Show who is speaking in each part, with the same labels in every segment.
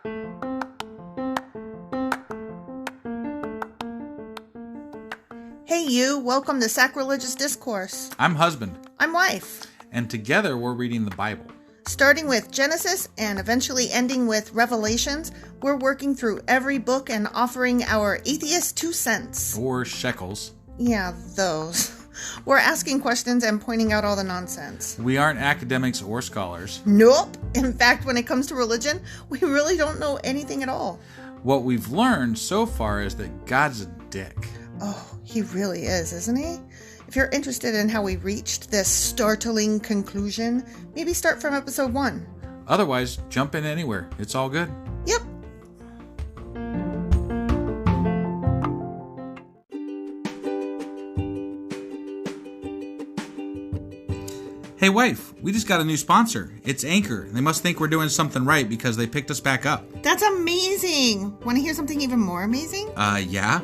Speaker 1: Hey you, welcome to Sacrilegious Discourse.
Speaker 2: I'm husband.
Speaker 1: I'm wife.
Speaker 2: And together we're reading the Bible.
Speaker 1: Starting with Genesis and eventually ending with Revelations, we're working through every book and offering our atheist 2 cents.
Speaker 2: Or shekels.
Speaker 1: Yeah, those. We're asking questions and pointing out all the nonsense.
Speaker 2: We aren't academics or scholars.
Speaker 1: Nope. In fact, when it comes to religion, we really don't know anything at all.
Speaker 2: What we've learned so far is that God's a dick.
Speaker 1: Oh, he really is, isn't he? If you're interested in how we reached this startling conclusion, maybe start from episode 1.
Speaker 2: Otherwise, jump in anywhere. It's all good.
Speaker 1: Yep.
Speaker 2: Hey wife, we just got a new sponsor. It's Anchor. They must think we're doing something right because they picked us back up.
Speaker 1: That's amazing. Want to hear something even more amazing?
Speaker 2: Yeah?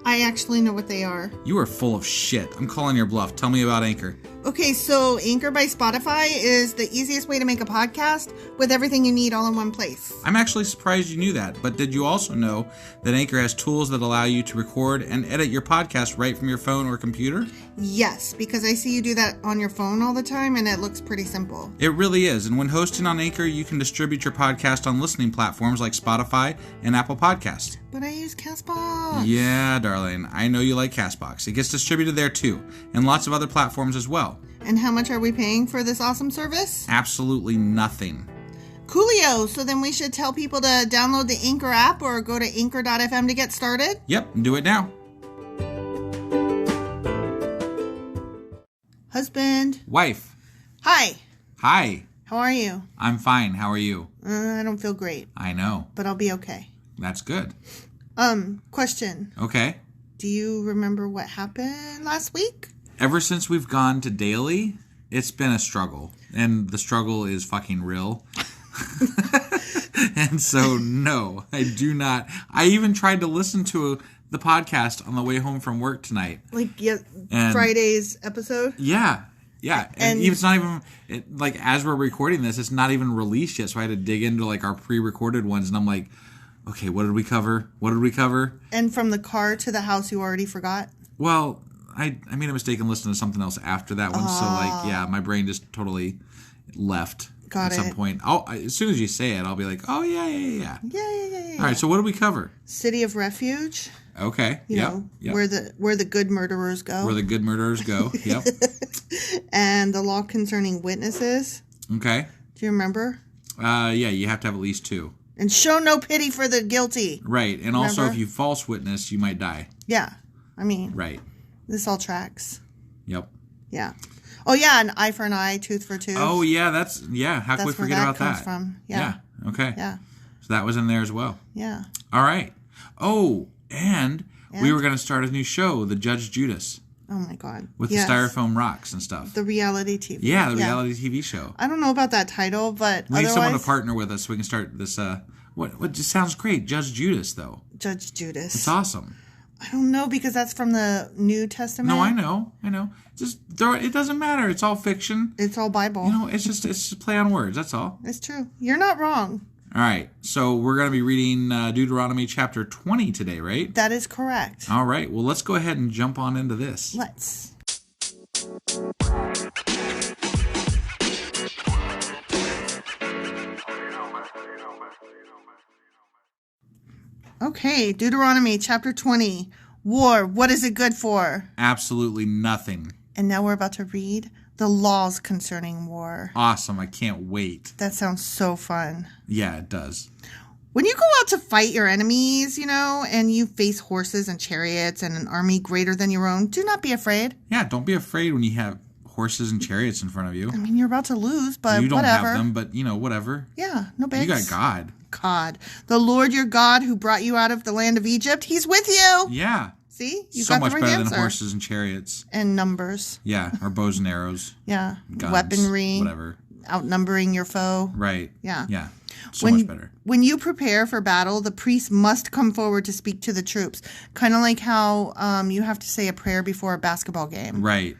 Speaker 1: I actually know what they are.
Speaker 2: You are full of shit. I'm calling your bluff. Tell me about Anchor.
Speaker 1: Okay, so Anchor by Spotify is the easiest way to make a podcast with everything you need all in one place.
Speaker 2: I'm actually surprised you knew that, but did you also know that Anchor has tools that allow you to record and edit your podcast right from your phone or computer?
Speaker 1: Yes, because I see you do that on your phone all the time and it looks pretty simple.
Speaker 2: It really is, and when hosting on Anchor, you can distribute your podcast on listening platforms like Spotify and Apple Podcasts.
Speaker 1: But I use CastBox.
Speaker 2: Yeah, darling, I know you like CastBox. It gets distributed there too, and lots of other platforms as well.
Speaker 1: And how much are we paying for this awesome service?
Speaker 2: Absolutely nothing.
Speaker 1: Coolio, so then we should tell people to download the Anchor app or go to anchor.fm to get started?
Speaker 2: Yep, do it now.
Speaker 1: Husband.
Speaker 2: Wife.
Speaker 1: Hi.
Speaker 2: Hi.
Speaker 1: How are you?
Speaker 2: I'm fine. How are you?
Speaker 1: I don't feel great.
Speaker 2: I know.
Speaker 1: But I'll be okay.
Speaker 2: That's good.
Speaker 1: Question.
Speaker 2: Okay.
Speaker 1: Do you remember what happened last week?
Speaker 2: Ever since we've gone to daily, it's been a struggle. And the struggle is fucking real. And so, no, I do not. I even tried to listen to the podcast on the way home from work tonight.
Speaker 1: Friday's episode?
Speaker 2: Yeah. Yeah. And it's not even, as we're recording this, it's not even released yet. So I had to dig into, our pre-recorded ones. And I'm like, okay, what did we cover? What did we cover? And
Speaker 1: from the car to the house, you already forgot?
Speaker 2: Well, I made a mistake and listened to something else after that one. So, my brain just totally left at some point. As soon as you say it, I'll be like, oh, yeah. All right, so what did we cover?
Speaker 1: City of Refuge.
Speaker 2: Okay,
Speaker 1: Yep. Where the good murderers go.
Speaker 2: Where the good murderers go, yep.
Speaker 1: And the law concerning witnesses.
Speaker 2: Okay.
Speaker 1: Do you remember?
Speaker 2: Yeah, you have to have at least 2.
Speaker 1: And show no pity for the guilty.
Speaker 2: Right, and remember? Also if you false witness, you might die.
Speaker 1: Yeah,
Speaker 2: Right.
Speaker 1: This all tracks.
Speaker 2: Yep.
Speaker 1: Yeah. Oh, yeah, an eye for an eye, tooth for tooth.
Speaker 2: Oh, yeah, how can we forget about that?
Speaker 1: That's where that comes from. Yeah.
Speaker 2: Okay.
Speaker 1: Yeah.
Speaker 2: So that was in there as well.
Speaker 1: Yeah.
Speaker 2: All right. Oh, and we were going to start a new show, The Judge Judas.
Speaker 1: Oh, my God.
Speaker 2: With the styrofoam rocks and stuff.
Speaker 1: The reality TV.
Speaker 2: Yeah, the reality TV show.
Speaker 1: I don't know about that title, but
Speaker 2: we need someone to partner with us so we can start this, what just sounds great. Judge Judas, though.
Speaker 1: Judge Judas.
Speaker 2: It's awesome.
Speaker 1: I don't know, because that's from the New Testament.
Speaker 2: No, I know. Just it doesn't matter. It's all fiction.
Speaker 1: It's all Bible.
Speaker 2: It's just a play on words. That's all.
Speaker 1: It's true. You're not wrong.
Speaker 2: All right. So we're going to be reading Deuteronomy Chapter 20 today, right?
Speaker 1: That is correct.
Speaker 2: All right. Well, let's go ahead and jump on into this.
Speaker 1: Let's. Okay, Deuteronomy Chapter 20. War, what is it good for?
Speaker 2: Absolutely nothing.
Speaker 1: And now we're about to read the laws concerning war.
Speaker 2: Awesome, I can't wait.
Speaker 1: That sounds so fun.
Speaker 2: Yeah, it does.
Speaker 1: When you go out to fight your enemies, and you face horses and chariots and an army greater than your own, do not be afraid.
Speaker 2: Yeah, don't be afraid when you have horses and chariots in front of you.
Speaker 1: I mean, you're about to lose, but
Speaker 2: you don't
Speaker 1: whatever.
Speaker 2: have them, but, whatever.
Speaker 1: Yeah, no bigs.
Speaker 2: You got God.
Speaker 1: God. The Lord your God who brought you out of the land of Egypt, he's with you.
Speaker 2: Yeah.
Speaker 1: See? You
Speaker 2: so
Speaker 1: got
Speaker 2: much
Speaker 1: the right
Speaker 2: better
Speaker 1: answer.
Speaker 2: than horses and chariots.
Speaker 1: And numbers.
Speaker 2: Yeah, or bows and arrows.
Speaker 1: Yeah.
Speaker 2: Guns,
Speaker 1: weaponry.
Speaker 2: Whatever.
Speaker 1: Outnumbering your foe.
Speaker 2: Right.
Speaker 1: Yeah.
Speaker 2: Yeah. So much better.
Speaker 1: When you prepare for battle, the priest must come forward to speak to the troops. Kind of like how you have to say a prayer before a basketball game.
Speaker 2: Right.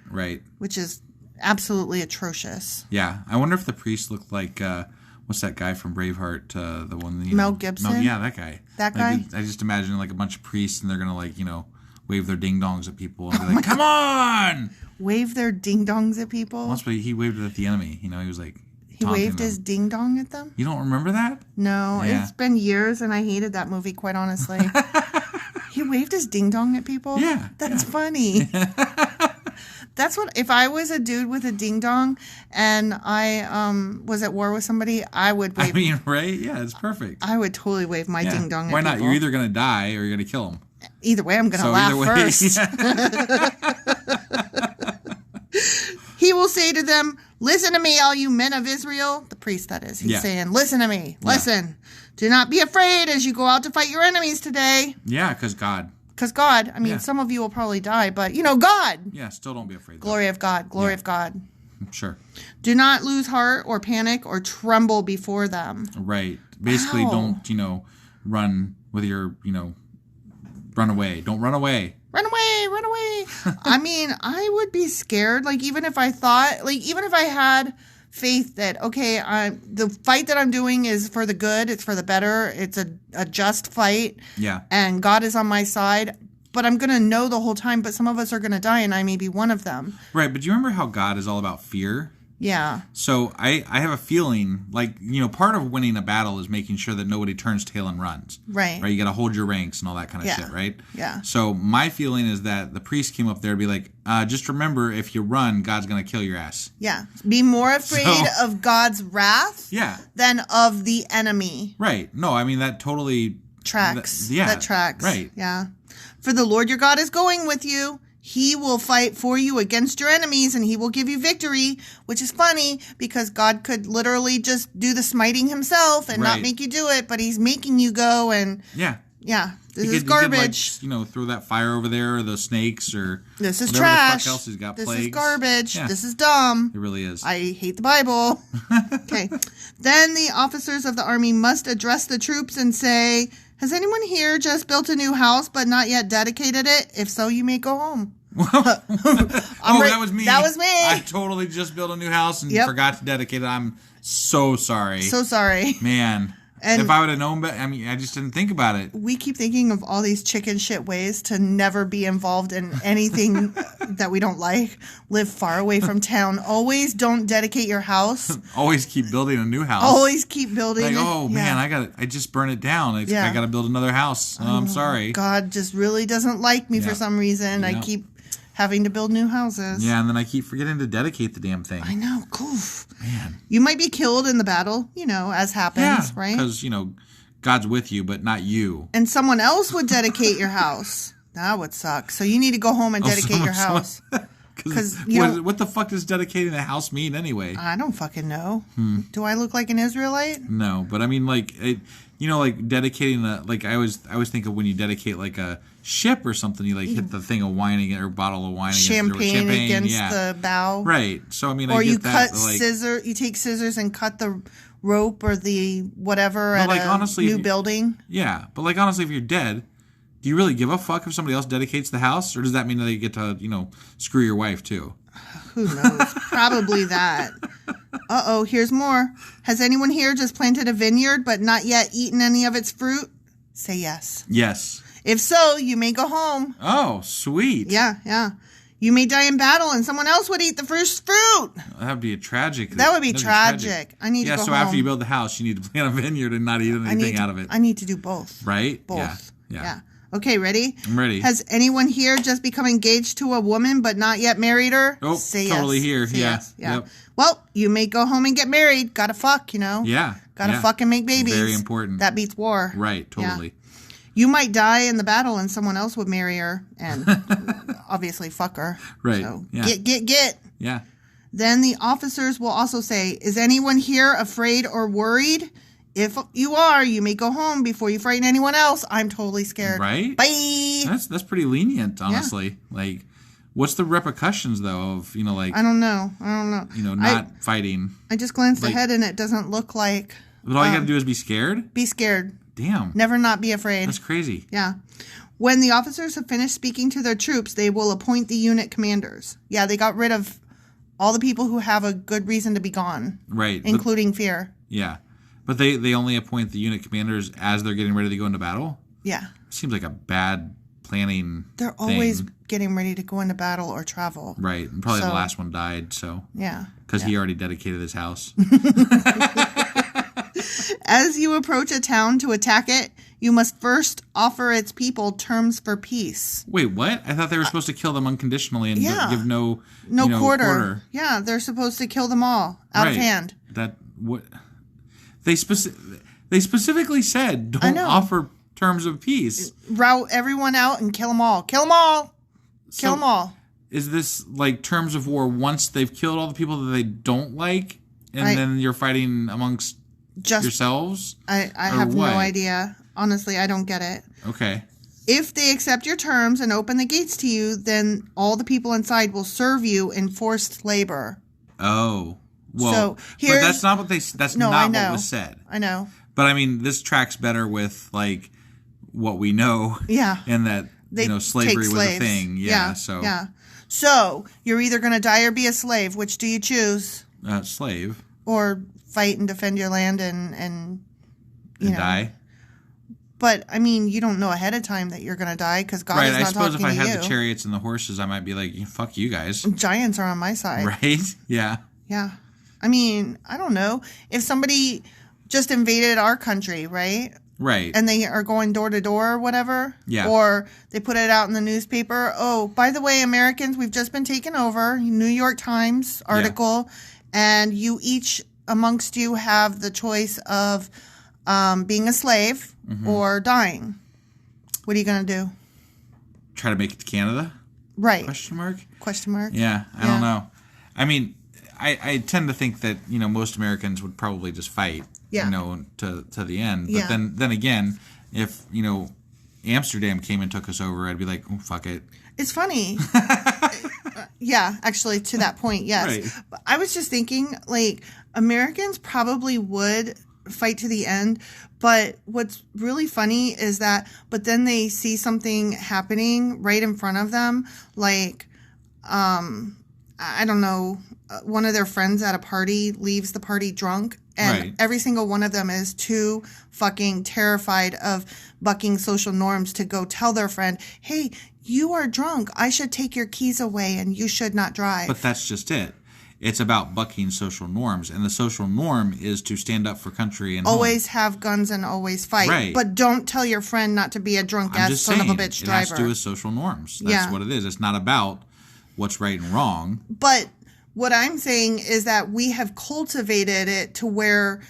Speaker 1: Which is absolutely atrocious.
Speaker 2: Yeah. I wonder if the priest looked like what's that guy from Braveheart? The one
Speaker 1: Mel Gibson.
Speaker 2: Yeah, that guy.
Speaker 1: That guy.
Speaker 2: I just imagine like a bunch of priests, and they're gonna like wave their ding dongs at people and be like, "Come on!"
Speaker 1: Wave their ding dongs at people.
Speaker 2: Once, but he waved it at the enemy. He was like.
Speaker 1: He waved his ding dong at them?
Speaker 2: You don't remember that?
Speaker 1: No, It's been years and I hated that movie, quite honestly. He waved his ding dong at people?
Speaker 2: Yeah.
Speaker 1: That's funny. That's what, if I was a dude with a ding dong and I was at war with somebody, I would wave.
Speaker 2: I mean, right? Yeah, it's perfect.
Speaker 1: I would totally wave my ding dong at people.
Speaker 2: Why not? You're either going to die or you're going to kill them.
Speaker 1: Either way, I'm going to laugh first. He will say to them, listen to me, all you men of Israel. The priest, that is. He's saying, listen to me. Listen. Do not be afraid as you go out to fight your enemies today.
Speaker 2: Yeah, because God.
Speaker 1: Because God. I mean, some of you will probably die, but, God.
Speaker 2: Yeah, still don't be afraid.
Speaker 1: Glory of God. Glory of God.
Speaker 2: Sure.
Speaker 1: Do not lose heart or panic or tremble before them.
Speaker 2: Right. Basically, don't, run with your, run away. Don't run away.
Speaker 1: Run away, run away. I mean, I would be scared. Like, even if I had faith that, okay, the fight that I'm doing is for the good, it's for the better, it's a just fight.
Speaker 2: Yeah. And
Speaker 1: God is on my side. But I'm going to know the whole time, but some of us are going to die, and I may be one of them.
Speaker 2: Right, but do you remember how God is all about fear?
Speaker 1: Yeah.
Speaker 2: So I have a feeling, like, part of winning a battle is making sure that nobody turns tail and runs.
Speaker 1: Right.
Speaker 2: Right, you got to hold your ranks and all that kind of shit, right?
Speaker 1: Yeah.
Speaker 2: So my feeling is that the priest came up there to be like, just remember, if you run, God's going to kill your ass.
Speaker 1: Yeah. Be more afraid of God's wrath than of the enemy.
Speaker 2: Right. No, I mean, that totally...
Speaker 1: Tracks.
Speaker 2: That
Speaker 1: tracks.
Speaker 2: Right.
Speaker 1: Yeah. For the Lord your God is going with you. He will fight for you against your enemies, and he will give you victory, which is funny because God could literally just do the smiting himself and not make you do it, but he's making you go and...
Speaker 2: Yeah.
Speaker 1: This is garbage.
Speaker 2: He could, throw that fire over there, or the snakes, or
Speaker 1: this is trash.
Speaker 2: The fuck else he's got.
Speaker 1: This
Speaker 2: plagues.
Speaker 1: is garbage.
Speaker 2: Yeah.
Speaker 1: This is dumb.
Speaker 2: It really is.
Speaker 1: I hate the Bible. Okay. Then the officers of the army must address the troops and say, has anyone here just built a new house but not yet dedicated it? If so, you may go home.
Speaker 2: That was me.
Speaker 1: That was me.
Speaker 2: I totally just built a new house and forgot to dedicate it. I'm so sorry.
Speaker 1: So sorry.
Speaker 2: Man. And if I would have known better, I mean, I just didn't think about it.
Speaker 1: We keep thinking of all these chicken shit ways to never be involved in anything that we don't like. Live far away from town. Always don't dedicate your house.
Speaker 2: Always keep building a new house.
Speaker 1: Always keep building.
Speaker 2: Like, oh man, I just burned it down. I got to build another house. Oh, I'm sorry.
Speaker 1: God just really doesn't like me for some reason. I keep having to build new houses.
Speaker 2: Yeah, and then I keep forgetting to dedicate the damn thing.
Speaker 1: I know. Oof.
Speaker 2: Man.
Speaker 1: You might be killed in the battle, as happens, right?
Speaker 2: Because, God's with you, but not you.
Speaker 1: And someone else would dedicate your house. That would suck. So you need to go home and dedicate your house.
Speaker 2: Because what the fuck does dedicating a house mean anyway?
Speaker 1: I don't fucking know. Do I look like an Israelite?
Speaker 2: No, but I mean, like, like dedicating I always think of when you dedicate like a ship or something, you hit the thing of wine or bottle of wine
Speaker 1: champagne against the bow,
Speaker 2: right? So I mean,
Speaker 1: or you cut scissors. You take scissors and cut the rope or the whatever at a new building.
Speaker 2: Yeah, but honestly, if you're dead, do you really give a fuck if somebody else dedicates the house, or does that mean that you get to screw your wife too?
Speaker 1: Who knows? Probably that. Here's more. Has anyone here just planted a vineyard but not yet eaten any of its fruit? Say yes.
Speaker 2: Yes.
Speaker 1: If so, you may go home.
Speaker 2: Oh, sweet.
Speaker 1: Yeah. You may die in battle and someone else would eat the first fruit.
Speaker 2: That would be tragic.
Speaker 1: That would be tragic. I need to go home.
Speaker 2: Yeah, so after you build the house, you need to plant a vineyard and not eat anything out of it.
Speaker 1: I need to do both.
Speaker 2: Right?
Speaker 1: Both.
Speaker 2: Yeah.
Speaker 1: Okay, ready?
Speaker 2: I'm ready.
Speaker 1: Has anyone here just become engaged to a woman but not yet married her?
Speaker 2: Oh,
Speaker 1: say
Speaker 2: totally
Speaker 1: yes.
Speaker 2: here.
Speaker 1: Say
Speaker 2: Yeah.
Speaker 1: Yes. Yeah.
Speaker 2: Yep.
Speaker 1: Well, you may go home and get married. Gotta fuck,
Speaker 2: Yeah.
Speaker 1: Gotta fuck and make babies.
Speaker 2: Very important.
Speaker 1: That beats war.
Speaker 2: Right, totally.
Speaker 1: Yeah. You might die in the battle and someone else would marry her and obviously fuck her.
Speaker 2: Right.
Speaker 1: So
Speaker 2: yeah.
Speaker 1: Get.
Speaker 2: Yeah.
Speaker 1: Then the officers will also say, is anyone here afraid or worried? If you are, you may go home before you frighten anyone else. I'm totally scared.
Speaker 2: Right?
Speaker 1: Bye.
Speaker 2: That's pretty lenient, honestly. Yeah. What's the repercussions, though, of,
Speaker 1: I don't know.
Speaker 2: Not fighting.
Speaker 1: I just glanced ahead and it doesn't look like...
Speaker 2: But all you gotta do is be scared?
Speaker 1: Be scared.
Speaker 2: Damn.
Speaker 1: Never not be afraid.
Speaker 2: That's crazy.
Speaker 1: Yeah. When the officers have finished speaking to their troops, they will appoint the unit commanders. Yeah, they got rid of all the people who have a good reason to be gone.
Speaker 2: Right.
Speaker 1: Including fear.
Speaker 2: Yeah. But they only appoint the unit commanders as they're getting ready to go into battle?
Speaker 1: Yeah.
Speaker 2: Seems like a bad planning
Speaker 1: They're always getting ready to go into battle or travel.
Speaker 2: Right. And probably the last one died, so.
Speaker 1: Yeah.
Speaker 2: Because he already dedicated his house.
Speaker 1: As you approach a town to attack it, you must first offer its people terms for peace.
Speaker 2: Wait, what? I thought they were supposed to kill them unconditionally and give no quarter.
Speaker 1: Yeah, they're supposed to kill them all out of hand.
Speaker 2: They specifically said don't offer terms of peace.
Speaker 1: Rout everyone out and kill them all. Kill them all. Kill them all.
Speaker 2: Is this like terms of war once they've killed all the people that they don't like, and then you're fighting amongst yourselves?
Speaker 1: I have no idea. Honestly, I don't get it.
Speaker 2: Okay.
Speaker 1: If they accept your terms and open the gates to you, then all the people inside will serve you in forced labor.
Speaker 2: Oh. Well, but that's not what what was said.
Speaker 1: I know.
Speaker 2: But I mean, this tracks better with like what we know.
Speaker 1: Yeah.
Speaker 2: And that slavery was a thing. Yeah.
Speaker 1: So you're either going to die or be a slave. Which do you choose?
Speaker 2: Slave.
Speaker 1: Or fight and defend your land and
Speaker 2: die.
Speaker 1: But I mean, you don't know ahead of time that you're going to die because God is not talking to you.
Speaker 2: I suppose if I had the chariots and the horses, I might be like, fuck you guys.
Speaker 1: Giants are on my side.
Speaker 2: Right? Yeah.
Speaker 1: Yeah. I mean, I don't know. If somebody just invaded our country, right?
Speaker 2: Right.
Speaker 1: And they are going door to door or whatever.
Speaker 2: Yeah.
Speaker 1: Or they put it out in the newspaper. Oh, by the way, Americans, we've just been taken over. New York Times article. Yeah. And you each amongst you have the choice of being a slave or dying. What are you going to do?
Speaker 2: Try to make it to Canada?
Speaker 1: Right.
Speaker 2: Question mark?
Speaker 1: Yeah.
Speaker 2: I don't know. I mean, I tend to think that, most Americans would probably just fight, to the end. But then again, if, Amsterdam came and took us over, I'd be like, oh, fuck it.
Speaker 1: It's funny. Yeah, actually, to that point, yes.
Speaker 2: Right.
Speaker 1: But I was just thinking, like, Americans probably would fight to the end, but what's really funny is that, but then they see something happening right in front of them, like, I don't know, one of their friends at a party leaves the party drunk, and every single one of them is too fucking terrified of bucking social norms to go tell their friend, hey, you are drunk. I should take your keys away and you should not drive.
Speaker 2: But that's just it. It's about bucking social norms. And the social norm is to stand up for country and
Speaker 1: always have guns and always fight.
Speaker 2: Right.
Speaker 1: But don't tell your friend not to be a drunk-ass son of a bitch driver.
Speaker 2: It has to do with social norms. That's what it is. It's not about what's right and wrong.
Speaker 1: But what I'm saying is that we have cultivated it to where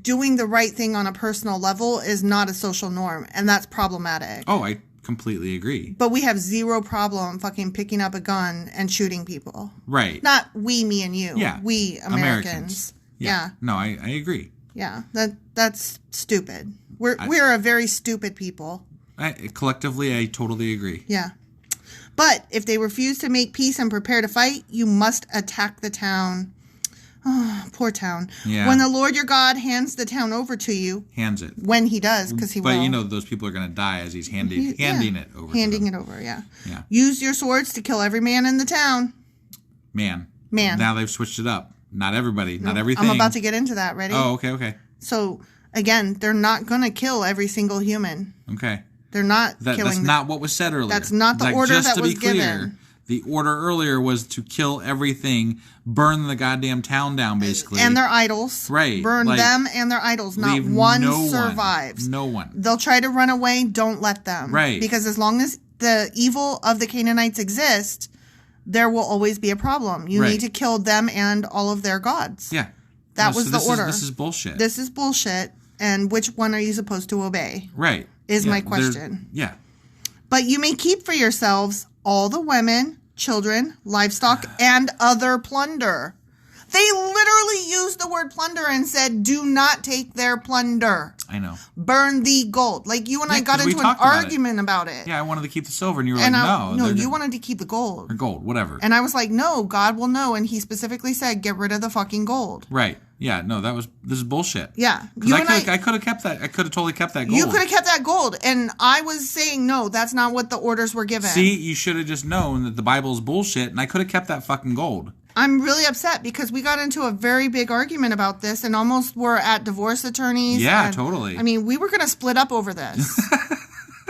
Speaker 1: doing the right thing on a personal level is not a social norm. And that's problematic.
Speaker 2: Oh, I completely agree.
Speaker 1: But we have zero problem fucking picking up a gun and shooting people.
Speaker 2: Right.
Speaker 1: Not we, me, and you.
Speaker 2: Yeah.
Speaker 1: We Americans. Yeah.
Speaker 2: No, I agree.
Speaker 1: Yeah. That's stupid. We're a very stupid people.
Speaker 2: Collectively, I totally agree.
Speaker 1: Yeah. But if they refuse to make peace and prepare to fight, you must attack the town. Oh, poor town.
Speaker 2: Yeah.
Speaker 1: When the Lord your God hands the town over to you.
Speaker 2: Hands it.
Speaker 1: When he does, because he will.
Speaker 2: But those people are going to die as he's handing it over.
Speaker 1: Handing it over, yeah. Use your swords to kill every man in the town.
Speaker 2: Man.
Speaker 1: Man.
Speaker 2: Now they've switched it up. Not everybody. Not everything.
Speaker 1: I'm about to get into that. Ready?
Speaker 2: Oh, okay.
Speaker 1: So, again, they're not going to kill every single human.
Speaker 2: Okay.
Speaker 1: They're not killing.
Speaker 2: That's not what was said earlier.
Speaker 1: That's not the order that was given.
Speaker 2: The order earlier was to kill everything, burn the goddamn town down, basically.
Speaker 1: And their idols.
Speaker 2: Right.
Speaker 1: Burn them and their idols. Not one survives.
Speaker 2: No one.
Speaker 1: They'll try to run away. Don't let them.
Speaker 2: Right.
Speaker 1: Because as long as the evil of the Canaanites exist, there will always be a problem. You need to kill them and all of their gods.
Speaker 2: Yeah.
Speaker 1: That was the order.
Speaker 2: This is bullshit.
Speaker 1: This is bullshit. And which one are you supposed to obey?
Speaker 2: Right.
Speaker 1: Is my question.
Speaker 2: Yeah.
Speaker 1: But you may keep for yourselves all the women, children, livestock, and other plunder. They literally used the word plunder and said, do not take their plunder.
Speaker 2: I know.
Speaker 1: Burn the gold. Like you and I got into an argument about it.
Speaker 2: Yeah, I wanted to keep the silver, and you were like, no.
Speaker 1: No, you wanted to keep the gold.
Speaker 2: Or gold, whatever.
Speaker 1: And I was like, no, God will know. And he specifically said, get rid of the fucking gold.
Speaker 2: Right. Yeah, no, this is bullshit.
Speaker 1: Yeah.
Speaker 2: I could have kept that. I could have totally kept that gold.
Speaker 1: You could have kept that gold. And I was saying, no, that's not what the orders were given.
Speaker 2: See, you should have just known that the Bible is bullshit, and I could have kept that fucking gold.
Speaker 1: I'm really upset because we got into a very big argument about this and almost were at divorce attorneys.
Speaker 2: Yeah, totally.
Speaker 1: I mean, we were going to split up over this.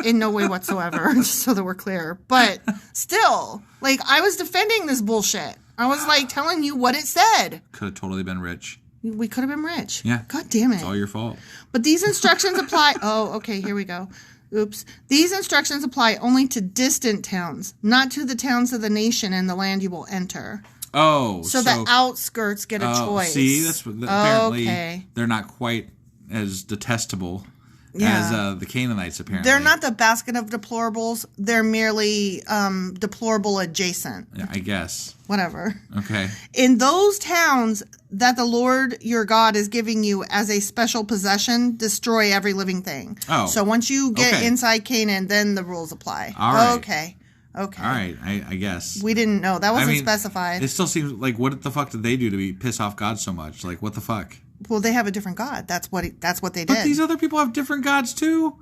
Speaker 1: In no way whatsoever, just so that we're clear. But still, like, I was defending this bullshit. I was, like, telling you what it said.
Speaker 2: Could have totally been rich.
Speaker 1: We could have been rich.
Speaker 2: Yeah.
Speaker 1: God damn it.
Speaker 2: It's all your fault.
Speaker 1: But these instructions apply... Oh, okay, here we go. Oops. These instructions apply only to distant towns, not to the towns of the nation and the land you will enter.
Speaker 2: Oh.
Speaker 1: So the outskirts get a choice.
Speaker 2: See, that's apparently they're not quite as detestable as the Canaanites, apparently.
Speaker 1: They're not the basket of deplorables. They're merely deplorable adjacent.
Speaker 2: Yeah, I guess.
Speaker 1: Whatever.
Speaker 2: Okay.
Speaker 1: In those towns that the Lord your God is giving you as a special possession, destroy every living thing. Oh. So once you get inside Canaan, then the rules apply.
Speaker 2: All right.
Speaker 1: Okay. All
Speaker 2: right, I guess.
Speaker 1: We didn't know. That wasn't specified.
Speaker 2: It still seems like, what the fuck did they do to piss off God so much? Like, what the fuck?
Speaker 1: Well, they have a different God. That's what they did.
Speaker 2: But these other people have different gods too?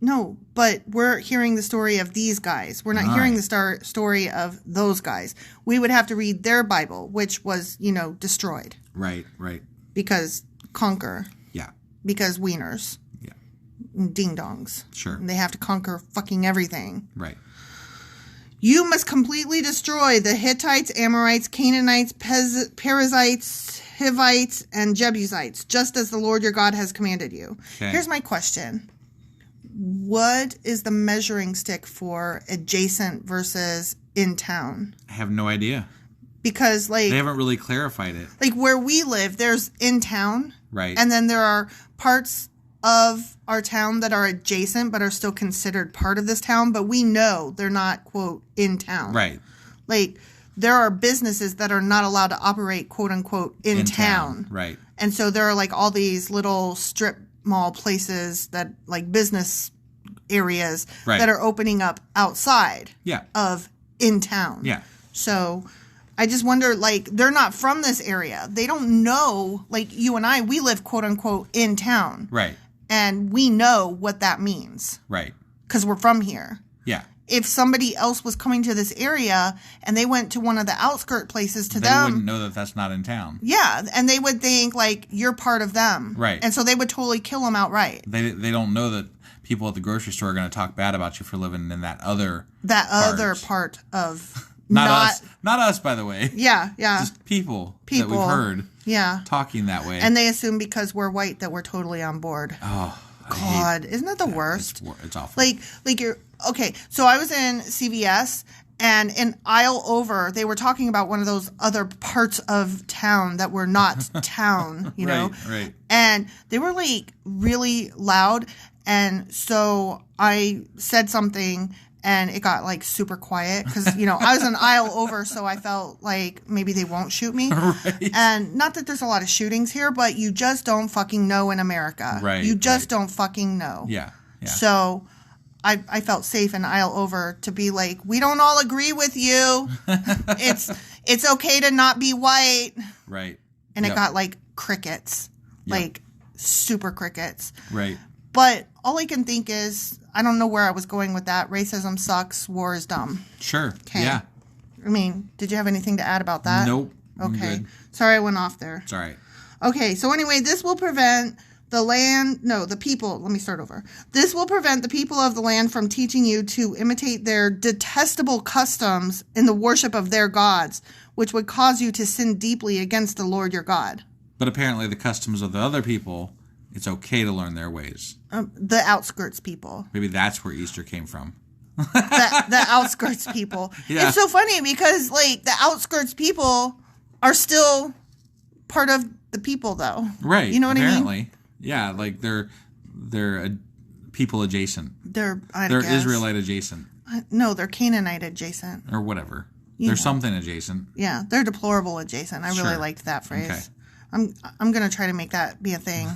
Speaker 1: No, but we're hearing the story of these guys. We're not hearing the story of those guys. We would have to read their Bible, which was, destroyed.
Speaker 2: Right.
Speaker 1: Because conquer.
Speaker 2: Yeah.
Speaker 1: Because wieners.
Speaker 2: Yeah.
Speaker 1: Ding-dongs.
Speaker 2: Sure.
Speaker 1: And they have to conquer fucking everything.
Speaker 2: Right.
Speaker 1: You must completely destroy the Hittites, Amorites, Canaanites, Perizzites, Hivites, and Jebusites, just as the Lord your God has commanded you. Okay. Here's my question. What is the measuring stick for adjacent versus in town?
Speaker 2: I have no idea.
Speaker 1: Because, they
Speaker 2: haven't really clarified it.
Speaker 1: Like, where we live, there's in town.
Speaker 2: Right.
Speaker 1: And then there are parts of our town that are adjacent but are still considered part of this town, but we know they're not, quote, in town.
Speaker 2: Right.
Speaker 1: Like, there are businesses that are not allowed to operate, quote unquote, in town.
Speaker 2: Right.
Speaker 1: And so there are all these little strip mall places that business areas that are opening up outside of in town.
Speaker 2: Yeah.
Speaker 1: So I just wonder, they're not from this area. They don't know, you and I, we live, quote unquote, in town.
Speaker 2: Right.
Speaker 1: And we know what that means.
Speaker 2: Right.
Speaker 1: Because we're from here.
Speaker 2: Yeah.
Speaker 1: If somebody else was coming to this area and they went to one of the outskirt places they
Speaker 2: wouldn't know that that's not in town.
Speaker 1: Yeah. And they would think, you're part of them.
Speaker 2: Right.
Speaker 1: And so they would totally kill them outright.
Speaker 2: They don't know that people at the grocery store are going to talk bad about you for living in that other
Speaker 1: part of...
Speaker 2: Not us, by the way.
Speaker 1: Yeah.
Speaker 2: Just people that we've heard talking that way.
Speaker 1: And they assume because we're white that we're totally on board.
Speaker 2: Oh,
Speaker 1: God. Isn't that the worst?
Speaker 2: It's awful.
Speaker 1: You're... Okay, so I was in CVS, and in aisle over, they were talking about one of those other parts of town that were not town, know?
Speaker 2: Right.
Speaker 1: And they were, really loud, and so I said something, and it got, super quiet, because, I was in aisle over, so I felt like maybe they won't shoot me.
Speaker 2: Right.
Speaker 1: And not that there's a lot of shootings here, but you just don't fucking know in America.
Speaker 2: Right.
Speaker 1: You just don't fucking know.
Speaker 2: Yeah.
Speaker 1: So... I felt safe in aisle over to be we don't all agree with you. It's okay to not be white.
Speaker 2: Right.
Speaker 1: And it got crickets. Super crickets.
Speaker 2: Right.
Speaker 1: But all I can think is, I don't know where I was going with that. Racism sucks. War is dumb.
Speaker 2: Sure.
Speaker 1: Okay.
Speaker 2: Yeah.
Speaker 1: I mean, did you have anything to add about that?
Speaker 2: Nope.
Speaker 1: Okay. Good. Sorry I went off there.
Speaker 2: It's all right.
Speaker 1: Okay. So anyway, this will prevent... the people, let me start over. This will prevent the people of the land from teaching you to imitate their detestable customs in the worship of their gods, which would cause you to sin deeply against the Lord your God.
Speaker 2: But apparently the customs of the other people, it's okay to learn their ways.
Speaker 1: The outskirts people.
Speaker 2: Maybe that's where Easter came from.
Speaker 1: the outskirts people. Yeah. It's so funny because, the outskirts people are still part of the people, though.
Speaker 2: Right.
Speaker 1: You know what
Speaker 2: apparently.
Speaker 1: I mean?
Speaker 2: Yeah, they're people adjacent.
Speaker 1: They're
Speaker 2: Israelite adjacent.
Speaker 1: No, they're Canaanite adjacent.
Speaker 2: Or whatever. They're something adjacent.
Speaker 1: Yeah, they're deplorable adjacent. I really liked that phrase. Okay. I'm going to try to make that be a thing.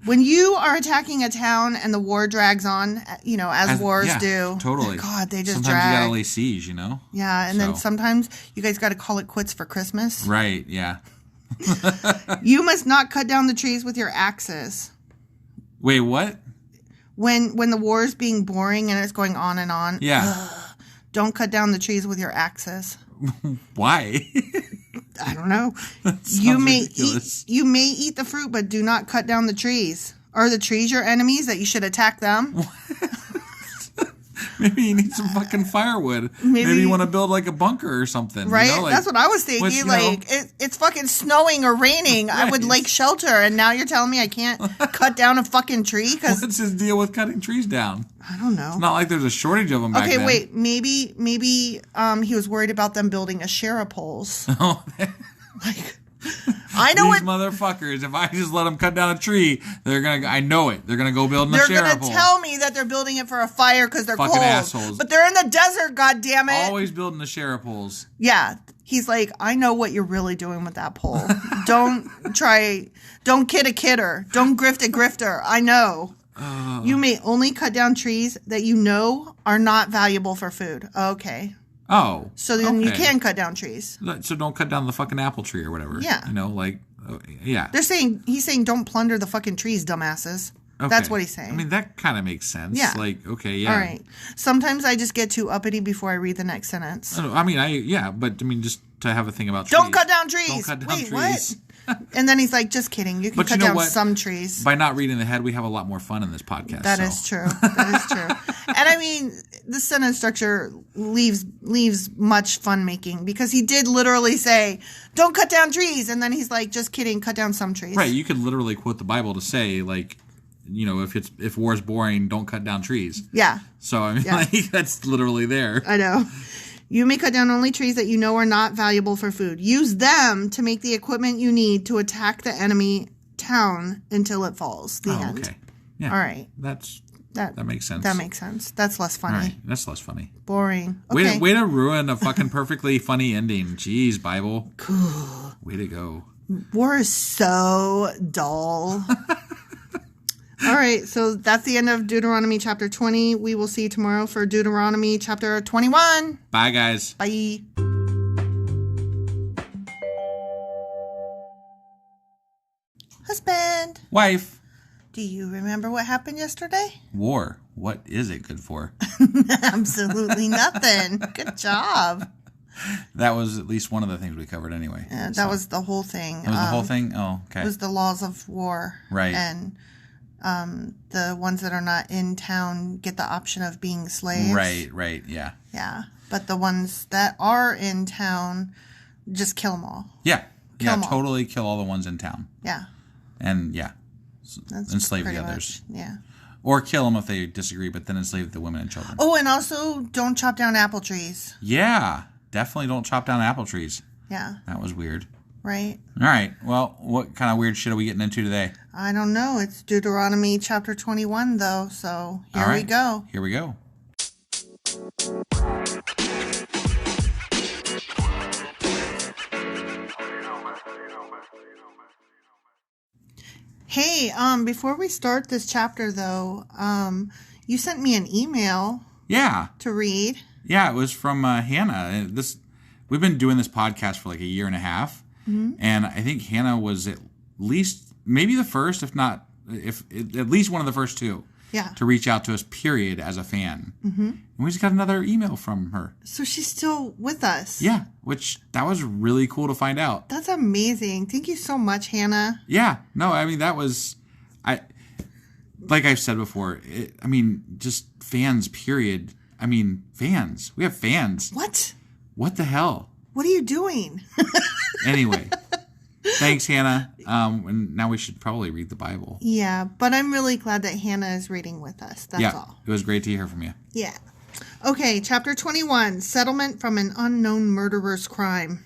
Speaker 1: When you are attacking a town and the war drags on, as wars do.
Speaker 2: Totally.
Speaker 1: God, they just
Speaker 2: sometimes
Speaker 1: drag.
Speaker 2: You got to lay siege,
Speaker 1: Yeah, and then sometimes you guys got to call it quits for Christmas.
Speaker 2: Right, yeah.
Speaker 1: You must not cut down the trees with your axes.
Speaker 2: Wait, what?
Speaker 1: When the war is being boring and it's going on and on.
Speaker 2: Yeah.
Speaker 1: Don't cut down the trees with your axes.
Speaker 2: Why?
Speaker 1: I don't know. You may eat the fruit, but do not cut down the trees. Are the trees your enemies that you should attack them?
Speaker 2: Maybe you need some fucking firewood. Maybe you want to build like a bunker or something.
Speaker 1: Right?
Speaker 2: You know, like,
Speaker 1: that's what I was thinking. It's fucking snowing or raining. Right. I would like shelter, and now you're telling me I can't cut down a fucking tree?
Speaker 2: What's his deal with cutting trees down?
Speaker 1: I don't know.
Speaker 2: It's not like there's a shortage of them back then.
Speaker 1: Okay, wait. Maybe he was worried about them building a share of poles.
Speaker 2: Oh,
Speaker 1: like... I know
Speaker 2: these motherfuckers. If I just let them cut down a tree, they're gonna. I know it. They're gonna go build a share pole.
Speaker 1: They're gonna tell me that they're building it for a fire because they're
Speaker 2: fucking
Speaker 1: cold.
Speaker 2: Assholes.
Speaker 1: But they're in the desert. God damn it!
Speaker 2: Always building the share poles.
Speaker 1: Yeah, he's like, I know what you're really doing with that pole. Don't kid a kidder. Don't grift a grifter. I know. You may only cut down trees that you know are not valuable for food. Okay.
Speaker 2: Oh.
Speaker 1: So then you can cut down trees.
Speaker 2: So don't cut down the fucking apple tree or whatever.
Speaker 1: Yeah.
Speaker 2: You know, like, yeah.
Speaker 1: He's saying don't plunder the fucking trees, dumbasses. Okay. That's what he's saying.
Speaker 2: I mean, that kind of makes sense.
Speaker 1: Yeah.
Speaker 2: Like, okay, yeah.
Speaker 1: All right. Sometimes I just get too uppity before I read the next sentence.
Speaker 2: I mean, just to have a thing about trees.
Speaker 1: Don't cut down trees.
Speaker 2: Don't cut down trees. What?
Speaker 1: And then he's like, just kidding. You can cut down some trees.
Speaker 2: By not reading the head, we have a lot more fun in this podcast.
Speaker 1: That is true. That is true. And I mean, the sentence structure leaves much fun making because he did literally say, don't cut down trees. And then he's like, just kidding, cut down some trees.
Speaker 2: Right. You could literally quote the Bible to say, like, you know, if war's boring, don't cut down trees.
Speaker 1: Yeah.
Speaker 2: So, I mean, like, that's literally there.
Speaker 1: I know. You may cut down only trees that you know are not valuable for food. Use them to make the equipment you need to attack the enemy town until it falls. The end. Okay.
Speaker 2: Yeah.
Speaker 1: All right.
Speaker 2: That makes sense.
Speaker 1: That makes sense. That's less funny.
Speaker 2: All right. That's less funny.
Speaker 1: Boring. Okay.
Speaker 2: Way to ruin a fucking perfectly funny ending. Jeez, Bible.
Speaker 1: Cool.
Speaker 2: Way to go.
Speaker 1: War is so dull. All right, so that's the end of Deuteronomy chapter 20. We will see you tomorrow for Deuteronomy chapter 21.
Speaker 2: Bye, guys.
Speaker 1: Bye. Husband.
Speaker 2: Wife.
Speaker 1: Do you remember what happened yesterday?
Speaker 2: War. What is it good for?
Speaker 1: Absolutely nothing. Good job.
Speaker 2: That was at least one of the things we covered anyway.
Speaker 1: Yeah, that was the whole thing.
Speaker 2: That was the whole thing? Oh, okay.
Speaker 1: It was the laws of war.
Speaker 2: Right.
Speaker 1: And the ones that are not in town get the option of being slaves.
Speaker 2: Right, yeah.
Speaker 1: Yeah, but the ones that are in town, just kill them all.
Speaker 2: Yeah, totally kill all the ones in town.
Speaker 1: Yeah.
Speaker 2: And, yeah,
Speaker 1: that's
Speaker 2: enslave the others.
Speaker 1: Much, yeah.
Speaker 2: Or kill them if they disagree, but then enslave the women and children.
Speaker 1: Oh, and also don't chop down apple trees.
Speaker 2: Yeah, definitely don't chop down apple trees.
Speaker 1: Yeah.
Speaker 2: That was weird.
Speaker 1: Right.
Speaker 2: All right. Well, what kind of weird shit are we getting into today?
Speaker 1: I don't know. It's Deuteronomy chapter 21, though. So here we go.
Speaker 2: Here we go.
Speaker 1: Hey, before we start this chapter, though, you sent me an email.
Speaker 2: Yeah.
Speaker 1: To read.
Speaker 2: Yeah, it was from Hannah. We've been doing this podcast for like a year and a half. Mm-hmm. And I think Hannah was at least maybe the first, if not at least one of the first two to reach out to us, period, as a fan. Mm-hmm. And we just got another email from her.
Speaker 1: So she's still with us.
Speaker 2: Yeah, which that was really cool to find out.
Speaker 1: That's amazing. Thank you so much, Hannah.
Speaker 2: Yeah, no, I mean, that was, like I've said before, just fans, period. I mean, fans. We have fans.
Speaker 1: What?
Speaker 2: What the hell?
Speaker 1: What are you doing?
Speaker 2: Anyway, thanks, Hannah. And now we should probably read the Bible.
Speaker 1: Yeah, but I'm really glad that Hannah is reading with us. That's all.
Speaker 2: It was great to hear from you.
Speaker 1: Yeah. Okay, chapter 21, Settlement from an Unknown Murderer's Crime.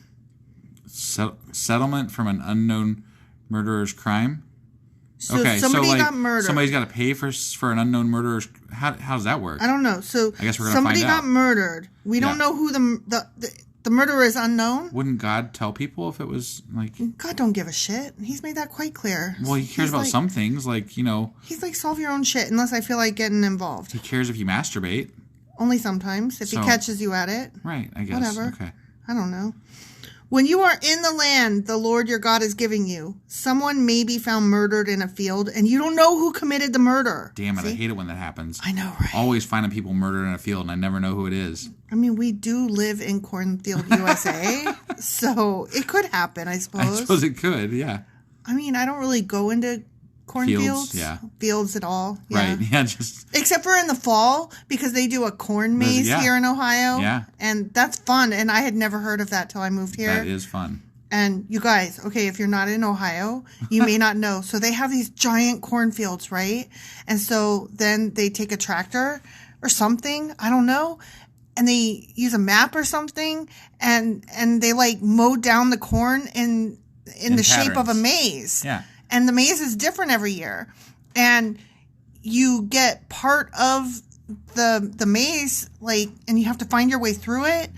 Speaker 2: Settlement from an unknown murderer's crime?
Speaker 1: So somebody got murdered.
Speaker 2: Somebody's got to pay for an unknown murderer's... How does that work?
Speaker 1: I don't know. So
Speaker 2: I guess we're gonna
Speaker 1: somebody
Speaker 2: find out.
Speaker 1: got murdered. We don't know who the murderer is unknown.
Speaker 2: Wouldn't God tell people if it was like...
Speaker 1: God don't give a shit. He's made that quite clear.
Speaker 2: Well, he cares about some things, like, you know...
Speaker 1: He's like, solve your own shit, unless I feel like getting involved.
Speaker 2: He cares if you masturbate.
Speaker 1: Only sometimes, if he catches you at it.
Speaker 2: Right, I guess.
Speaker 1: Whatever.
Speaker 2: Okay.
Speaker 1: I don't know. When you are in the land the Lord your God is giving you, someone may be found murdered in a field, and you don't know who committed the murder.
Speaker 2: Damn it, I hate it when that happens.
Speaker 1: I know, right?
Speaker 2: Always finding people murdered in a field, and I never know who it is.
Speaker 1: I mean, we do live in Cornfield, USA, so it could happen, I suppose.
Speaker 2: I suppose it could, yeah.
Speaker 1: I mean, I don't really go into cornfields, fields at all. Yeah.
Speaker 2: Right, yeah, just...
Speaker 1: Except for in the fall, because they do a corn maze here in Ohio.
Speaker 2: Yeah.
Speaker 1: And that's fun, and I had never heard of that till I moved here.
Speaker 2: That is fun.
Speaker 1: And you guys, okay, if you're not in Ohio, you may not know. So they have these giant cornfields, right? And so then they take a tractor or something, I don't know, and they use a map or something, and they like mow down the corn in the shape of a maze.
Speaker 2: Yeah.
Speaker 1: And the maze is different every year. And you get part of the maze, like, and you have to find your way through it.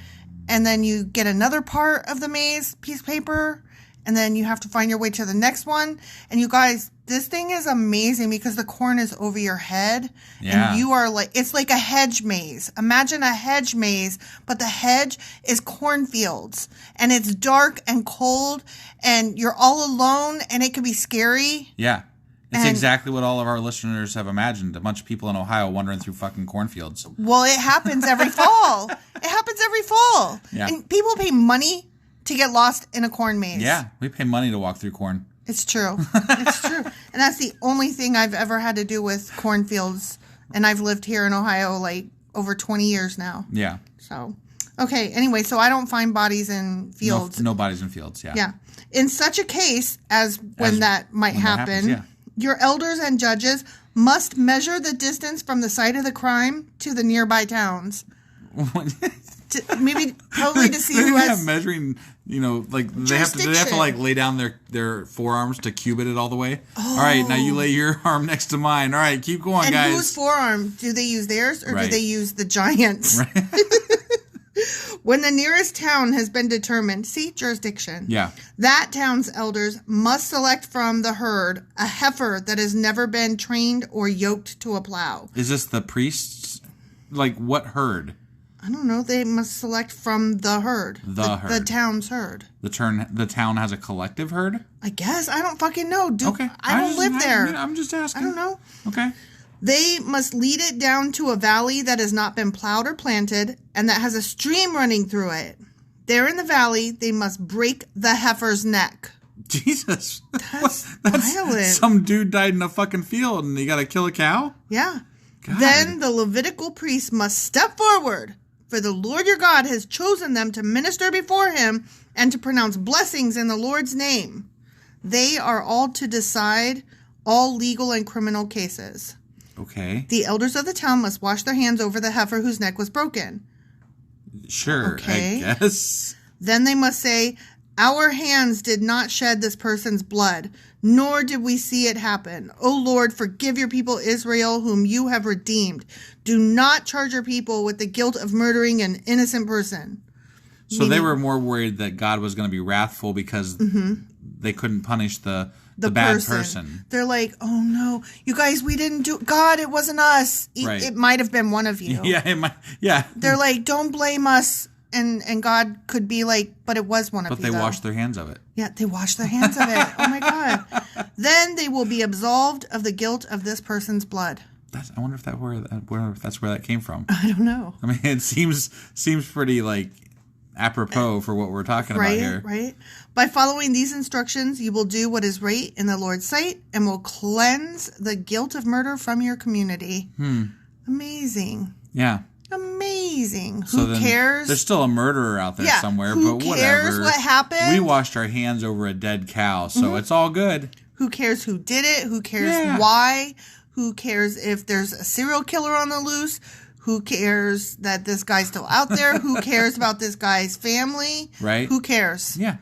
Speaker 1: And then you get another part of the maze, piece of paper. And then you have to find your way to the next one. And you guys, this thing is amazing because the corn is over your head.
Speaker 2: Yeah.
Speaker 1: And you are like, it's like a hedge maze. Imagine a hedge maze, but the hedge is cornfields. And it's dark and cold. And you're all alone. And it can be scary.
Speaker 2: Yeah. It's exactly what all of our listeners have imagined. A bunch of people in Ohio wandering through fucking cornfields.
Speaker 1: Well, it happens every fall. It happens every fall.
Speaker 2: Yeah.
Speaker 1: And people pay money to get lost in a corn maze.
Speaker 2: Yeah, we pay money to walk through corn.
Speaker 1: It's true. It's true. And that's the only thing I've ever had to do with cornfields. And I've lived here in Ohio like over 20 years now.
Speaker 2: Yeah.
Speaker 1: So, okay. Anyway, so I don't find bodies in fields.
Speaker 2: No bodies in fields, yeah.
Speaker 1: Yeah. In such a case as when that might happen, your elders and judges must measure the distance from the site of the crime to the nearby towns. Probably to see who has
Speaker 2: measuring, like they have to like lay down their forearms to cubit it all the way. Oh. All right, now you lay your arm next to mine. All right, keep going, guys.
Speaker 1: And whose forearm? Do they use theirs or do they use the giants? Right. When the nearest town has been determined, see jurisdiction. Yeah. That town's elders must select from the herd a heifer that has never been trained or yoked to a plow.
Speaker 2: Is this the priests? Like what herd?
Speaker 1: I don't know. They must select from the herd. The town's herd.
Speaker 2: The town has a collective herd?
Speaker 1: I guess. I don't fucking know.
Speaker 2: Okay.
Speaker 1: I don't live there.
Speaker 2: I'm just asking.
Speaker 1: I don't know.
Speaker 2: Okay.
Speaker 1: They must lead it down to a valley that has not been plowed or planted and that has a stream running through it. There in the valley, they must break the heifer's neck.
Speaker 2: Jesus.
Speaker 1: That's violent.
Speaker 2: Some dude died in a fucking field and you got to kill a cow?
Speaker 1: Yeah. God. Then the Levitical priest must step forward, for the Lord your God has chosen them to minister before him and to pronounce blessings in the Lord's name. They are all to decide all legal and criminal cases.
Speaker 2: Okay.
Speaker 1: The elders of the town must wash their hands over the heifer whose neck was broken.
Speaker 2: Sure, okay. I guess.
Speaker 1: Then they must say, our hands did not shed this person's blood, nor did we see it happen. O Lord, forgive your people Israel, whom you have redeemed. Do not charge your people with the guilt of murdering an innocent person.
Speaker 2: So they were more worried that God was going to be wrathful because they couldn't punish the bad person.
Speaker 1: They're like, oh no, you guys, we didn't do God. It wasn't us. It might have been one of you.
Speaker 2: Yeah, it might. Yeah.
Speaker 1: They're like, don't blame us. And God could be like, but it was one of you.
Speaker 2: But they washed their hands of it.
Speaker 1: Yeah, they washed their hands of it. Oh my God. Then they will be absolved of the guilt of this person's blood.
Speaker 2: I wonder if that's where that came from.
Speaker 1: I don't know.
Speaker 2: I mean, it seems pretty like apropos for what we're talking about here.
Speaker 1: Right. By following these instructions, you will do what is right in the Lord's sight and will cleanse the guilt of murder from your community. Amazing.
Speaker 2: Yeah.
Speaker 1: Amazing. Who cares?
Speaker 2: There's still a murderer out there somewhere, but whatever. Who cares
Speaker 1: what happened?
Speaker 2: We washed our hands over a dead cow, so it's all good.
Speaker 1: Who cares who did it? Who cares why? Who cares if there's a serial killer on the loose? Who cares that this guy's still out there? Who cares about this guy's family?
Speaker 2: Right.
Speaker 1: Who cares?
Speaker 2: Yeah.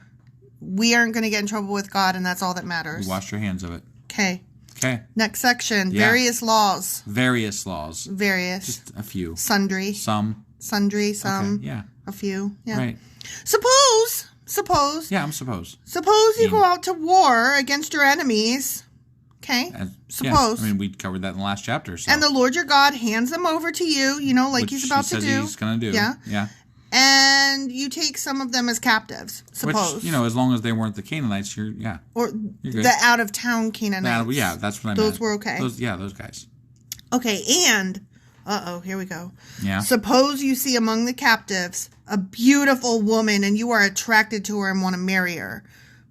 Speaker 1: We aren't going to get in trouble with God, and that's all that matters.
Speaker 2: We washed your hands of it.
Speaker 1: Okay.
Speaker 2: Okay.
Speaker 1: Next section. Yeah. Various laws.
Speaker 2: Various laws.
Speaker 1: Various.
Speaker 2: Just a few.
Speaker 1: Sundry.
Speaker 2: Some.
Speaker 1: Sundry. Some.
Speaker 2: Okay. Yeah.
Speaker 1: A few. Yeah.
Speaker 2: Right.
Speaker 1: Suppose.
Speaker 2: Yeah, I'm suppose.
Speaker 1: Suppose you go out to war against your enemies. Okay. Suppose.
Speaker 2: Yeah. I mean, we covered that in the last chapter. So.
Speaker 1: And the Lord your God hands them over to you, like he's about to do.
Speaker 2: He's going to do.
Speaker 1: Yeah.
Speaker 2: Yeah.
Speaker 1: And you take some of them as captives, suppose.
Speaker 2: Which, as long as they weren't the Canaanites, you're
Speaker 1: the out-of-town Canaanites.
Speaker 2: That's what I meant.
Speaker 1: Those were okay.
Speaker 2: Those guys.
Speaker 1: Okay, and, here we go.
Speaker 2: Yeah.
Speaker 1: Suppose you see among the captives a beautiful woman and you are attracted to her and want to marry her.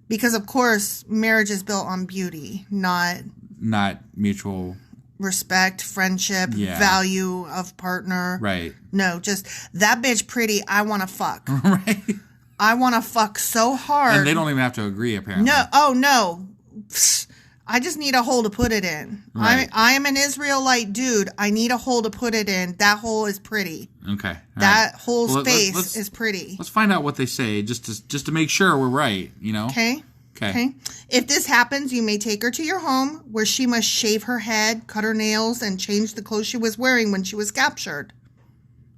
Speaker 1: Because, of course, marriage is built on beauty, not
Speaker 2: mutual
Speaker 1: respect, friendship, value of partner.
Speaker 2: Right.
Speaker 1: No, just that bitch pretty, I want to fuck.
Speaker 2: Right.
Speaker 1: I want to fuck so hard.
Speaker 2: And they don't even have to agree, apparently.
Speaker 1: No. Oh, no. Psst. I just need a hole to put it in.
Speaker 2: Right.
Speaker 1: I am an Israelite dude. I need a hole to put it in. That hole is pretty.
Speaker 2: Okay.
Speaker 1: That hole's face is pretty.
Speaker 2: Let's find out what they say just to make sure we're right,
Speaker 1: Okay. If this happens, you may take her to your home where she must shave her head, cut her nails, and change the clothes she was wearing when she was captured.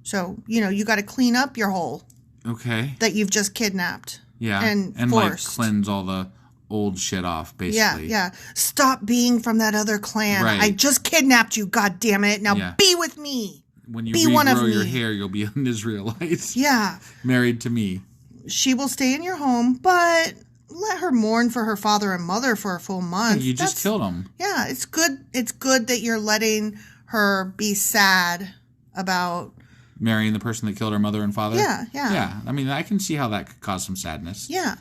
Speaker 1: So, you got to clean up your hole.
Speaker 2: Okay.
Speaker 1: That you've just kidnapped.
Speaker 2: Yeah.
Speaker 1: And
Speaker 2: forced. Like cleanse all the old shit off, basically.
Speaker 1: Yeah. Stop being from that other clan.
Speaker 2: Right.
Speaker 1: I just kidnapped you, God damn it. Now be with me.
Speaker 2: When you
Speaker 1: be one of
Speaker 2: regrow your
Speaker 1: me.
Speaker 2: hair, you'll be an Israelite.
Speaker 1: Yeah.
Speaker 2: Married to me.
Speaker 1: She will stay in your home, but let her mourn for her father and mother for a full month.
Speaker 2: You just killed them.
Speaker 1: Yeah, it's good. It's good that you're letting her be sad about
Speaker 2: marrying the person that killed her mother and father.
Speaker 1: Yeah.
Speaker 2: I mean, I can see how that could cause some sadness.
Speaker 1: Yeah.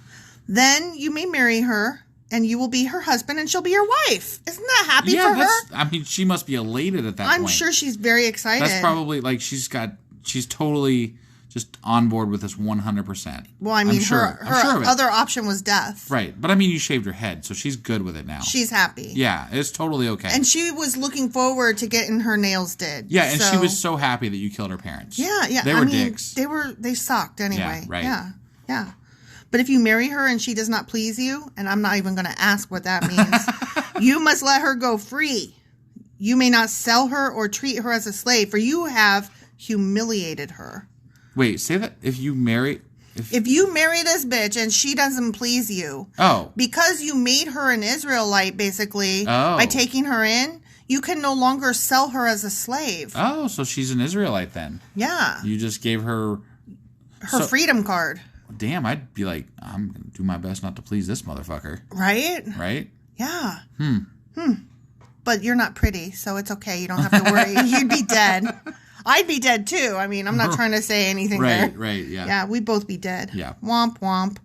Speaker 1: Then you may marry her, and you will be her husband, and she'll be your wife. Isn't that happy for her?
Speaker 2: I mean, she must be elated at that point.
Speaker 1: I'm sure she's very excited.
Speaker 2: That's probably like she's totally just on board with this 100%.
Speaker 1: Well, I mean, her other option was death.
Speaker 2: Right. But I mean, you shaved her head, so she's good with it now.
Speaker 1: She's happy.
Speaker 2: Yeah, it's totally okay.
Speaker 1: And she was looking forward to getting her nails did.
Speaker 2: Yeah, and she was so happy that you killed her parents.
Speaker 1: Yeah.
Speaker 2: They were dicks.
Speaker 1: They sucked anyway.
Speaker 2: Yeah, right.
Speaker 1: Yeah. But if you marry her and she does not please you, and I'm not even going to ask what that means, you must let her go free. You may not sell her or treat her as a slave, for you have humiliated her.
Speaker 2: Wait, say that if you marry this
Speaker 1: bitch and she doesn't please you, because you made her an Israelite, basically, by taking her in, you can no longer sell her as a slave.
Speaker 2: Oh, so she's an Israelite then.
Speaker 1: Yeah.
Speaker 2: You just gave her
Speaker 1: freedom card.
Speaker 2: Damn, I'd be like, I'm going to do my best not to please this motherfucker.
Speaker 1: Right?
Speaker 2: Right?
Speaker 1: Yeah. But you're not pretty, so it's okay. You don't have to worry. You'd be dead. I'd be dead too. I mean, I'm not trying to say anything there.
Speaker 2: Right, yeah.
Speaker 1: Yeah, we'd both be dead.
Speaker 2: Yeah.
Speaker 1: Womp, womp.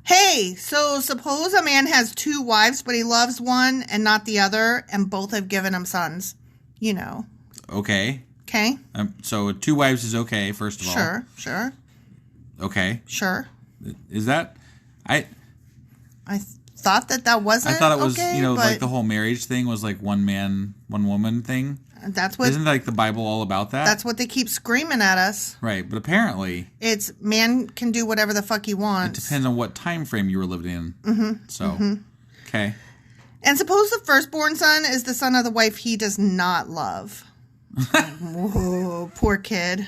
Speaker 1: Hey, so suppose a man has 2 wives, but he loves one and not the other, and both have given him sons.
Speaker 2: Okay.
Speaker 1: Okay?
Speaker 2: So 2 wives is okay, first of all.
Speaker 1: Sure.
Speaker 2: Okay.
Speaker 1: Sure.
Speaker 2: Is that... I
Speaker 1: thought that wasn't
Speaker 2: I thought it was,
Speaker 1: okay,
Speaker 2: like the whole marriage thing was like one man, one woman thing.
Speaker 1: That's what...
Speaker 2: Isn't like the Bible all about that?
Speaker 1: That's what they keep screaming at us.
Speaker 2: Right, but apparently...
Speaker 1: It's man can do whatever the fuck he wants.
Speaker 2: It depends on what time frame you were living in. Mm-hmm. So, okay.
Speaker 1: And suppose the firstborn son is the son of the wife he does not love. Whoa, poor kid.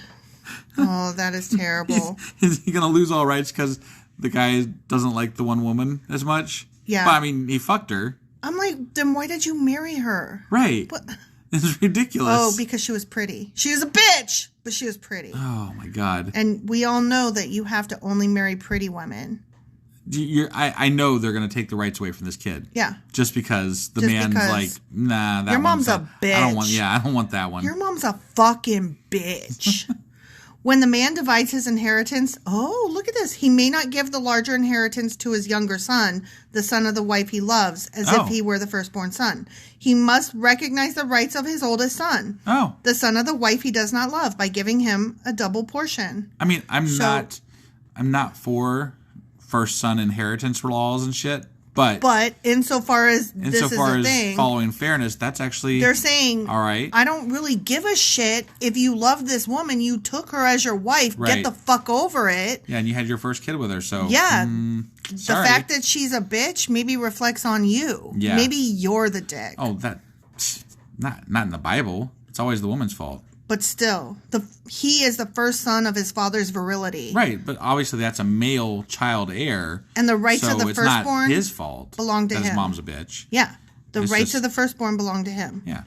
Speaker 1: Oh, that is terrible.
Speaker 2: Is he going to lose all rights because the guy doesn't like the one woman as much?
Speaker 1: Yeah.
Speaker 2: But, I mean, he fucked her.
Speaker 1: I'm like, then why did you marry her?
Speaker 2: Right.
Speaker 1: What?
Speaker 2: It's ridiculous.
Speaker 1: Oh, because she was pretty. She was a bitch, but she was pretty.
Speaker 2: Oh, my God.
Speaker 1: And we all know that you have to only marry pretty women.
Speaker 2: I know they're going to take the rights away from this kid.
Speaker 1: Yeah.
Speaker 2: Just because man's like, nah, that
Speaker 1: your mom's a bitch.
Speaker 2: I don't want that one.
Speaker 1: Your mom's a fucking bitch. When the man divides his inheritance, look at this. He may not give the larger inheritance to his younger son, the son of the wife he loves, as if he were the firstborn son. He must recognize the rights of his oldest son, the son of the wife he does not love, by giving him a double portion.
Speaker 2: I mean, I'm not for first son inheritance laws and shit. But
Speaker 1: insofar as
Speaker 2: following fairness, that's actually...
Speaker 1: They're saying,
Speaker 2: all right,
Speaker 1: I don't really give a shit if you love this woman, you took her as your wife, get the fuck over it.
Speaker 2: Yeah, and you had your first kid with her, so...
Speaker 1: Yeah, the fact that she's a bitch maybe reflects on you.
Speaker 2: Yeah.
Speaker 1: Maybe you're the dick.
Speaker 2: Oh, that... Not in the Bible. It's always the woman's fault.
Speaker 1: But still, he is the first son of his father's virility.
Speaker 2: Right, but obviously that's a male child heir.
Speaker 1: And the rights of the firstborn...
Speaker 2: it's not his fault.
Speaker 1: ...belong to him.
Speaker 2: His mom's a bitch.
Speaker 1: Yeah. The rights of the firstborn belong to him.
Speaker 2: Yeah.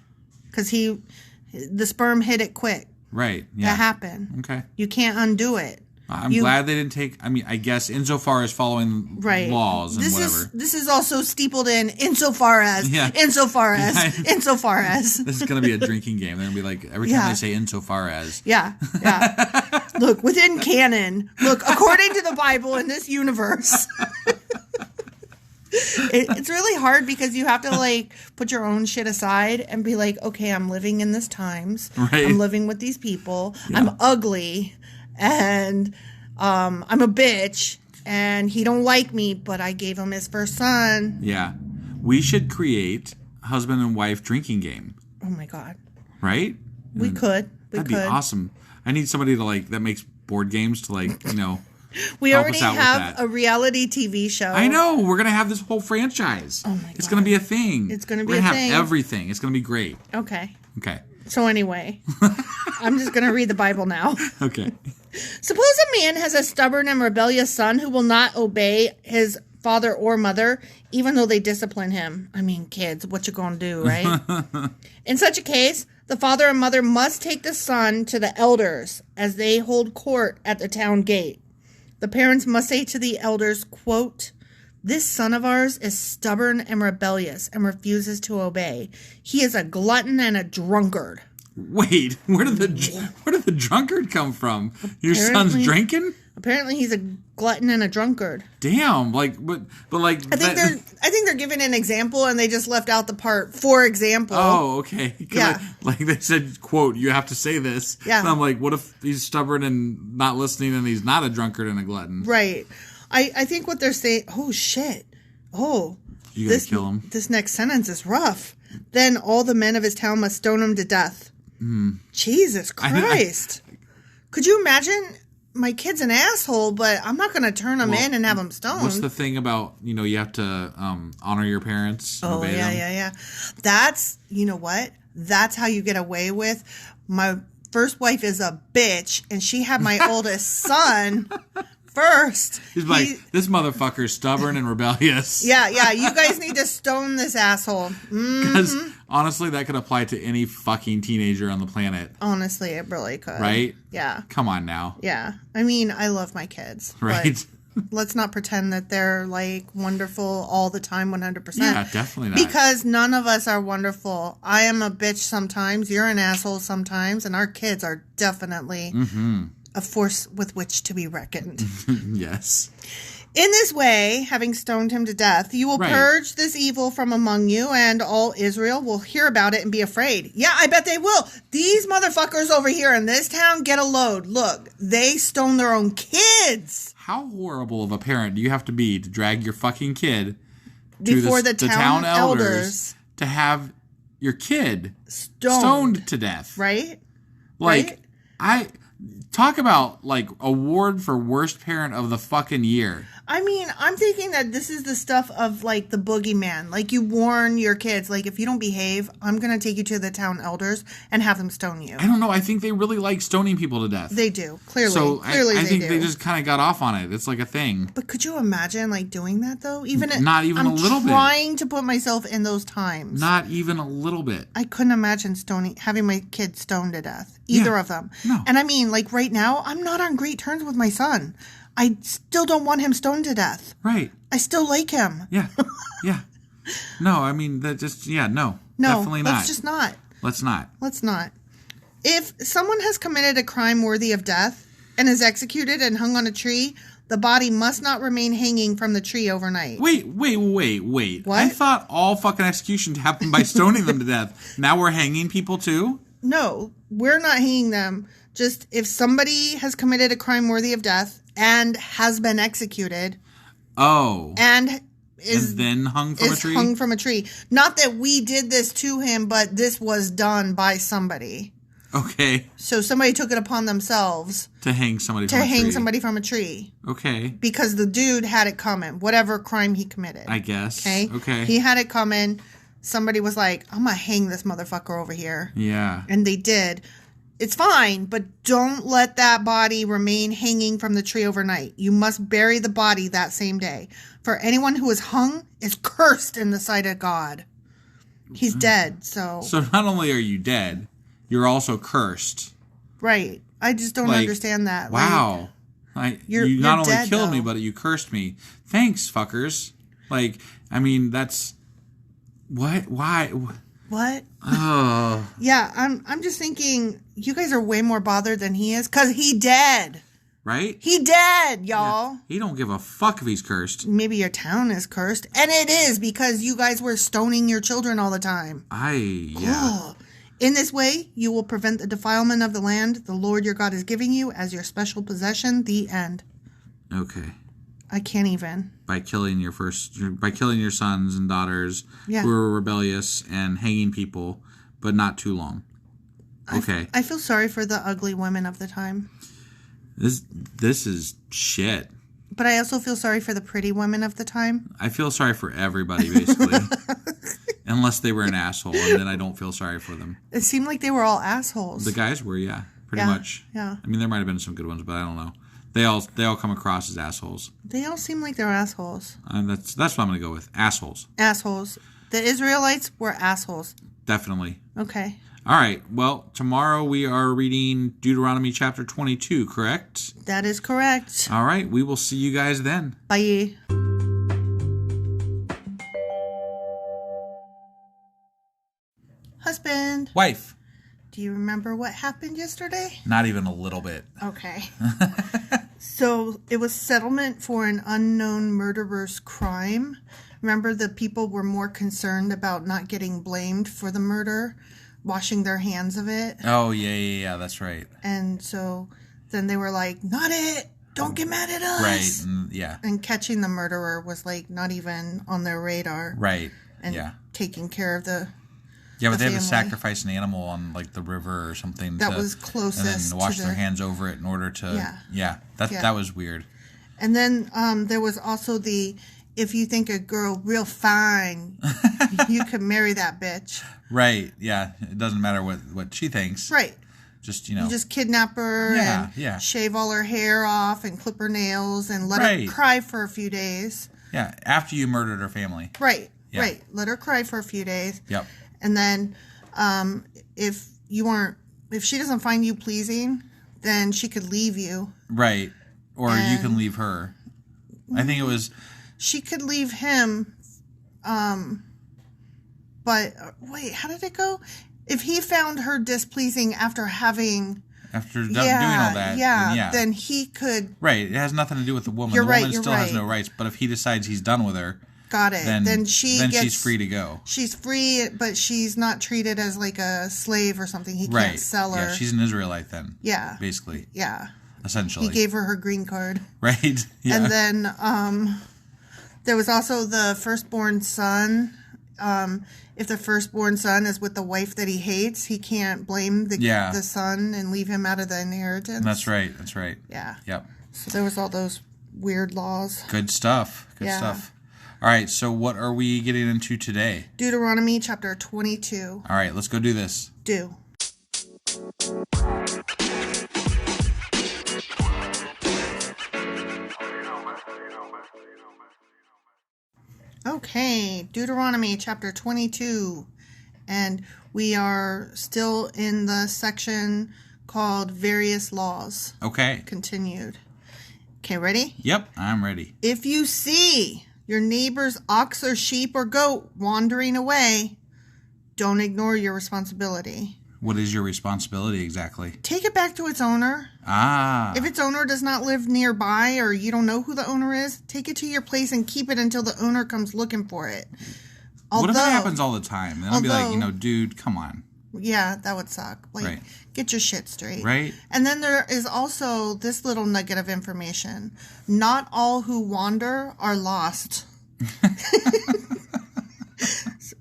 Speaker 1: Because the sperm hit it quick.
Speaker 2: Right, yeah.
Speaker 1: That happened.
Speaker 2: Okay.
Speaker 1: You can't undo it.
Speaker 2: I'm glad they didn't take, I mean, I guess insofar as following laws and whatever.
Speaker 1: This is also steepled insofar as. This is
Speaker 2: going to be a drinking game. They're going to be like, every time they say insofar as.
Speaker 1: Yeah. Look, within canon, according to the Bible in this universe. It's really hard because you have to like put your own shit aside and be like, okay, I'm living in this times.
Speaker 2: Right.
Speaker 1: I'm living with these people. Yeah. I'm ugly and I'm a bitch and he don't like me, but I gave him his first son.
Speaker 2: Yeah. We should create a husband and wife drinking game.
Speaker 1: Oh my God.
Speaker 2: Right?
Speaker 1: We could.
Speaker 2: That'd be awesome. I need somebody to like that makes board games to like, you know.
Speaker 1: We already have a reality TV show.
Speaker 2: I know. We're going to have this whole franchise.
Speaker 1: Oh, my God.
Speaker 2: It's going to be a thing.
Speaker 1: It's going to be
Speaker 2: a thing. We're going to
Speaker 1: have
Speaker 2: everything. It's going to be great.
Speaker 1: Okay.
Speaker 2: So
Speaker 1: anyway, I'm just going to read the Bible now.
Speaker 2: Okay.
Speaker 1: Suppose a man has a stubborn and rebellious son who will not obey his father or mother, even though they discipline him. I mean, kids, what you going to do, right? In such a case, the father and mother must take the son to the elders as they hold court at the town gate. The parents must say to the elders, quote, "This son of ours is stubborn and rebellious and refuses to obey. He is a glutton and a drunkard."
Speaker 2: Wait, where did the drunkard come from? Your son's drinking?
Speaker 1: Apparently, he's a glutton and a drunkard.
Speaker 2: Damn, like, but like.
Speaker 1: I think they're giving an example, and they just left out the part "for example."
Speaker 2: Oh, okay.
Speaker 1: Yeah,
Speaker 2: like they said, "quote, you have to say this."
Speaker 1: Yeah,
Speaker 2: and I'm like, what if he's stubborn and not listening, and he's not a drunkard and a glutton?
Speaker 1: Right. I think what they're saying. Oh shit. Oh,
Speaker 2: you gotta kill him.
Speaker 1: This next sentence is rough. Then all the men of his town must stone him to death. Jesus Christ. Could you imagine? My kid's an asshole, but I'm not going to turn him in and have him stoned.
Speaker 2: What's the thing about, you have to honor your parents and obey them?
Speaker 1: Yeah. That's, you know what? That's how you get away with. My first wife is a bitch, and she had my oldest son first.
Speaker 2: He's like, this motherfucker's stubborn and rebellious.
Speaker 1: Yeah. You guys need to stone this asshole.
Speaker 2: Because honestly, that could apply to any fucking teenager on the planet.
Speaker 1: Honestly, it really could.
Speaker 2: Right?
Speaker 1: Yeah.
Speaker 2: Come on now.
Speaker 1: Yeah. I mean, I love my kids.
Speaker 2: Right.
Speaker 1: But let's not pretend that they're like wonderful all the time, 100%.
Speaker 2: Yeah, definitely not.
Speaker 1: Because none of us are wonderful. I am a bitch sometimes. You're an asshole sometimes. And our kids are definitely a force with which to be reckoned.
Speaker 2: Yes.
Speaker 1: In this way, having stoned him to death, you will purge this evil from among you, and all Israel will hear about it and be afraid. Yeah, I bet they will. These motherfuckers over here in this town get a load. Look, they stone their own kids.
Speaker 2: How horrible of a parent do you have to be to drag your fucking kid
Speaker 1: before the town elders
Speaker 2: to have your kid stoned to death?
Speaker 1: Right?
Speaker 2: Like, talk about, like, award for worst parent of the fucking year.
Speaker 1: I mean, I'm thinking that this is the stuff of, like, the boogeyman. Like, you warn your kids, like, if you don't behave, I'm going to take you to the town elders and have them stone you.
Speaker 2: I don't know. I think they really like stoning people to death.
Speaker 1: They do. Clearly.
Speaker 2: So
Speaker 1: Clearly
Speaker 2: I think they just kind of got off on it. It's like a thing.
Speaker 1: But could you imagine, like, doing that, though?
Speaker 2: Not even a little bit.
Speaker 1: I'm trying to put myself in those times.
Speaker 2: Not even a little bit.
Speaker 1: I couldn't imagine having my kid stoned to death. Either of them.
Speaker 2: No.
Speaker 1: And I mean, like, right now, I'm not on great terms with my son. I still don't want him stoned to death.
Speaker 2: Right.
Speaker 1: I still like him.
Speaker 2: Yeah. Yeah. No, I mean, that just, no.
Speaker 1: No,
Speaker 2: definitely not.
Speaker 1: Let's just not.
Speaker 2: Let's not.
Speaker 1: If someone has committed a crime worthy of death and is executed and hung on a tree, the body must not remain hanging from the tree overnight.
Speaker 2: Wait.
Speaker 1: What?
Speaker 2: I thought all fucking executions happened by stoning them to death. Now we're hanging people too?
Speaker 1: No, we're not hanging them. Just if somebody has committed a crime worthy of death and has been executed.
Speaker 2: Oh.
Speaker 1: And
Speaker 2: then hung from a tree?
Speaker 1: Hung from a tree. Not that we did this to him, but this was done by somebody.
Speaker 2: Okay.
Speaker 1: So somebody took it upon themselves.
Speaker 2: To hang somebody from a tree. Okay.
Speaker 1: Because the dude had it coming. Whatever crime he committed.
Speaker 2: I guess. Okay.
Speaker 1: He had it coming. Somebody was like, I'm going to hang this motherfucker over here.
Speaker 2: Yeah.
Speaker 1: And they did. It's fine, but don't let that body remain hanging from the tree overnight. You must bury the body that same day. For anyone who is hung is cursed in the sight of God. He's dead, so...
Speaker 2: So not only are you dead, you're also cursed.
Speaker 1: Right. I just don't understand that.
Speaker 2: Wow. You not only
Speaker 1: dead,
Speaker 2: killed
Speaker 1: though.
Speaker 2: me, but you cursed me. Thanks, fuckers. Like, I mean, that's... What? Why?
Speaker 1: What?
Speaker 2: Oh.
Speaker 1: Yeah, I'm just thinking, you guys are way more bothered than he is, because he dead.
Speaker 2: Right?
Speaker 1: He dead, y'all.
Speaker 2: Yeah. He don't give a fuck if he's cursed.
Speaker 1: Maybe your town is cursed. And it is, because you guys were stoning your children all the time.
Speaker 2: Yeah.
Speaker 1: In this way, you will prevent the defilement of the land the Lord your God is giving you as your special possession. The end.
Speaker 2: Okay.
Speaker 1: I can't even.
Speaker 2: By killing your sons and daughters who were rebellious and hanging people, but not too long. Okay.
Speaker 1: I feel sorry for the ugly women of the time.
Speaker 2: This is shit.
Speaker 1: But I also feel sorry for the pretty women of the time.
Speaker 2: I feel sorry for everybody, basically. Unless they were an asshole, and then I don't feel sorry for them.
Speaker 1: It seemed like they were all assholes.
Speaker 2: The guys were, pretty much.
Speaker 1: Yeah.
Speaker 2: I mean, there might have been some good ones, but I don't know. They all come across as assholes.
Speaker 1: They all seem like they're assholes.
Speaker 2: That's what I'm going to go with. Assholes.
Speaker 1: Assholes. The Israelites were assholes.
Speaker 2: Definitely.
Speaker 1: Okay.
Speaker 2: All right. Well, tomorrow we are reading Deuteronomy Chapter 22, correct?
Speaker 1: That is correct.
Speaker 2: All right. We will see you guys then.
Speaker 1: Bye. Husband.
Speaker 2: Wife.
Speaker 1: Do you remember what happened yesterday?
Speaker 2: Not even a little bit.
Speaker 1: Okay. So it was settlement for an unknown murderer's crime. Remember, the people were more concerned about not getting blamed for the murder, washing their hands of it.
Speaker 2: Oh, yeah, that's right.
Speaker 1: And so then they were like, not it! Don't get mad at us!
Speaker 2: Right, yeah.
Speaker 1: And catching the murderer was like not even on their radar.
Speaker 2: Right,
Speaker 1: and taking care of the
Speaker 2: Yeah, but they
Speaker 1: family.
Speaker 2: had to sacrifice an animal on like the river or something.
Speaker 1: That was closest.
Speaker 2: And then wash their hands over it in order to... Yeah. That was weird.
Speaker 1: And then there was also if you think a girl real fine, you could marry that bitch.
Speaker 2: Right, yeah. It doesn't matter what she thinks.
Speaker 1: Right.
Speaker 2: Just,
Speaker 1: You just kidnap her and shave all her hair off and clip her nails and let her cry for a few days.
Speaker 2: Yeah, after you murdered her family.
Speaker 1: Right, right. Let her cry for a few days.
Speaker 2: Yep.
Speaker 1: And then if she doesn't find you pleasing, then she could leave you.
Speaker 2: Right. Or you can leave her. I think it was...
Speaker 1: She could leave him, but wait, how did it go? If he found her displeasing after doing all that, then he could...
Speaker 2: Right, it has nothing to do with the woman.
Speaker 1: The
Speaker 2: woman still has no rights, but if he decides he's done with her...
Speaker 1: Got it. Then
Speaker 2: she's free to go.
Speaker 1: She's free, but she's not treated as like a slave or something. He can't sell her.
Speaker 2: Yeah, she's an Israelite then.
Speaker 1: Yeah.
Speaker 2: Basically.
Speaker 1: Yeah.
Speaker 2: Essentially.
Speaker 1: He gave her green card.
Speaker 2: Right. Yeah.
Speaker 1: And then there was also the firstborn son. If the firstborn son is with the wife that he hates, he can't blame the son and leave him out of the inheritance.
Speaker 2: That's right.
Speaker 1: Yeah.
Speaker 2: Yep.
Speaker 1: So there was all those weird laws.
Speaker 2: Good stuff. Good stuff. All right, so what are we getting into today?
Speaker 1: Deuteronomy Chapter 22.
Speaker 2: All right, let's go do this.
Speaker 1: Do. Okay, Deuteronomy Chapter 22. And we are still in the section called Various Laws.
Speaker 2: Okay.
Speaker 1: Continued. Okay, ready?
Speaker 2: Yep, I'm ready.
Speaker 1: If you see your neighbor's ox or sheep or goat wandering away, don't ignore your responsibility.
Speaker 2: What is your responsibility exactly?
Speaker 1: Take it back to its owner. If its owner does not live nearby or you don't know who the owner is, take it to your place and keep it until the owner comes looking for it.
Speaker 2: What if that happens all the time? Then I'll be like, dude, come on.
Speaker 1: Yeah, that would suck. Like, get your shit straight.
Speaker 2: Right.
Speaker 1: And then there is also this little nugget of information. Not all who wander are lost.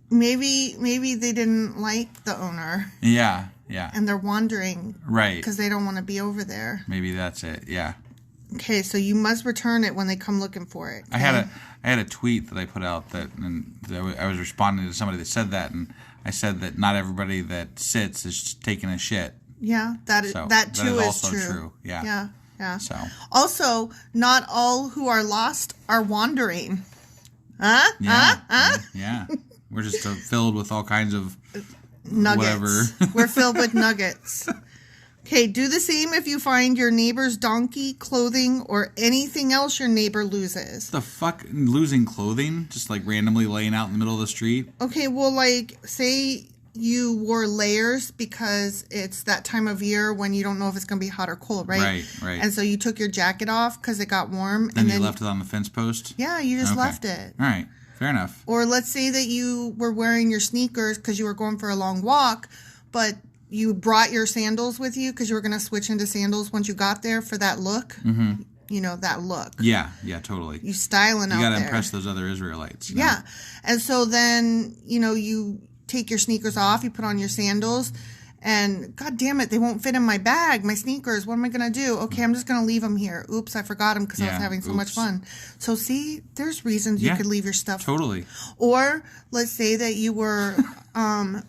Speaker 1: Maybe they didn't like the owner.
Speaker 2: Yeah.
Speaker 1: And they're wandering.
Speaker 2: Right.
Speaker 1: Because they don't want to be over there.
Speaker 2: Maybe that's it. Yeah.
Speaker 1: Okay, so you must return it when they come looking for it. Okay?
Speaker 2: I had a tweet that I put out and I was responding to somebody that said that, and I said that not everybody that sits is taking a shit.
Speaker 1: Yeah, that too is also
Speaker 2: true. Yeah. So
Speaker 1: also, not all who are lost are wandering.
Speaker 2: Yeah. We're just filled with all kinds of
Speaker 1: nuggets.
Speaker 2: Whatever.
Speaker 1: We're filled with nuggets. Okay, do the same if you find your neighbor's donkey, clothing, or anything else your neighbor loses.
Speaker 2: The fuck? Losing clothing? Just like randomly laying out in the middle of the street?
Speaker 1: Okay, well, like, say you wore layers because it's that time of year when you don't know if it's going to be hot or cold, right?
Speaker 2: Right.
Speaker 1: And so you took your jacket off because it got warm.
Speaker 2: Then you left it on the fence post?
Speaker 1: Yeah, you just left it.
Speaker 2: All right, fair enough.
Speaker 1: Or let's say that you were wearing your sneakers because you were going for a long walk, but you brought your sandals with you because you were going to switch into sandals once you got there for that look.
Speaker 2: Mm-hmm.
Speaker 1: You know, that look.
Speaker 2: Yeah, totally.
Speaker 1: You styling out there.
Speaker 2: You got to impress those other Israelites. You know?
Speaker 1: Yeah. And so then, you take your sneakers off, you put on your sandals, and God damn it, they won't fit in my bag, my sneakers. What am I going to do? Okay, I'm just going to leave them here. Oops, I forgot them because I was having so much fun. So see, there's reasons you could leave your stuff.
Speaker 2: Totally.
Speaker 1: Or let's say that you were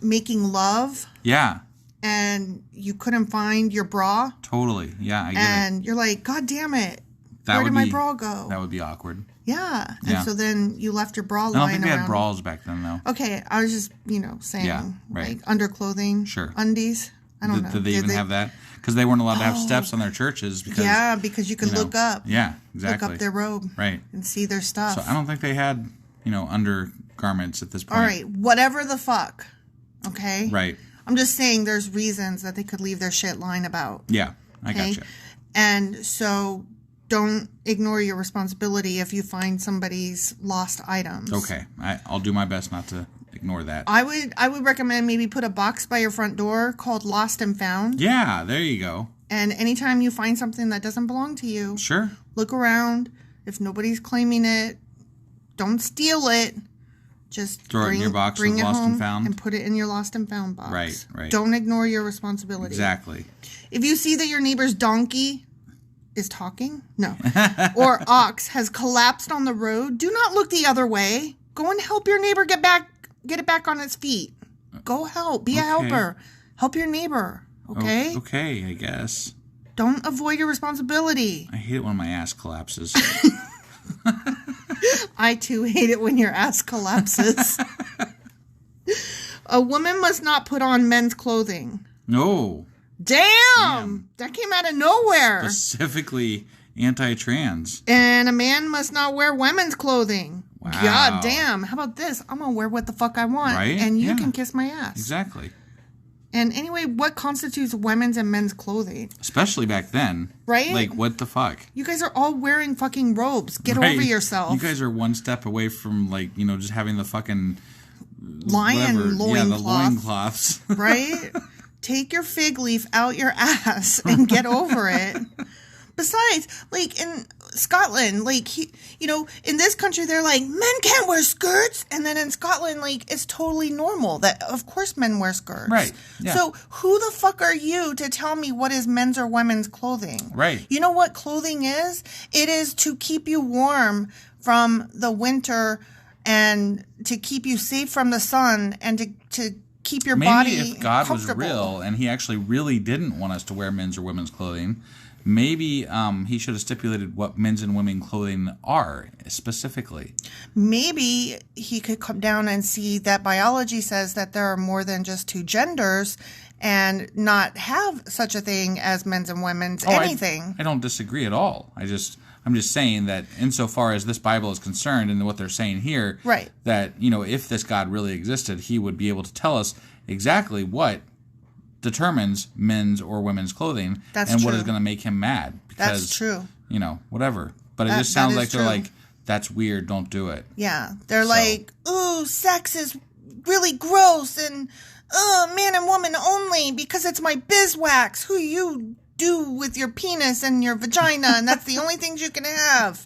Speaker 1: making love.
Speaker 2: Yeah.
Speaker 1: And you couldn't find your bra.
Speaker 2: Totally. Yeah, I get it.
Speaker 1: And you're like, God damn it. Where did my bra go?
Speaker 2: That would be awkward.
Speaker 1: Yeah. And so then you left your bra lying around.
Speaker 2: I don't think they had bras back then, though.
Speaker 1: Okay. I was just, saying.
Speaker 2: Yeah, right.
Speaker 1: Like underclothing.
Speaker 2: Sure.
Speaker 1: Undies. I don't know.
Speaker 2: Did they even have that? Because they weren't allowed to have steps on their churches.
Speaker 1: Because you could look up.
Speaker 2: Yeah, exactly.
Speaker 1: Look up their robe.
Speaker 2: Right.
Speaker 1: And see their stuff.
Speaker 2: So I don't think they had, undergarments at this point.
Speaker 1: All right. Whatever the fuck. Okay?
Speaker 2: Right.
Speaker 1: I'm just saying there's reasons that they could leave their shit lying about.
Speaker 2: Yeah, I gotcha.
Speaker 1: And so don't ignore your responsibility if you find somebody's lost items.
Speaker 2: Okay. I'll do my best not to ignore that.
Speaker 1: I would recommend maybe put a box by your front door called Lost and Found.
Speaker 2: Yeah, there you go.
Speaker 1: And anytime you find something that doesn't belong to you,
Speaker 2: sure,
Speaker 1: look around. If nobody's claiming it, don't steal it. Just
Speaker 2: throw it in your box
Speaker 1: bring
Speaker 2: with
Speaker 1: it
Speaker 2: Lost
Speaker 1: home
Speaker 2: and Found.
Speaker 1: and put it in your Lost and Found box.
Speaker 2: Right.
Speaker 1: Don't ignore your responsibility.
Speaker 2: Exactly.
Speaker 1: If you see that your neighbor's donkey is talking, or ox has collapsed on the road, do not look the other way. Go and help your neighbor get it back on its feet. Go help. Be a helper. Help your neighbor. Okay?
Speaker 2: Okay, I guess.
Speaker 1: Don't avoid your responsibility.
Speaker 2: I hate it when my ass collapses.
Speaker 1: I too hate it when your ass collapses. A woman must not put on men's clothing.
Speaker 2: No.
Speaker 1: Damn! That came out of nowhere.
Speaker 2: Specifically anti-trans.
Speaker 1: And a man must not wear women's clothing.
Speaker 2: Wow.
Speaker 1: God damn. How about this? I'm going to wear what the fuck I want.
Speaker 2: Right?
Speaker 1: And you can kiss my ass.
Speaker 2: Exactly.
Speaker 1: And anyway, what constitutes women's and men's clothing?
Speaker 2: Especially back then.
Speaker 1: Right?
Speaker 2: Like, what the fuck?
Speaker 1: You guys are all wearing fucking robes. Get over yourself.
Speaker 2: You guys are one step away from, just having the fucking...
Speaker 1: lion
Speaker 2: loincloths.
Speaker 1: Right? Take your fig leaf out your ass and get over it. Besides, in Scotland, in this country, they're like, men can't wear skirts. And then in Scotland, it's totally normal that, of course, men wear skirts.
Speaker 2: Right. Yeah.
Speaker 1: So who the fuck are you to tell me what is men's or women's clothing?
Speaker 2: Right.
Speaker 1: You know what clothing is? It is to keep you warm from the winter and to keep you safe from the sun and to keep your body
Speaker 2: Maybe if God was
Speaker 1: comfortable.
Speaker 2: real and he actually really didn't want us to wear men's or women's clothing, maybe he should have stipulated what men's and women's clothing are specifically.
Speaker 1: Maybe he could come down and see that biology says that there are more than just two genders and not have such a thing as men's and women's anything.
Speaker 2: I don't disagree at all. I'm just saying that insofar as this Bible is concerned and what they're saying here,
Speaker 1: right, that,
Speaker 2: if this God really existed, he would be able to tell us exactly what determines men's or women's clothing. That's and true. What is going to make him mad. Because,
Speaker 1: that's true.
Speaker 2: Whatever. But it just sounds like they're like, that's weird, don't do it.
Speaker 1: Yeah. They're like, ooh, sex is really gross and man and woman only because it's my beeswax. Who you do with your penis and your vagina, and that's the only things you can have.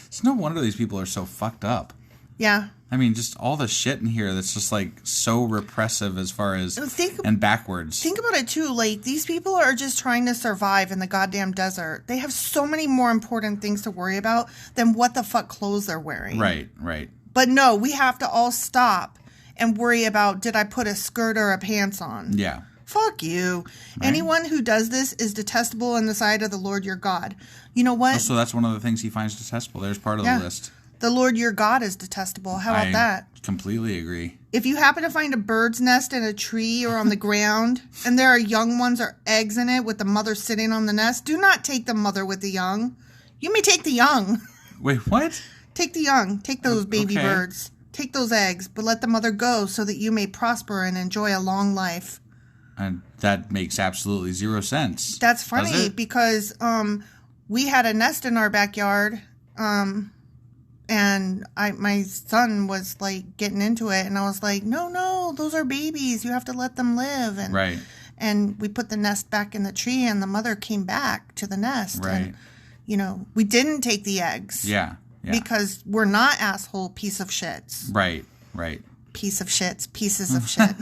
Speaker 2: It's no wonder these people are so fucked up.
Speaker 1: Yeah.
Speaker 2: I mean, just all the shit in here that's just so repressive as far as and backwards.
Speaker 1: Think about it too. These people are just trying to survive in the goddamn desert. They have so many more important things to worry about than what the fuck clothes they're wearing.
Speaker 2: Right.
Speaker 1: But no, we have to all stop and worry about, did I put a skirt or a pants on?
Speaker 2: Yeah.
Speaker 1: Fuck you. Right. Anyone who does this is detestable in the sight of the Lord your God. You know what?
Speaker 2: So that's one of the things he finds detestable. There's part of the list.
Speaker 1: The Lord your God is detestable. How about that?
Speaker 2: Completely agree.
Speaker 1: If you happen to find a bird's nest in a tree or on the ground, and there are young ones or eggs in it with the mother sitting on the nest, do not take the mother with the young. You may take the young.
Speaker 2: Wait, what?
Speaker 1: Take the young. Take those baby birds. Take those eggs, but let the mother go so that you may prosper and enjoy a long life.
Speaker 2: And that makes absolutely zero sense.
Speaker 1: That's funny because we had a nest in our backyard, and my son was like getting into it, and I was like, no, those are babies. You have to let them live. And,
Speaker 2: right.
Speaker 1: And we put the nest back in the tree, and the mother came back to the nest.
Speaker 2: Right.
Speaker 1: And, we didn't take the eggs.
Speaker 2: Yeah.
Speaker 1: Because we're not asshole piece of shits.
Speaker 2: Right.
Speaker 1: Piece of shits, pieces of shit.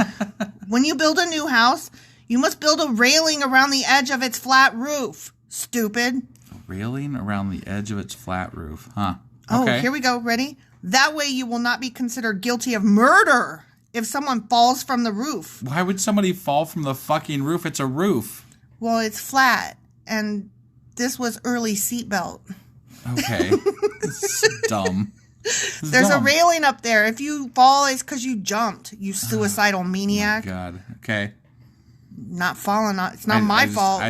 Speaker 1: When you build a new house, you must build a railing around the edge of its flat roof. Stupid.
Speaker 2: A railing around the edge of its flat roof. Huh.
Speaker 1: Oh,
Speaker 2: okay.
Speaker 1: Here we go. Ready? That way you will not be considered guilty of murder if someone falls from the roof.
Speaker 2: Why would somebody fall from the fucking roof? It's a roof.
Speaker 1: Well, it's flat, and this was early seatbelt.
Speaker 2: Okay. It's dumb.
Speaker 1: There's a railing up there. If you fall, it's because you jumped, you suicidal maniac.
Speaker 2: Oh my God. Okay.
Speaker 1: Not falling. It's not my fault.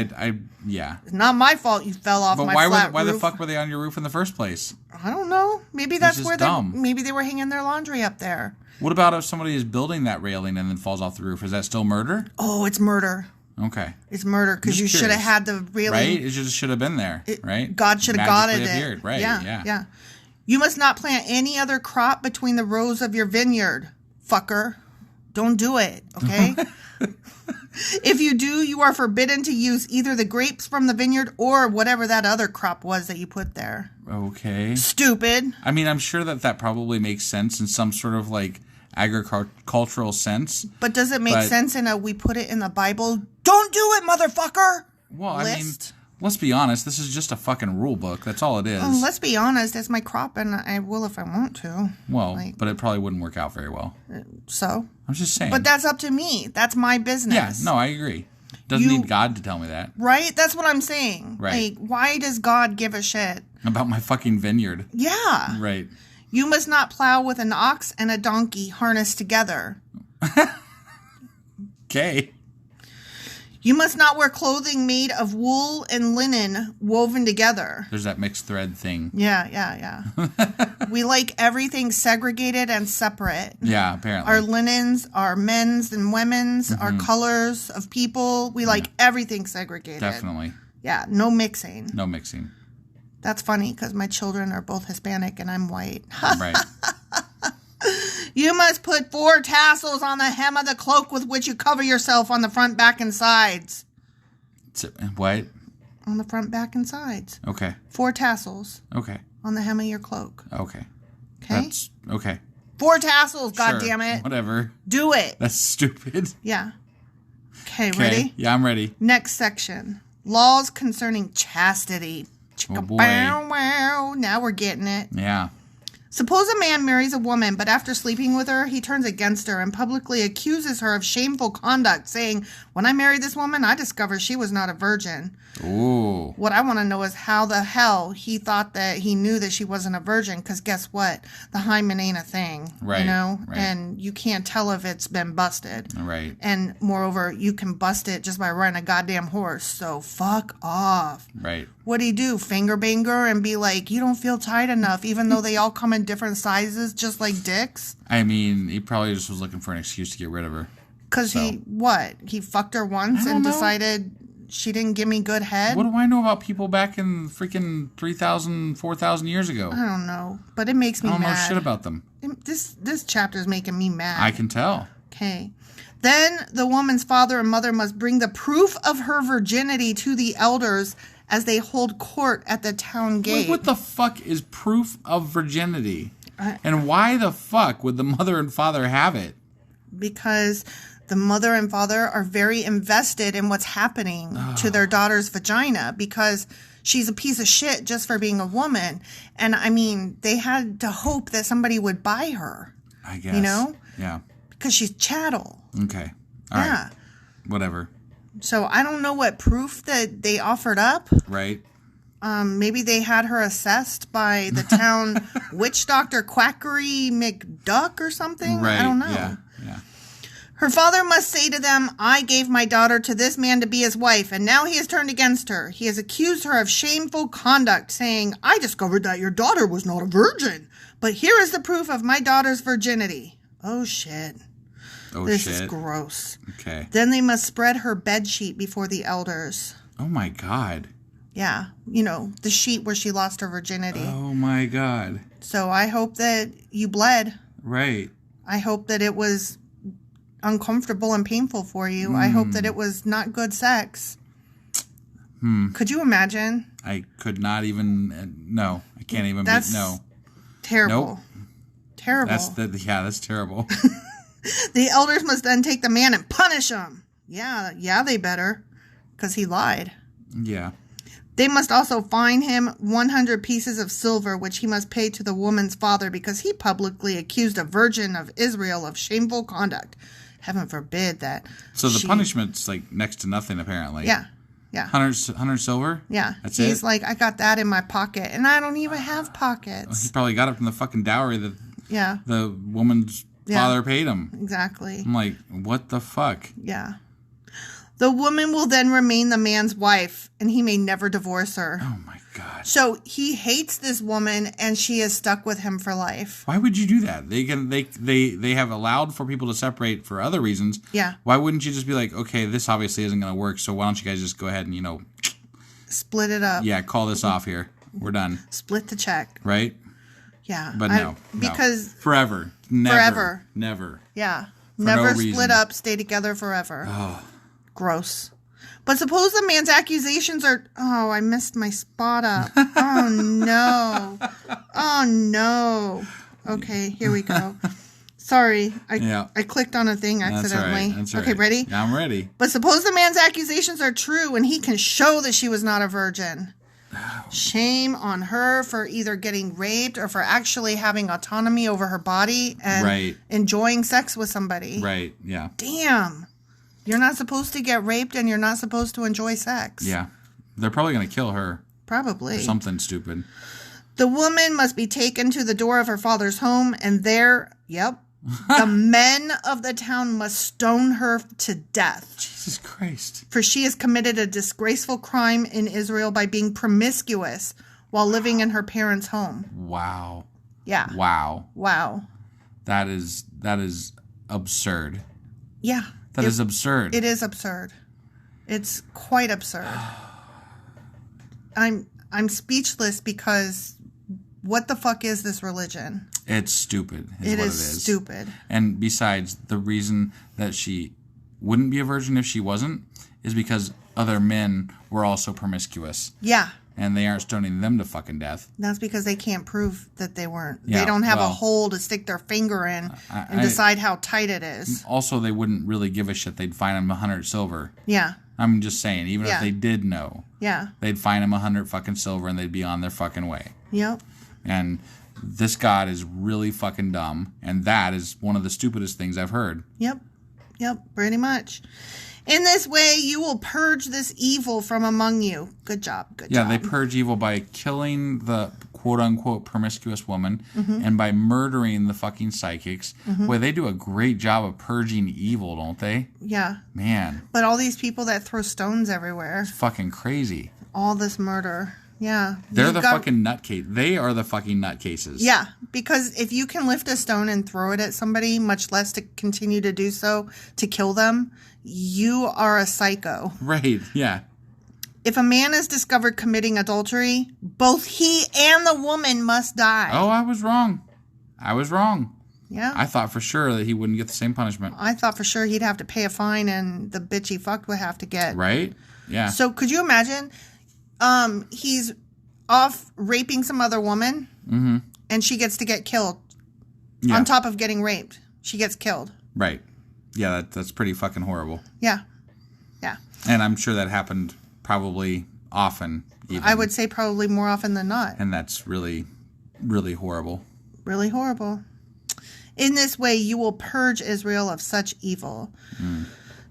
Speaker 2: Yeah.
Speaker 1: It's not my fault you fell off my flat roof.
Speaker 2: Why the fuck were they on your roof in the first place?
Speaker 1: I don't know. Maybe that's where maybe they were hanging their laundry up there.
Speaker 2: What about if somebody is building that railing and then falls off the roof? Is that still murder?
Speaker 1: Oh, it's murder.
Speaker 2: Okay.
Speaker 1: It's murder because you should have had the railing.
Speaker 2: Right? It just should have been there, right?
Speaker 1: God should have guarded it.
Speaker 2: Right, yeah.
Speaker 1: You must not plant any other crop between the rows of your vineyard, fucker. Don't do it, okay? If you do, you are forbidden to use either the grapes from the vineyard or whatever that other crop was that you put there.
Speaker 2: Okay.
Speaker 1: Stupid.
Speaker 2: I mean, I'm sure that probably makes sense in some sort of like agricultural sense.
Speaker 1: But does it make sense in we put it in the Bible? Don't do it, motherfucker!
Speaker 2: Well,
Speaker 1: list?
Speaker 2: I mean, let's be honest. This is just a fucking rule book. That's all it is.
Speaker 1: Let's be honest. It's my crop, and I will if I want to.
Speaker 2: Well, but it probably wouldn't work out very well.
Speaker 1: So?
Speaker 2: I'm just saying.
Speaker 1: But that's up to me. That's my business.
Speaker 2: Yeah, no, I agree. Doesn't need God to tell me that.
Speaker 1: Right? That's what I'm saying.
Speaker 2: Right.
Speaker 1: Like, why does God give a shit?
Speaker 2: About my fucking vineyard.
Speaker 1: Yeah.
Speaker 2: Right.
Speaker 1: You must not plow with an ox and a donkey harnessed together.
Speaker 2: Okay.
Speaker 1: You must not wear clothing made of wool and linen woven together.
Speaker 2: There's that mixed thread thing.
Speaker 1: Yeah. We like everything segregated and separate.
Speaker 2: Yeah, apparently.
Speaker 1: Our linens, our men's and women's, our colors of people. We like everything segregated.
Speaker 2: Definitely.
Speaker 1: Yeah, no mixing.
Speaker 2: No mixing.
Speaker 1: That's funny because my children are both Hispanic and I'm white.
Speaker 2: Right.
Speaker 1: You must put 4 tassels on the hem of the cloak with which you cover yourself on the front, back, and sides.
Speaker 2: What?
Speaker 1: On the front, back, and sides.
Speaker 2: Okay.
Speaker 1: 4 tassels.
Speaker 2: Okay.
Speaker 1: On the hem of your cloak.
Speaker 2: Okay.
Speaker 1: Okay?
Speaker 2: That's okay.
Speaker 1: 4 tassels,
Speaker 2: Sure.
Speaker 1: goddammit.
Speaker 2: Whatever.
Speaker 1: Do it.
Speaker 2: That's stupid.
Speaker 1: Yeah. Okay, ready?
Speaker 2: Yeah, I'm ready.
Speaker 1: Next section. Laws concerning chastity.
Speaker 2: Oh, boy.
Speaker 1: Wow. Now we're getting it.
Speaker 2: Yeah.
Speaker 1: Suppose a man marries a woman, but after sleeping with her, he turns against her and publicly accuses her of shameful conduct, saying, "When I married this woman, I discovered she was not a virgin."
Speaker 2: Ooh.
Speaker 1: What I want to know is how the hell he thought that he knew that she wasn't a virgin, because guess what? The hymen ain't a thing,
Speaker 2: right,
Speaker 1: you know?
Speaker 2: Right.
Speaker 1: And you can't tell if it's been busted.
Speaker 2: Right.
Speaker 1: And moreover, you can bust it just by riding a goddamn horse, so fuck off.
Speaker 2: Right.
Speaker 1: What'd he do? Finger banger and be like, you don't feel tight enough, even though they all come in different sizes, just like dicks?
Speaker 2: I mean, he probably just was looking for an excuse to get rid of her.
Speaker 1: Because he fucked her once and decided she didn't give me good head?
Speaker 2: What do I know about people back in freaking 3,000, 4,000 years ago?
Speaker 1: I don't know, but it makes me mad.
Speaker 2: I don't know shit about them.
Speaker 1: This chapter's making me mad.
Speaker 2: I can tell.
Speaker 1: Okay. Then the woman's father and mother must bring the proof of her virginity to the elders as they hold court at the town gate.
Speaker 2: What the fuck is proof of virginity? And why the fuck would the mother and father have it?
Speaker 1: Because the mother and father are very invested in what's happening to their daughter's vagina, because she's a piece of shit just for being a woman. And I mean, they had to hope that somebody would buy her.
Speaker 2: I guess.
Speaker 1: You know?
Speaker 2: Yeah.
Speaker 1: Because she's chattel.
Speaker 2: Okay. All right. Whatever.
Speaker 1: So I don't know what proof that they offered up.
Speaker 2: Right.
Speaker 1: maybe they had her assessed by the town witch doctor Quackery McDuck or something.
Speaker 2: Right.
Speaker 1: I don't know.
Speaker 2: Yeah.
Speaker 1: Her father must say to them, I gave my daughter to this man to be his wife, and now he has turned against her. He has accused her of shameful conduct, saying, I discovered that your daughter was not a virgin, but here is the proof of my daughter's virginity. Oh, shit. This is gross.
Speaker 2: Okay.
Speaker 1: Then they must spread her bed sheet before the elders.
Speaker 2: Oh, my God.
Speaker 1: Yeah. You know, the sheet where she lost her virginity.
Speaker 2: Oh, my God.
Speaker 1: So I hope that you bled.
Speaker 2: Right.
Speaker 1: I hope that it was uncomfortable and painful for you. I hope that it was not good sex. Could you imagine?
Speaker 2: I could not even. No, I can't even. No.
Speaker 1: Terrible.
Speaker 2: Nope.
Speaker 1: Terrible.
Speaker 2: That's terrible.
Speaker 1: The elders must then take the man and punish him. Yeah, they better, because he lied.
Speaker 2: Yeah.
Speaker 1: They must also fine him 100 pieces of silver, which he must pay to the woman's father, because he publicly accused a virgin of Israel of shameful conduct. Heaven forbid that.
Speaker 2: So the punishment's like next to nothing, apparently.
Speaker 1: Yeah.
Speaker 2: 100 silver?
Speaker 1: Yeah.
Speaker 2: That's
Speaker 1: He's like, I got that in my pocket, and I don't even have pockets.
Speaker 2: He probably got it from the fucking dowry that
Speaker 1: Yeah.
Speaker 2: the woman's father paid him.
Speaker 1: Exactly.
Speaker 2: I'm like, what the fuck?
Speaker 1: Yeah. The woman will then remain the man's wife, and he may never divorce her.
Speaker 2: Oh, my God.
Speaker 1: So he hates this woman, and she is stuck with him for life.
Speaker 2: Why would you do that? They have allowed for people to separate for other reasons.
Speaker 1: Yeah.
Speaker 2: Why wouldn't you just be like, okay, this obviously isn't going to work, so why don't you guys just go ahead and,
Speaker 1: split it up.
Speaker 2: Yeah, call this off here. We're done.
Speaker 1: Split the check.
Speaker 2: Right?
Speaker 1: Yeah.
Speaker 2: But no.
Speaker 1: Because...
Speaker 2: Forever. Never.
Speaker 1: Forever.
Speaker 2: Never.
Speaker 1: Yeah.
Speaker 2: For
Speaker 1: Never
Speaker 2: no
Speaker 1: split up, stay together forever.
Speaker 2: Oh.
Speaker 1: Gross. But suppose the man's accusations are... Oh, I messed my spot up. Oh, no. Oh, no. Okay, here we go. Sorry. I clicked on a thing accidentally.
Speaker 2: That's all right.
Speaker 1: Okay, ready?
Speaker 2: Yeah, I'm ready.
Speaker 1: But suppose the man's accusations are true and he can show that she was not a virgin. Shame on her for either getting raped or for actually having autonomy over her body and enjoying sex with somebody.
Speaker 2: Right, yeah.
Speaker 1: Damn. You're not supposed to get raped and you're not supposed to enjoy sex.
Speaker 2: Yeah. They're probably going to kill her.
Speaker 1: Probably.
Speaker 2: Or something stupid.
Speaker 1: The woman must be taken to the door of her father's home, and there, the men of the town must stone her to death.
Speaker 2: Jesus Christ.
Speaker 1: For she has committed a disgraceful crime in Israel by being promiscuous while living in her parents' home.
Speaker 2: Wow.
Speaker 1: Yeah.
Speaker 2: Wow. That is absurd.
Speaker 1: Yeah.
Speaker 2: That is absurd.
Speaker 1: It is absurd. It's quite absurd. I'm speechless because what the fuck is this religion?
Speaker 2: It's stupid.
Speaker 1: It is stupid.
Speaker 2: And besides, the reason that she wouldn't be a virgin if she wasn't is because other men were also promiscuous.
Speaker 1: Yeah.
Speaker 2: And they aren't stoning them to fucking death.
Speaker 1: That's because they can't prove that they weren't.
Speaker 2: Yeah,
Speaker 1: they don't have a hole to stick their finger in and decide how tight it is.
Speaker 2: Also, they wouldn't really give a shit. They'd fine them 100 silver.
Speaker 1: Yeah.
Speaker 2: I'm just saying, even if they did know, they'd fine them 100 fucking silver and they'd be on their fucking way.
Speaker 1: Yep.
Speaker 2: And this God is really fucking dumb, and that is one of the stupidest things I've heard.
Speaker 1: Yep, pretty much. In this way, you will purge this evil from among you. Good job.
Speaker 2: Yeah, they purge evil by killing the quote-unquote promiscuous woman and by murdering the fucking psychics. Boy, they do a great job of purging evil, don't they?
Speaker 1: Yeah.
Speaker 2: Man.
Speaker 1: But all these people that throw stones everywhere.
Speaker 2: It's fucking crazy.
Speaker 1: All this murder. Yeah.
Speaker 2: They're the fucking nutcase. They are the fucking nutcases.
Speaker 1: Yeah, because if you can lift a stone and throw it at somebody, much less to continue to do so to kill them, you are a psycho.
Speaker 2: Right, yeah.
Speaker 1: If a man is discovered committing adultery, both he and the woman must die.
Speaker 2: Oh, I was wrong.
Speaker 1: Yeah.
Speaker 2: I thought for sure that he wouldn't get the same punishment.
Speaker 1: I thought for sure he'd have to pay a fine and the bitch he fucked would have to get.
Speaker 2: Right? Yeah.
Speaker 1: So could you imagine... he's off raping some other woman, and she gets to get killed. Yeah. On top of getting raped, she gets killed.
Speaker 2: Right. Yeah, that's pretty fucking horrible.
Speaker 1: Yeah.
Speaker 2: And I'm sure that happened probably often. Even.
Speaker 1: I would say probably more often than not.
Speaker 2: And that's really, really horrible.
Speaker 1: Really horrible. In this way, you will purge Israel of such evil.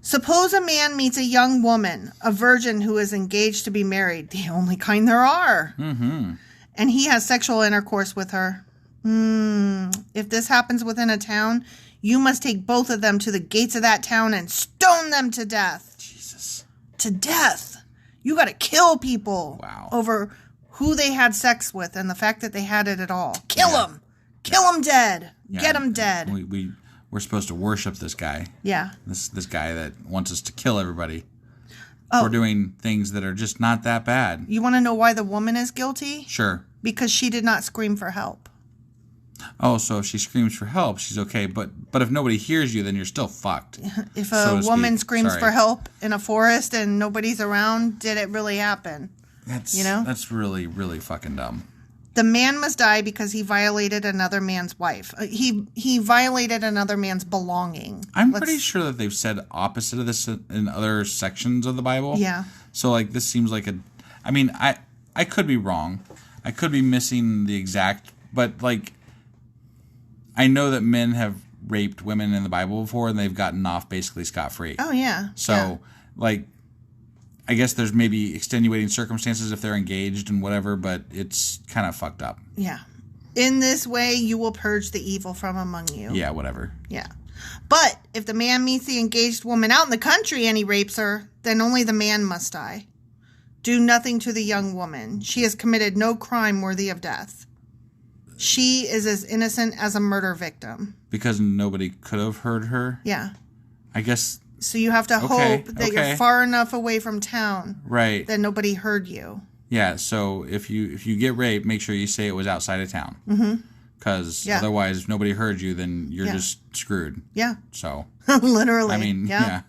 Speaker 1: Suppose a man meets a young woman, a virgin who is engaged to be married, the only kind there are, and he has sexual intercourse with her. If this happens within a town, you must take both of them to the gates of that town and stone them to death.
Speaker 2: Jesus.
Speaker 1: To death. You got to kill people over who they had sex with and the fact that they had it at all. Kill them. Kill them dead. Get them dead.
Speaker 2: We're supposed to worship this guy.
Speaker 1: Yeah.
Speaker 2: This guy that wants us to kill everybody. For doing things that are just not that bad.
Speaker 1: You want to know why the woman is guilty?
Speaker 2: Sure.
Speaker 1: Because she did not scream for help.
Speaker 2: Oh, so if she screams for help, she's okay. But if nobody hears you, then you're still fucked.
Speaker 1: If a woman screams for help in a forest and nobody's around, did it really happen?
Speaker 2: That's really, really fucking dumb.
Speaker 1: The man must die because he violated another man's wife. He violated another man's belonging.
Speaker 2: I'm pretty sure that they've said opposite of this in other sections of the Bible.
Speaker 1: Yeah.
Speaker 2: So, like, this seems like I could be wrong. I could be missing the exact, but, like, I know that men have raped women in the Bible before and they've gotten off basically scot-free.
Speaker 1: Oh, yeah.
Speaker 2: So, like, I guess there's maybe extenuating circumstances if they're engaged and whatever, but it's kind of fucked up.
Speaker 1: Yeah. In this way, you will purge the evil from among you.
Speaker 2: Yeah, whatever.
Speaker 1: Yeah. But if the man meets the engaged woman out in the country and he rapes her, then only the man must die. Do nothing to the young woman. She has committed no crime worthy of death. She is as innocent as a murder victim.
Speaker 2: Because nobody could have heard her?
Speaker 1: Yeah.
Speaker 2: I guess...
Speaker 1: So you have to hope that you're far enough away from town that nobody heard you.
Speaker 2: Yeah, so if you get raped, make sure you say it was outside of town. Because otherwise, if nobody heard you, then you're just screwed.
Speaker 1: Yeah.
Speaker 2: So.
Speaker 1: Literally.
Speaker 2: I mean, yeah.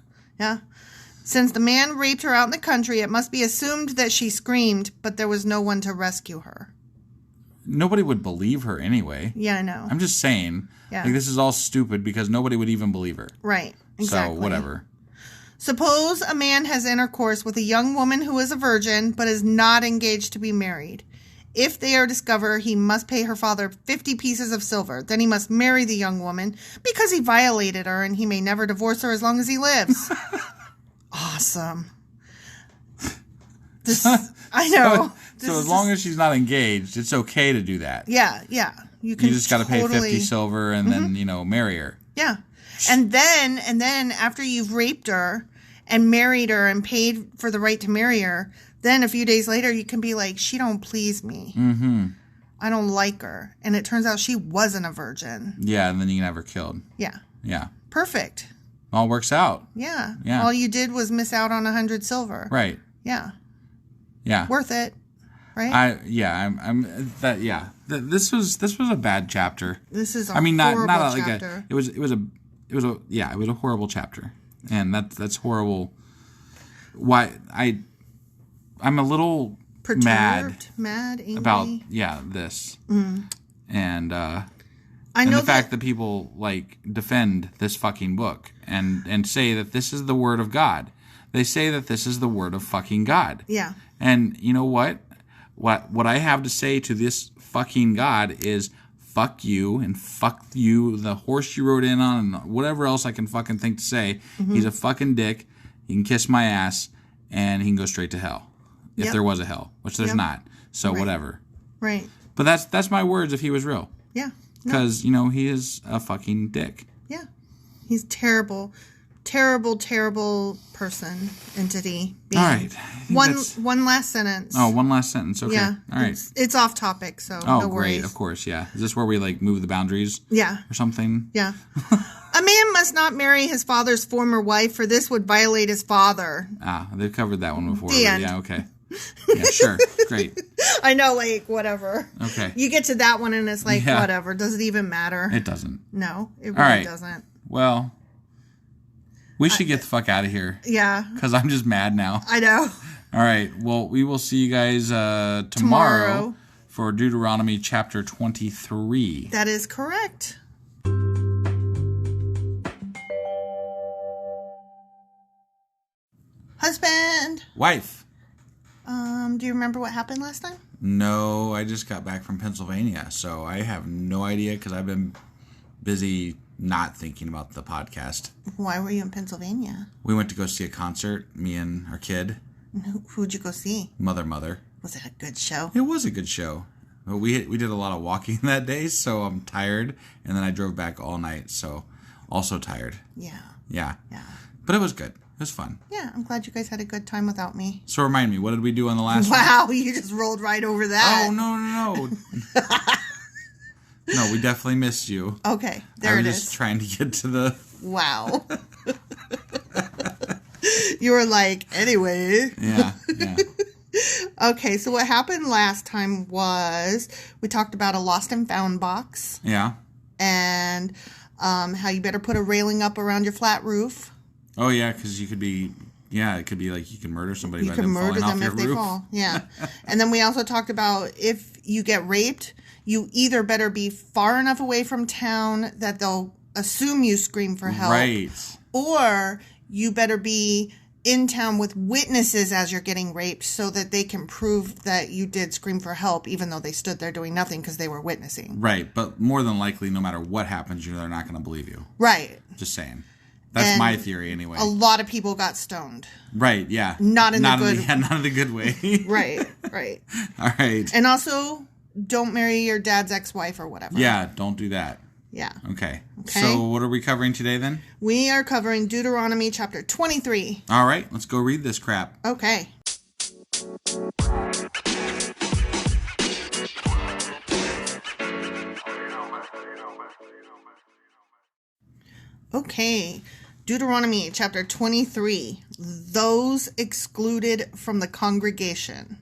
Speaker 1: Since the man raped her out in the country, it must be assumed that she screamed, but there was no one to rescue her.
Speaker 2: Nobody would believe her anyway.
Speaker 1: Yeah, I know.
Speaker 2: I'm just saying.
Speaker 1: Yeah.
Speaker 2: Like, this is all stupid because nobody would even believe her.
Speaker 1: Right. Exactly.
Speaker 2: So, whatever.
Speaker 1: Suppose a man has intercourse with a young woman who is a virgin, but is not engaged to be married. If they are discovered, he must pay her father 50 pieces of silver. Then he must marry the young woman because he violated her, and he may never divorce her as long as he lives. Awesome. I know.
Speaker 2: So as long as she's not engaged, it's okay to do that.
Speaker 1: Yeah. You
Speaker 2: just got to pay 50 silver and then, marry her.
Speaker 1: Yeah. And then after you've raped her and married her and paid for the right to marry her, then a few days later you can be like, she don't please me. I don't like her. And it turns out she wasn't a virgin.
Speaker 2: Yeah, and then you can have her killed.
Speaker 1: Yeah.
Speaker 2: Yeah.
Speaker 1: Perfect.
Speaker 2: All works out.
Speaker 1: Yeah. All you did was miss out on 100 silver.
Speaker 2: Right.
Speaker 1: Yeah.
Speaker 2: Yeah.
Speaker 1: Worth it. Right?
Speaker 2: This was a bad chapter.
Speaker 1: This is a horrible chapter.
Speaker 2: It was a horrible chapter. And that's horrible. Why I'm a little
Speaker 1: perturbed, angry
Speaker 2: about this. And I know the fact that people defend this fucking book and say that this is the word of God. They say that this is the word of fucking God.
Speaker 1: Yeah.
Speaker 2: And you know what? What I have to say to this fucking God is fuck you and fuck you, the horse you rode in on, and whatever else I can fucking think to say. He's a fucking dick. He can kiss my ass and he can go straight to hell. If there was a hell, which there's not. So whatever. Right. But that's my words if he was real. Yeah. Because, he is a fucking dick.
Speaker 1: Yeah. He's terrible. Terrible, terrible person, entity. Being.
Speaker 2: All right.
Speaker 1: One last sentence.
Speaker 2: Oh, one last sentence. Okay.
Speaker 1: Yeah.
Speaker 2: All right.
Speaker 1: It's off topic, so no worries.
Speaker 2: Great. Of course, yeah. Is this where we move the boundaries?
Speaker 1: Yeah.
Speaker 2: Or something?
Speaker 1: Yeah. A man must not marry his father's former wife, for this would violate his father.
Speaker 2: They've covered that one before.
Speaker 1: The end.
Speaker 2: Yeah, okay. Yeah, sure. Great.
Speaker 1: I know, whatever.
Speaker 2: Okay.
Speaker 1: You get to that one and it's whatever. Does it even matter?
Speaker 2: It doesn't.
Speaker 1: No, it really doesn't.
Speaker 2: Well, we should get the fuck out of here.
Speaker 1: Yeah.
Speaker 2: Because I'm just mad now.
Speaker 1: I know.
Speaker 2: All right. Well, we will see you guys tomorrow for Deuteronomy Chapter 23.
Speaker 1: That is correct. Husband.
Speaker 2: Wife.
Speaker 1: Do you remember what happened last time?
Speaker 2: No, I just got back from Pennsylvania, so I have no idea because I've been busy not thinking about the podcast.
Speaker 1: Why were you in Pennsylvania?
Speaker 2: We went to go see a concert, me and our kid.
Speaker 1: Who'd you go see?
Speaker 2: Mother.
Speaker 1: Was it a good show?
Speaker 2: It was a good show. We did a lot of walking that day, so I'm tired. And then I drove back all night, so also tired. Yeah. But it was good. It was fun.
Speaker 1: Yeah, I'm glad you guys had a good time without me.
Speaker 2: So remind me, what did we do on the last one?
Speaker 1: Wow, you just rolled right over that.
Speaker 2: Oh, no. No, we definitely missed you.
Speaker 1: Okay, there it is.
Speaker 2: I was just trying to get to the...
Speaker 1: Wow. You were like, anyway.
Speaker 2: Yeah.
Speaker 1: Okay, so what happened last time was we talked about a lost and found box.
Speaker 2: Yeah.
Speaker 1: And how you better put a railing up around your flat roof.
Speaker 2: Oh, yeah, because you could be... Yeah, it could be like you can murder somebody by
Speaker 1: them falling off your roof. You can murder them if they fall, yeah. And then we also talked about if you get raped, you either better be far enough away from town that they'll assume you scream for help.
Speaker 2: Right.
Speaker 1: Or you better be in town with witnesses as you're getting raped so that they can prove that you did scream for help even though they stood there doing nothing because they were witnessing.
Speaker 2: Right, but more than likely, no matter what happens, they're not going to believe you.
Speaker 1: Right.
Speaker 2: Just saying. That's my theory anyway.
Speaker 1: A lot of people got stoned.
Speaker 2: Right, yeah.
Speaker 1: Not in the
Speaker 2: good way.
Speaker 1: Right.
Speaker 2: All right.
Speaker 1: And also, don't marry your dad's ex-wife or whatever.
Speaker 2: Yeah, don't do that.
Speaker 1: Yeah.
Speaker 2: Okay. So what are we covering today then?
Speaker 1: We are covering Deuteronomy Chapter 23.
Speaker 2: All right, let's go read this crap.
Speaker 1: Okay. Okay. Deuteronomy Chapter 23. Those excluded from the congregation.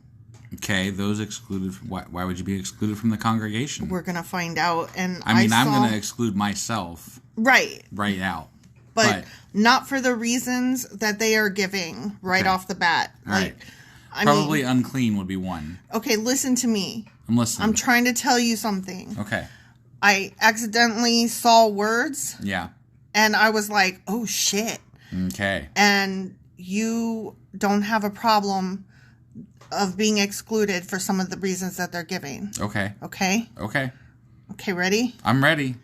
Speaker 2: Okay, those excluded. Why would you be excluded from the congregation?
Speaker 1: We're going to find out. And
Speaker 2: I'm going to exclude myself.
Speaker 1: Right
Speaker 2: out.
Speaker 1: But not for the reasons that they are giving off the bat.
Speaker 2: Right. Probably unclean would be one.
Speaker 1: Okay, listen to me.
Speaker 2: I'm listening.
Speaker 1: I'm trying to tell you something.
Speaker 2: Okay.
Speaker 1: I accidentally saw words.
Speaker 2: Yeah.
Speaker 1: And I was like, oh, shit.
Speaker 2: Okay.
Speaker 1: And you don't have a problem of being excluded for some of the reasons that they're giving.
Speaker 2: Okay.
Speaker 1: Okay?
Speaker 2: Okay.
Speaker 1: Okay, ready?
Speaker 2: I'm ready.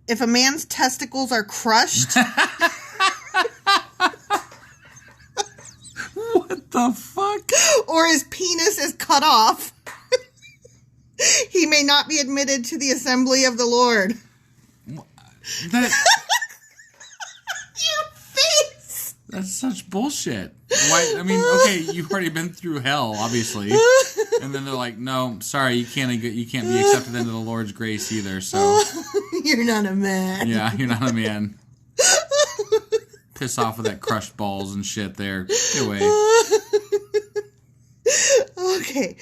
Speaker 1: If a man's testicles are crushed...
Speaker 2: What the fuck?
Speaker 1: Or his penis is cut off, he may not be admitted to the assembly of the Lord.
Speaker 2: That...
Speaker 1: Your face!
Speaker 2: That's such bullshit. Why? I mean, okay, you've already been through hell, obviously, and then they're like, "No, sorry, you can't be accepted into the Lord's grace either." So
Speaker 1: you're not a man.
Speaker 2: Yeah, you're not a man. Piss off with that crushed balls and shit. There, get away. Okay,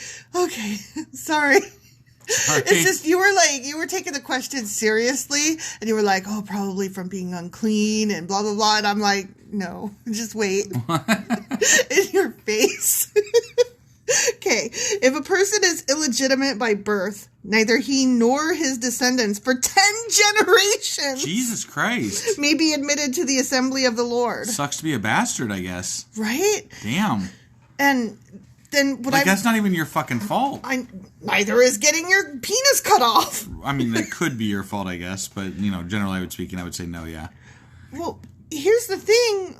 Speaker 2: sorry. It's just you were taking the question seriously, and you were like, "Oh, probably from being unclean and blah blah blah." And I'm like, "No, just wait." In your face. Okay, if a person is illegitimate by birth, neither he nor his descendants for 10 generations, Jesus Christ,
Speaker 1: may be admitted to the assembly of the Lord.
Speaker 2: Sucks to be a bastard, I guess.
Speaker 1: Right?
Speaker 2: Damn.
Speaker 1: And then
Speaker 2: that's not even your fucking fault.
Speaker 1: Neither is getting your penis cut off.
Speaker 2: I mean, that could be your fault, I guess, but generally I would say no. Yeah.
Speaker 1: Well, here's the thing,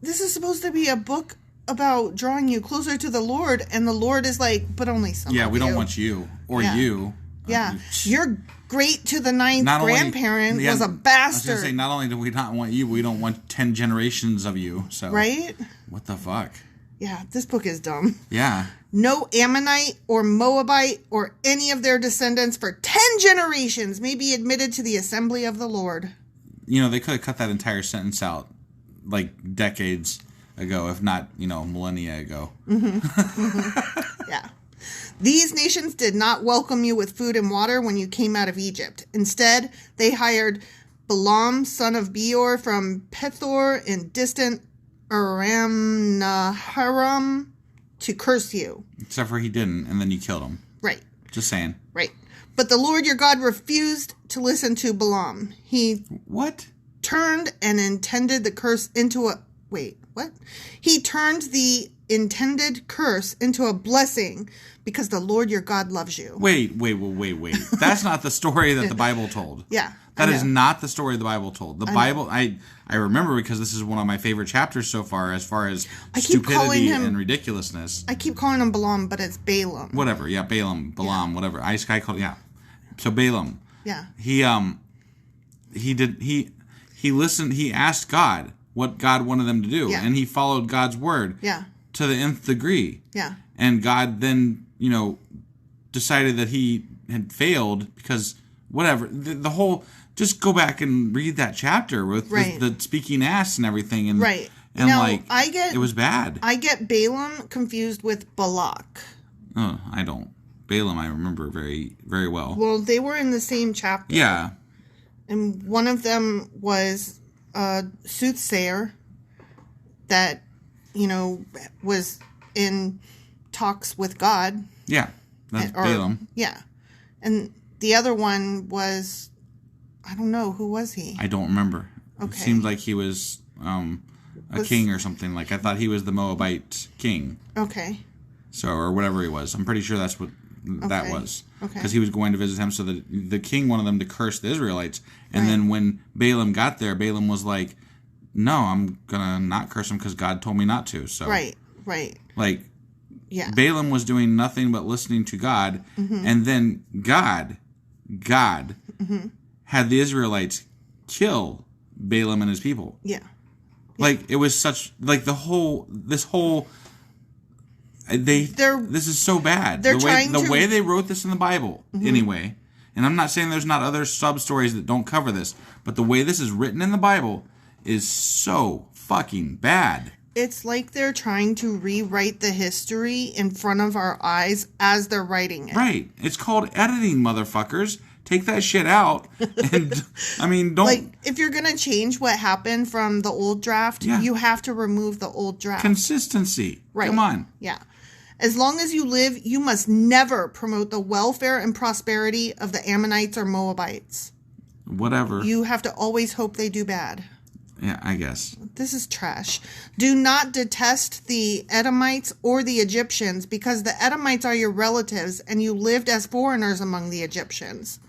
Speaker 1: this is supposed to be a book about drawing you closer to the Lord, and the Lord is like, but only some.
Speaker 2: Yeah, we don't want you or you.
Speaker 1: Yeah, your great to the ninth grandparent was a bastard. I was going to
Speaker 2: say, not only do we not want you, we don't want 10 generations of you. So
Speaker 1: right?
Speaker 2: What the fuck?
Speaker 1: Yeah, this book is dumb.
Speaker 2: Yeah.
Speaker 1: No Ammonite or Moabite or any of their descendants for 10 generations may be admitted to the assembly of the Lord.
Speaker 2: They could have cut that entire sentence out decades ago, if not, millennia ago.
Speaker 1: Mm-hmm. Mm-hmm. Yeah. These nations did not welcome you with food and water when you came out of Egypt. Instead, they hired Balaam, son of Beor, from Pethor in distant Aram Naharaim to curse you.
Speaker 2: Except for he didn't, and then you killed him.
Speaker 1: Right.
Speaker 2: Just saying.
Speaker 1: Right. But the Lord your God refused to listen to Balaam. He...
Speaker 2: What?
Speaker 1: Turned and intended the curse into a... Wait, what? what? He turned the intended curse into a blessing because the Lord your God loves you.
Speaker 2: Wait. That's not the story that the Bible told.
Speaker 1: Yeah.
Speaker 2: That is not the story the Bible told. The Bible, I remember because this is one of my favorite chapters so far as stupidity and ridiculousness.
Speaker 1: I keep calling him Balaam, but it's Balaam.
Speaker 2: Whatever, yeah, Balaam, whatever. I called, yeah. So Balaam.
Speaker 1: Yeah.
Speaker 2: He listened, he asked God what God wanted them to do, and he followed God's word to the nth degree.
Speaker 1: Yeah.
Speaker 2: And God then, decided that he had failed because whatever, the whole... Just go back and read that chapter with the speaking ass and everything. And, and now, it was bad.
Speaker 1: I get Balaam confused with Balak.
Speaker 2: Oh, I don't. Balaam, I remember very, very well.
Speaker 1: Well, they were in the same chapter.
Speaker 2: Yeah.
Speaker 1: And one of them was a soothsayer that, was in talks with God.
Speaker 2: Yeah. That's Balaam.
Speaker 1: Yeah. And the other one was... I don't know. Who was he?
Speaker 2: I don't remember.
Speaker 1: Okay.
Speaker 2: It seemed like he was a king or something. Like, I thought he was the Moabite king.
Speaker 1: Okay.
Speaker 2: So, or whatever he was. I'm pretty sure that's what that was.
Speaker 1: Okay.
Speaker 2: Because he was going to visit him, so that the king wanted them to curse the Israelites. And then when Balaam got there, Balaam was like, no, I'm going to not curse them because God told me not to. So
Speaker 1: Right.
Speaker 2: Like,
Speaker 1: yeah.
Speaker 2: Balaam was doing nothing but listening to God. Mm-hmm. And then God... Mm-hmm. had the Israelites kill Balaam and his people.
Speaker 1: Yeah.
Speaker 2: Like, it was such... Like, this is so bad. The way they wrote this in the Bible, anyway, and I'm not saying there's not other sub-stories that don't cover this, but the way this is written in the Bible is so fucking bad.
Speaker 1: It's like they're trying to rewrite the history in front of our eyes as they're writing it.
Speaker 2: Right. It's called editing, motherfuckers. Take that shit out. And, I mean, don't...
Speaker 1: Like, if you're going to change what happened from the old draft, you have to remove the old draft.
Speaker 2: Consistency.
Speaker 1: Right.
Speaker 2: Come on.
Speaker 1: Yeah. As long as you live, you must never promote the welfare and prosperity of the Ammonites or Moabites.
Speaker 2: Whatever.
Speaker 1: You have to always hope they do bad.
Speaker 2: Yeah, I guess.
Speaker 1: This is trash. Do not detest the Edomites or the Egyptians, because the Edomites are your relatives, and you lived as foreigners among the Egyptians.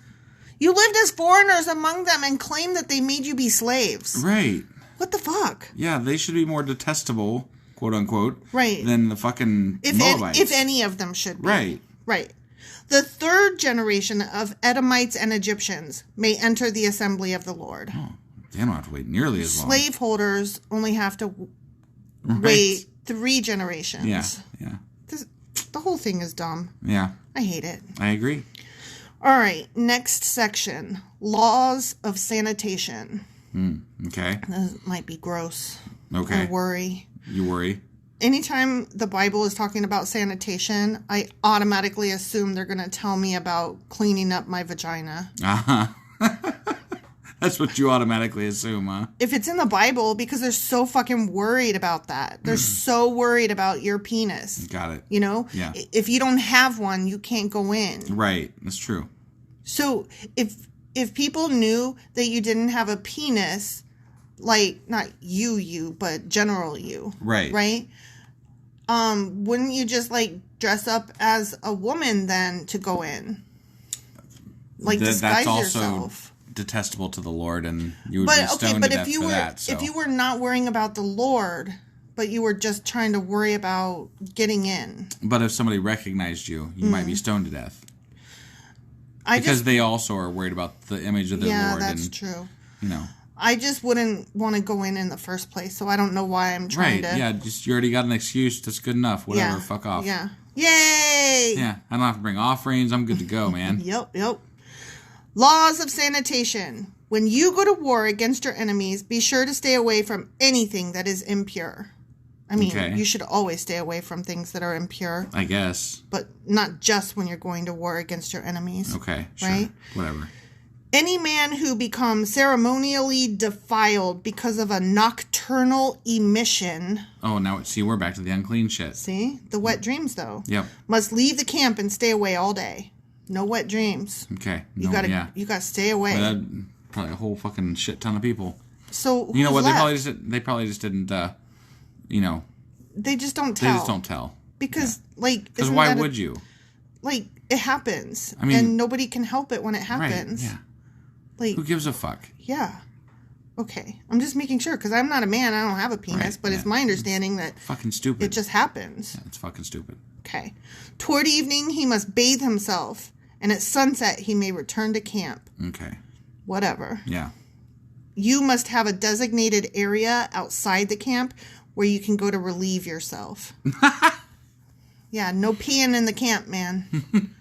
Speaker 1: You lived as foreigners among them and claimed that they made you be slaves.
Speaker 2: Right.
Speaker 1: What the fuck?
Speaker 2: Yeah, they should be more detestable, quote unquote,
Speaker 1: right,
Speaker 2: than the fucking Moabites.
Speaker 1: If any of them should be.
Speaker 2: Right.
Speaker 1: Right. The third generation of Edomites and Egyptians may enter the assembly of the Lord.
Speaker 2: Oh, they don't have to wait nearly as long.
Speaker 1: Slaveholders only have to wait 3 generations.
Speaker 2: Yeah.
Speaker 1: The whole thing is dumb.
Speaker 2: Yeah.
Speaker 1: I hate it.
Speaker 2: I agree.
Speaker 1: All right, next section. Laws of sanitation.
Speaker 2: Okay.
Speaker 1: This might be gross.
Speaker 2: Okay.
Speaker 1: I worry.
Speaker 2: You worry?
Speaker 1: Anytime the Bible is talking about sanitation, I automatically assume they're going to tell me about cleaning up my vagina.
Speaker 2: Uh-huh. That's what you automatically assume, huh?
Speaker 1: If it's in the Bible, because they're so fucking worried about that. They're so worried about your penis.
Speaker 2: Got it.
Speaker 1: You know?
Speaker 2: Yeah.
Speaker 1: If you don't have one, you can't go in.
Speaker 2: Right. That's true.
Speaker 1: So if people knew that you didn't have a penis, like, not you, but general you.
Speaker 2: Right.
Speaker 1: Right? Wouldn't you just, like, dress up as a woman then to go in? Like, disguise yourself.
Speaker 2: Detestable to the Lord, and you would be stoned to death for that. So.
Speaker 1: If you were not worrying about the Lord, but you were just trying to worry about getting in.
Speaker 2: But if somebody recognized you, you might be stoned to death. Because they also are worried about the image of their Lord.
Speaker 1: Yeah, that's true.
Speaker 2: You know.
Speaker 1: I just wouldn't want to go in the first place, so I don't know why I'm trying to...
Speaker 2: Right, yeah, you already got an excuse. That's good enough. Whatever, fuck off.
Speaker 1: Yeah. Yay!
Speaker 2: Yeah, I don't have to bring offerings. I'm good to go, man.
Speaker 1: Yep. Laws of sanitation. When you go to war against your enemies, be sure to stay away from anything that is impure. I mean, you should always stay away from things that are impure.
Speaker 2: I guess.
Speaker 1: But not just when you're going to war against your enemies.
Speaker 2: Okay, sure.
Speaker 1: Right?
Speaker 2: Whatever.
Speaker 1: Any man who becomes ceremonially defiled because of a nocturnal emission...
Speaker 2: Oh, now, see, we're back to the unclean shit.
Speaker 1: See? The wet dreams, though.
Speaker 2: Yep.
Speaker 1: Must leave the camp and stay away all day. No wet dreams.
Speaker 2: Okay.
Speaker 1: You gotta stay away.
Speaker 2: Well, that, probably a whole fucking shit ton of people.
Speaker 1: So
Speaker 2: you know what? They probably just didn't
Speaker 1: They just don't tell.
Speaker 2: They just don't tell.
Speaker 1: Because,
Speaker 2: Because why would you?
Speaker 1: It happens.
Speaker 2: I mean,
Speaker 1: and nobody can help it when it happens.
Speaker 2: Right, yeah. Who gives a fuck?
Speaker 1: Yeah. Okay. I'm just making sure, because I'm not a man. I don't have a penis, but it's my understanding that...
Speaker 2: Fucking stupid.
Speaker 1: It just happens.
Speaker 2: Yeah, it's fucking stupid.
Speaker 1: Okay. Toward evening, he must bathe himself, and at sunset, he may return to camp.
Speaker 2: Okay.
Speaker 1: Whatever.
Speaker 2: Yeah.
Speaker 1: You must have a designated area outside the camp where you can go to relieve yourself. Yeah, no peeing in the camp, man.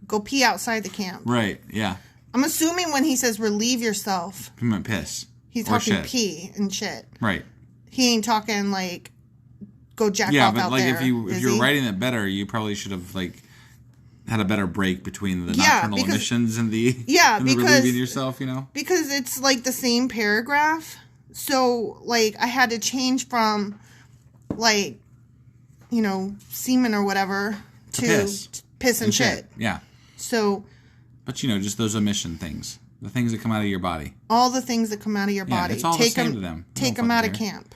Speaker 1: Go pee outside the camp.
Speaker 2: Right, yeah.
Speaker 1: I'm assuming when he says relieve yourself...
Speaker 2: He meant piss.
Speaker 1: He's talking pee and shit.
Speaker 2: Right.
Speaker 1: He ain't talking, go jack off out there.
Speaker 2: Yeah, but, if you're writing it better, you probably should have, had a better break between the nocturnal emissions and the...
Speaker 1: Yeah,
Speaker 2: and the relieving yourself,
Speaker 1: Because it's, the same paragraph. So, I had to change from, semen or whatever to piss and shit.
Speaker 2: Yeah.
Speaker 1: So...
Speaker 2: But, just those emission things. The things that come out of your body.
Speaker 1: All the things that come out of your body.
Speaker 2: It's all the same to them.
Speaker 1: Take them out of camp.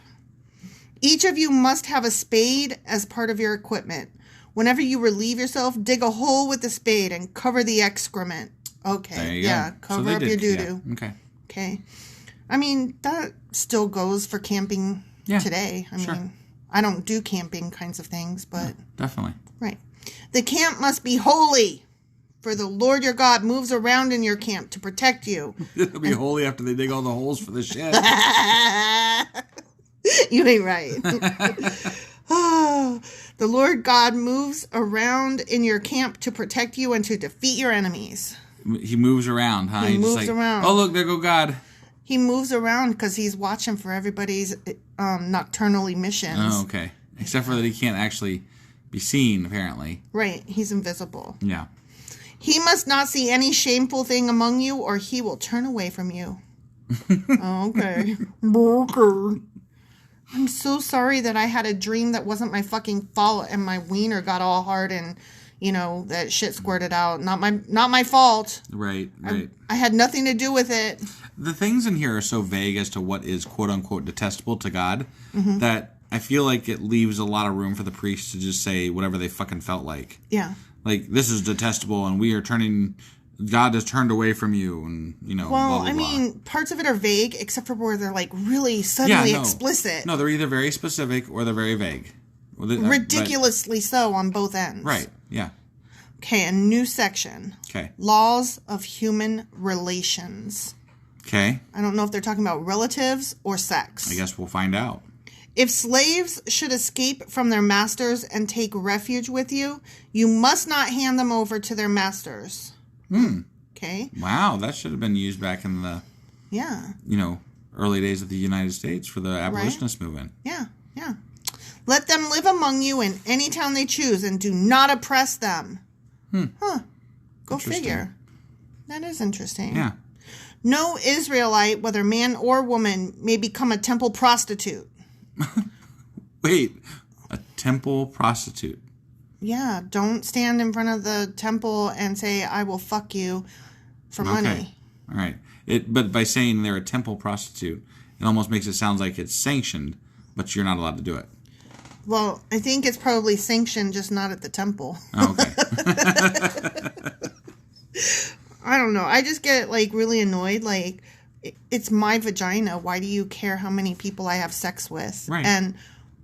Speaker 1: Each of you must have a spade as part of your equipment. Whenever you relieve yourself, dig a hole with the spade and cover the excrement. Okay.
Speaker 2: There you go.
Speaker 1: Cover up your doo-doo.
Speaker 2: Yeah. Okay.
Speaker 1: Okay. I mean, that still goes for camping today. I mean, I don't do camping kinds of things, but...
Speaker 2: Definitely.
Speaker 1: Right. The camp must be holy, for the Lord your God moves around in your camp to protect you.
Speaker 2: It'll be holy after they dig all the holes for the shed.
Speaker 1: You ain't right. The Lord God moves around in your camp to protect you and to defeat your enemies.
Speaker 2: He moves around, huh?
Speaker 1: He moves around.
Speaker 2: Oh, look, there go God.
Speaker 1: He moves around because he's watching for everybody's nocturnal emissions.
Speaker 2: Oh, okay. Except for that he can't actually be seen, apparently.
Speaker 1: Right. He's invisible.
Speaker 2: Yeah.
Speaker 1: He must not see any shameful thing among you, or he will turn away from you. Okay. Okay. I'm so sorry that I had a dream that wasn't my fucking fault and my wiener got all hard and, that shit squirted out. Not my fault.
Speaker 2: Right.
Speaker 1: I had nothing to do with it.
Speaker 2: The things in here are so vague as to what is quote-unquote detestable to God that I feel like it leaves a lot of room for the priests to just say whatever they fucking felt like.
Speaker 1: Yeah.
Speaker 2: This is detestable and God has turned away from you and,
Speaker 1: Well,
Speaker 2: blah, blah,
Speaker 1: I mean, parts of it are vague except for where they're really suddenly explicit.
Speaker 2: No, they're either very specific or they're very vague.
Speaker 1: Ridiculously so on both ends.
Speaker 2: Right, yeah.
Speaker 1: Okay, a new section.
Speaker 2: Okay.
Speaker 1: Laws of human relations.
Speaker 2: Okay.
Speaker 1: I don't know if they're talking about relatives or sex.
Speaker 2: I guess we'll find out.
Speaker 1: If slaves should escape from their masters and take refuge with you, you must not hand them over to their masters. Okay.
Speaker 2: Wow, that should have been used back in the early days of the United States for the abolitionist movement.
Speaker 1: Yeah. Let them live among you in any town they choose and do not oppress them. Huh. Go figure. That is interesting.
Speaker 2: Yeah.
Speaker 1: No Israelite, whether man or woman, may become a temple prostitute.
Speaker 2: Wait, a temple prostitute?
Speaker 1: Yeah, don't stand in front of the temple and say, I will fuck you for money.
Speaker 2: All right. But by saying they're a temple prostitute, it almost makes it sound like it's sanctioned, but you're not allowed to do it.
Speaker 1: Well, I think it's probably sanctioned, just not at the temple.
Speaker 2: Oh, okay.
Speaker 1: I don't know. I just get, really annoyed. It's my vagina. Why do you care how many people I have sex with?
Speaker 2: Right.
Speaker 1: And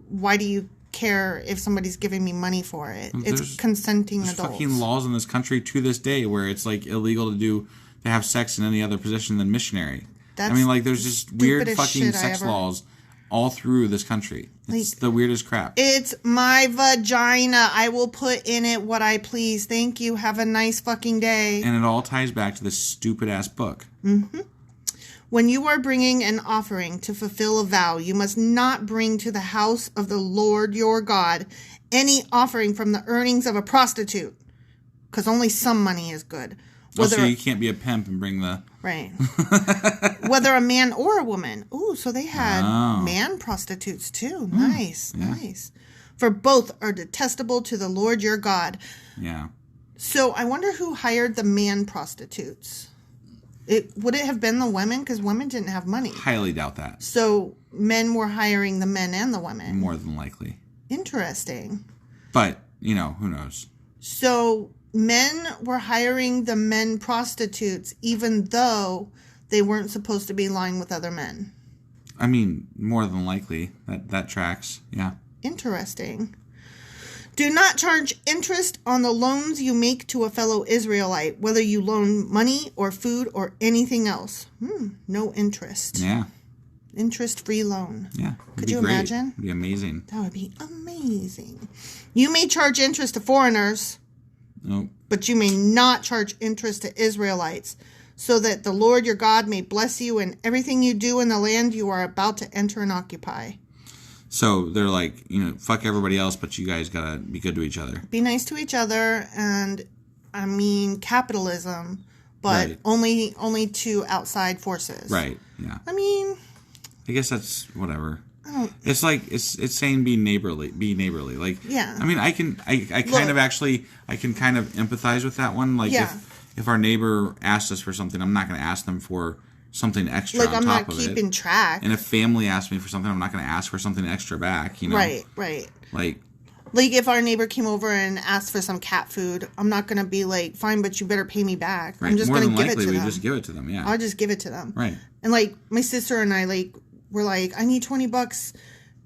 Speaker 1: why do you care if somebody's giving me money for it? It's consenting adults.
Speaker 2: There's fucking laws in this country to this day where it's illegal to have sex in any other position than missionary. There's just weird fucking sex laws all through this country. It's the weirdest crap.
Speaker 1: It's my vagina. I will put in it what I please. Thank you. Have a nice fucking day.
Speaker 2: And it all ties back to this stupid ass book.
Speaker 1: Mm-hmm. When you are bringing an offering to fulfill a vow, you must not bring to the house of the Lord your God any offering from the earnings of a prostitute, because only some money is good.
Speaker 2: So you can't be a pimp and bring the...
Speaker 1: Right. Whether a man or a woman. Ooh, so they had man prostitutes too. Nice. For both are detestable to the Lord your God.
Speaker 2: Yeah.
Speaker 1: So I wonder who hired the man prostitutes. Would it have been the women? Because women didn't have money.
Speaker 2: Highly doubt that.
Speaker 1: So men were hiring the men and the women.
Speaker 2: More than likely.
Speaker 1: Interesting.
Speaker 2: But, you know, who knows?
Speaker 1: So men were hiring the men prostitutes even though they weren't supposed to be lying with other men.
Speaker 2: I mean, more than likely. That tracks. Yeah.
Speaker 1: Interesting. Do not charge interest on the loans you make to a fellow Israelite, whether you loan money or food or anything else. No interest.
Speaker 2: Yeah.
Speaker 1: Interest-free loan.
Speaker 2: Yeah.
Speaker 1: Could you imagine?
Speaker 2: It'd be amazing.
Speaker 1: That would be amazing. You may charge interest to foreigners,
Speaker 2: Nope.
Speaker 1: but you may not charge interest to Israelites, so that the Lord your God may bless you in everything you do in the land you are about to enter and occupy.
Speaker 2: So they're like, you know, fuck everybody else, but you guys gotta be good to each other.
Speaker 1: Be nice to each other, and I mean capitalism, but
Speaker 2: Right.
Speaker 1: only to outside forces.
Speaker 2: Right. Yeah.
Speaker 1: I mean,
Speaker 2: I guess that's whatever. It's like it's saying be neighborly. Be neighborly. Like,
Speaker 1: yeah.
Speaker 2: I mean, I can kind of empathize with that one. Like,
Speaker 1: yeah.
Speaker 2: if our neighbor asks us for something, I'm not going to ask them for something extra
Speaker 1: like
Speaker 2: on
Speaker 1: I'm
Speaker 2: top
Speaker 1: not
Speaker 2: of it.
Speaker 1: keeping track.
Speaker 2: And if family asks me for something, I'm not going to ask for something extra back. You know.
Speaker 1: Right.
Speaker 2: Like
Speaker 1: if our neighbor came over and asked for some cat food, I'm not going to be like, fine, but you better pay me back.
Speaker 2: Right.
Speaker 1: I'm just going to give it to them.
Speaker 2: More than likely, we just give it to them. Yeah.
Speaker 1: I'll just give it to them.
Speaker 2: Right.
Speaker 1: And like my sister and I we're like, I need $20.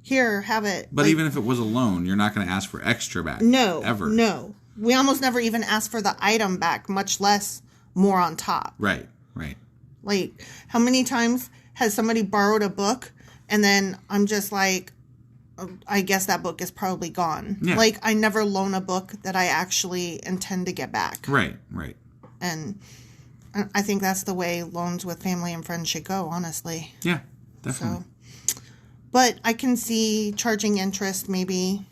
Speaker 1: Here, have it.
Speaker 2: But even if it was a loan, you're not going to ask for extra back.
Speaker 1: No.
Speaker 2: Ever.
Speaker 1: No. We almost never even ask for the item back, much less more on top.
Speaker 2: Right.
Speaker 1: Like, how many times has somebody borrowed a book and then I'm just like, I guess that book is probably gone.
Speaker 2: Yeah.
Speaker 1: Like, I never loan a book that I actually intend to get back.
Speaker 2: Right.
Speaker 1: And I think that's the way loans with family and friends should go, honestly.
Speaker 2: Yeah, definitely.
Speaker 1: But I can see charging interest maybe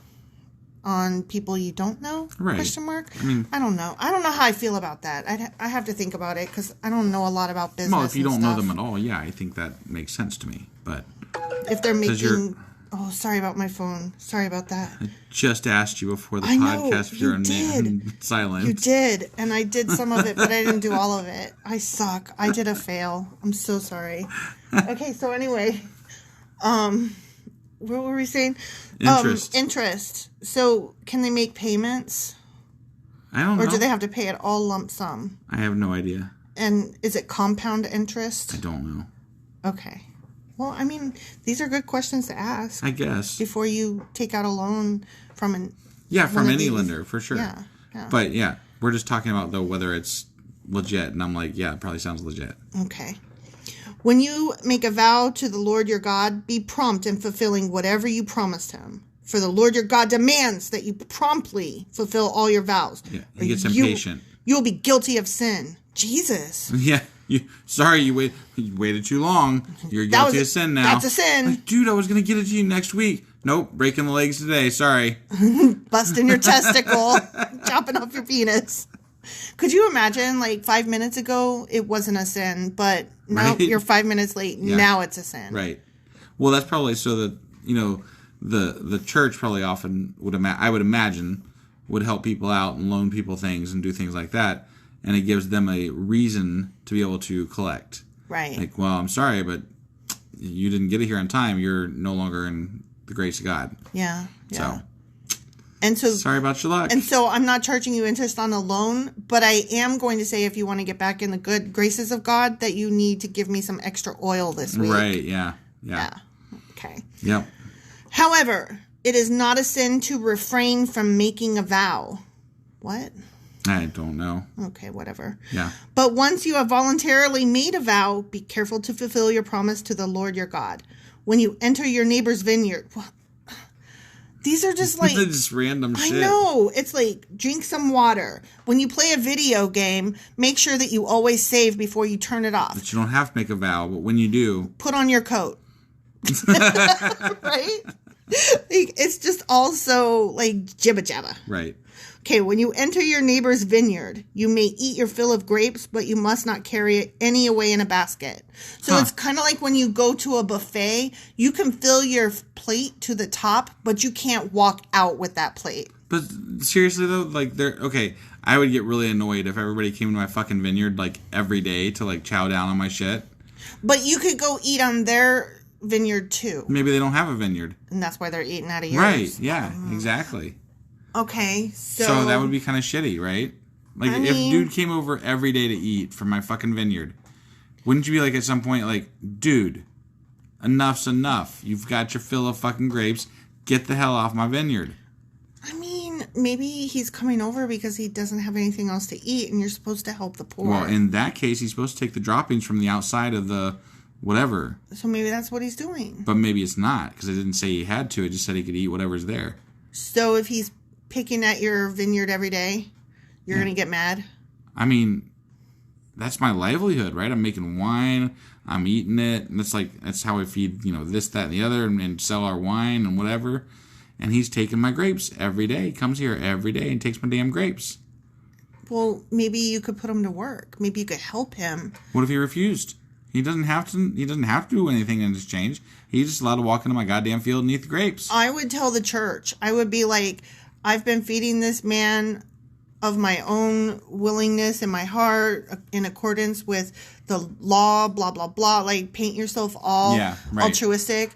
Speaker 1: on people you don't know?
Speaker 2: Right.
Speaker 1: Question mark?
Speaker 2: I mean,
Speaker 1: I don't know. I don't know how I feel about that. I have to think about it because I don't know a lot about business.
Speaker 2: Well, if you don't know them at all, yeah, I think that makes sense to me. But
Speaker 1: if they're making... Oh, sorry about my phone. Sorry about that.
Speaker 2: I just asked you before the podcast if you're on silent.
Speaker 1: You did. And I did some of it, but I didn't do all of it. I suck. I did a fail. I'm so sorry. Okay, so anyway... what were we saying? Interest. So, can they make payments?
Speaker 2: I don't know.
Speaker 1: Or do they have to pay it all lump sum?
Speaker 2: I have no idea.
Speaker 1: And is it compound interest?
Speaker 2: I don't know.
Speaker 1: Okay. Well, I mean, these are good questions to ask.
Speaker 2: I guess.
Speaker 1: Before you take out a loan from an...
Speaker 2: Yeah, from any lender, for sure.
Speaker 1: Yeah.
Speaker 2: But, yeah, we're just talking about, though, whether it's legit. And I'm like, yeah, it probably sounds legit.
Speaker 1: Okay. When you make a vow to the Lord your God, be prompt in fulfilling whatever you promised him. For the Lord your God demands that you promptly fulfill all your vows.
Speaker 2: Yeah, he gets impatient.
Speaker 1: You'll be guilty of sin. Jesus.
Speaker 2: Yeah. You waited too long. You're guilty of sin now.
Speaker 1: That's a sin.
Speaker 2: Like, dude, I was going to get it to you next week. Nope, breaking the legs today. Sorry.
Speaker 1: Busting your testicle. Chopping off your penis. Could you imagine, 5 minutes ago, it wasn't a sin, but now you're 5 minutes late. Yeah. Now it's a sin.
Speaker 2: Right. Well, that's probably so that, the church probably often I would imagine, would help people out and loan people things and do things like that. And it gives them a reason to be able to collect.
Speaker 1: Right.
Speaker 2: Like, well, I'm sorry, but you didn't get it here on time. You're no longer in the grace of God.
Speaker 1: Yeah.
Speaker 2: So.
Speaker 1: And so,
Speaker 2: sorry about your luck.
Speaker 1: And so I'm not charging you interest on a loan, but I am going to say if you want to get back in the good graces of God, that you need to give me some extra oil this week.
Speaker 2: Right, yeah.
Speaker 1: Okay.
Speaker 2: Yep.
Speaker 1: However, it is not a sin to refrain from making a vow. What?
Speaker 2: I don't know.
Speaker 1: Okay, whatever.
Speaker 2: Yeah.
Speaker 1: But once you have voluntarily made a vow, be careful to fulfill your promise to the Lord your God. When you enter your neighbor's vineyard... These are just
Speaker 2: just random shit.
Speaker 1: I know. It's like, drink some water. When you play a video game, make sure that you always save before you turn it off.
Speaker 2: But you don't have to make a vow, but when you do...
Speaker 1: Put on your coat. Right? It's just also jibba jabba.
Speaker 2: Right.
Speaker 1: Okay, when you enter your neighbor's vineyard, you may eat your fill of grapes, but you must not carry any away in a basket. So It's kind of like when you go to a buffet, you can fill your plate to the top, but you can't walk out with that plate.
Speaker 2: But seriously though, I would get really annoyed if everybody came to my fucking vineyard every day to chow down on my shit.
Speaker 1: But you could go eat on their vineyard too.
Speaker 2: Maybe they don't have a vineyard.
Speaker 1: And that's why they're eating out of yours.
Speaker 2: Right, yeah, exactly.
Speaker 1: Okay,
Speaker 2: so that would be kind of shitty, right? Like, if dude came over every day to eat from my fucking vineyard, wouldn't you be like at some point like, dude, enough's enough. You've got your fill of fucking grapes. Get the hell off my vineyard.
Speaker 1: I mean, maybe he's coming over because he doesn't have anything else to eat and you're supposed to help the poor.
Speaker 2: Well, in that case, he's supposed to take the droppings from the outside of the whatever.
Speaker 1: So maybe that's what he's doing.
Speaker 2: But maybe it's not, because it didn't say he had to. It just said he could eat whatever's there.
Speaker 1: So if he's picking at your vineyard every day, you're going to get mad?
Speaker 2: I mean, that's my livelihood, right? I'm making wine, I'm eating it, and that's how I feed, this, that, and the other, and sell our wine and whatever. And he's taking my grapes every day. He comes here every day and takes my damn grapes.
Speaker 1: Well, maybe you could put him to work. Maybe you could help him.
Speaker 2: What if he refused? He doesn't have to do anything in exchange. He's just allowed to walk into my goddamn field and eat the grapes.
Speaker 1: I would tell the church. I would be like, I've been feeding this man of my own willingness in my heart in accordance with the law, blah, blah, blah. Like, paint yourself all altruistic.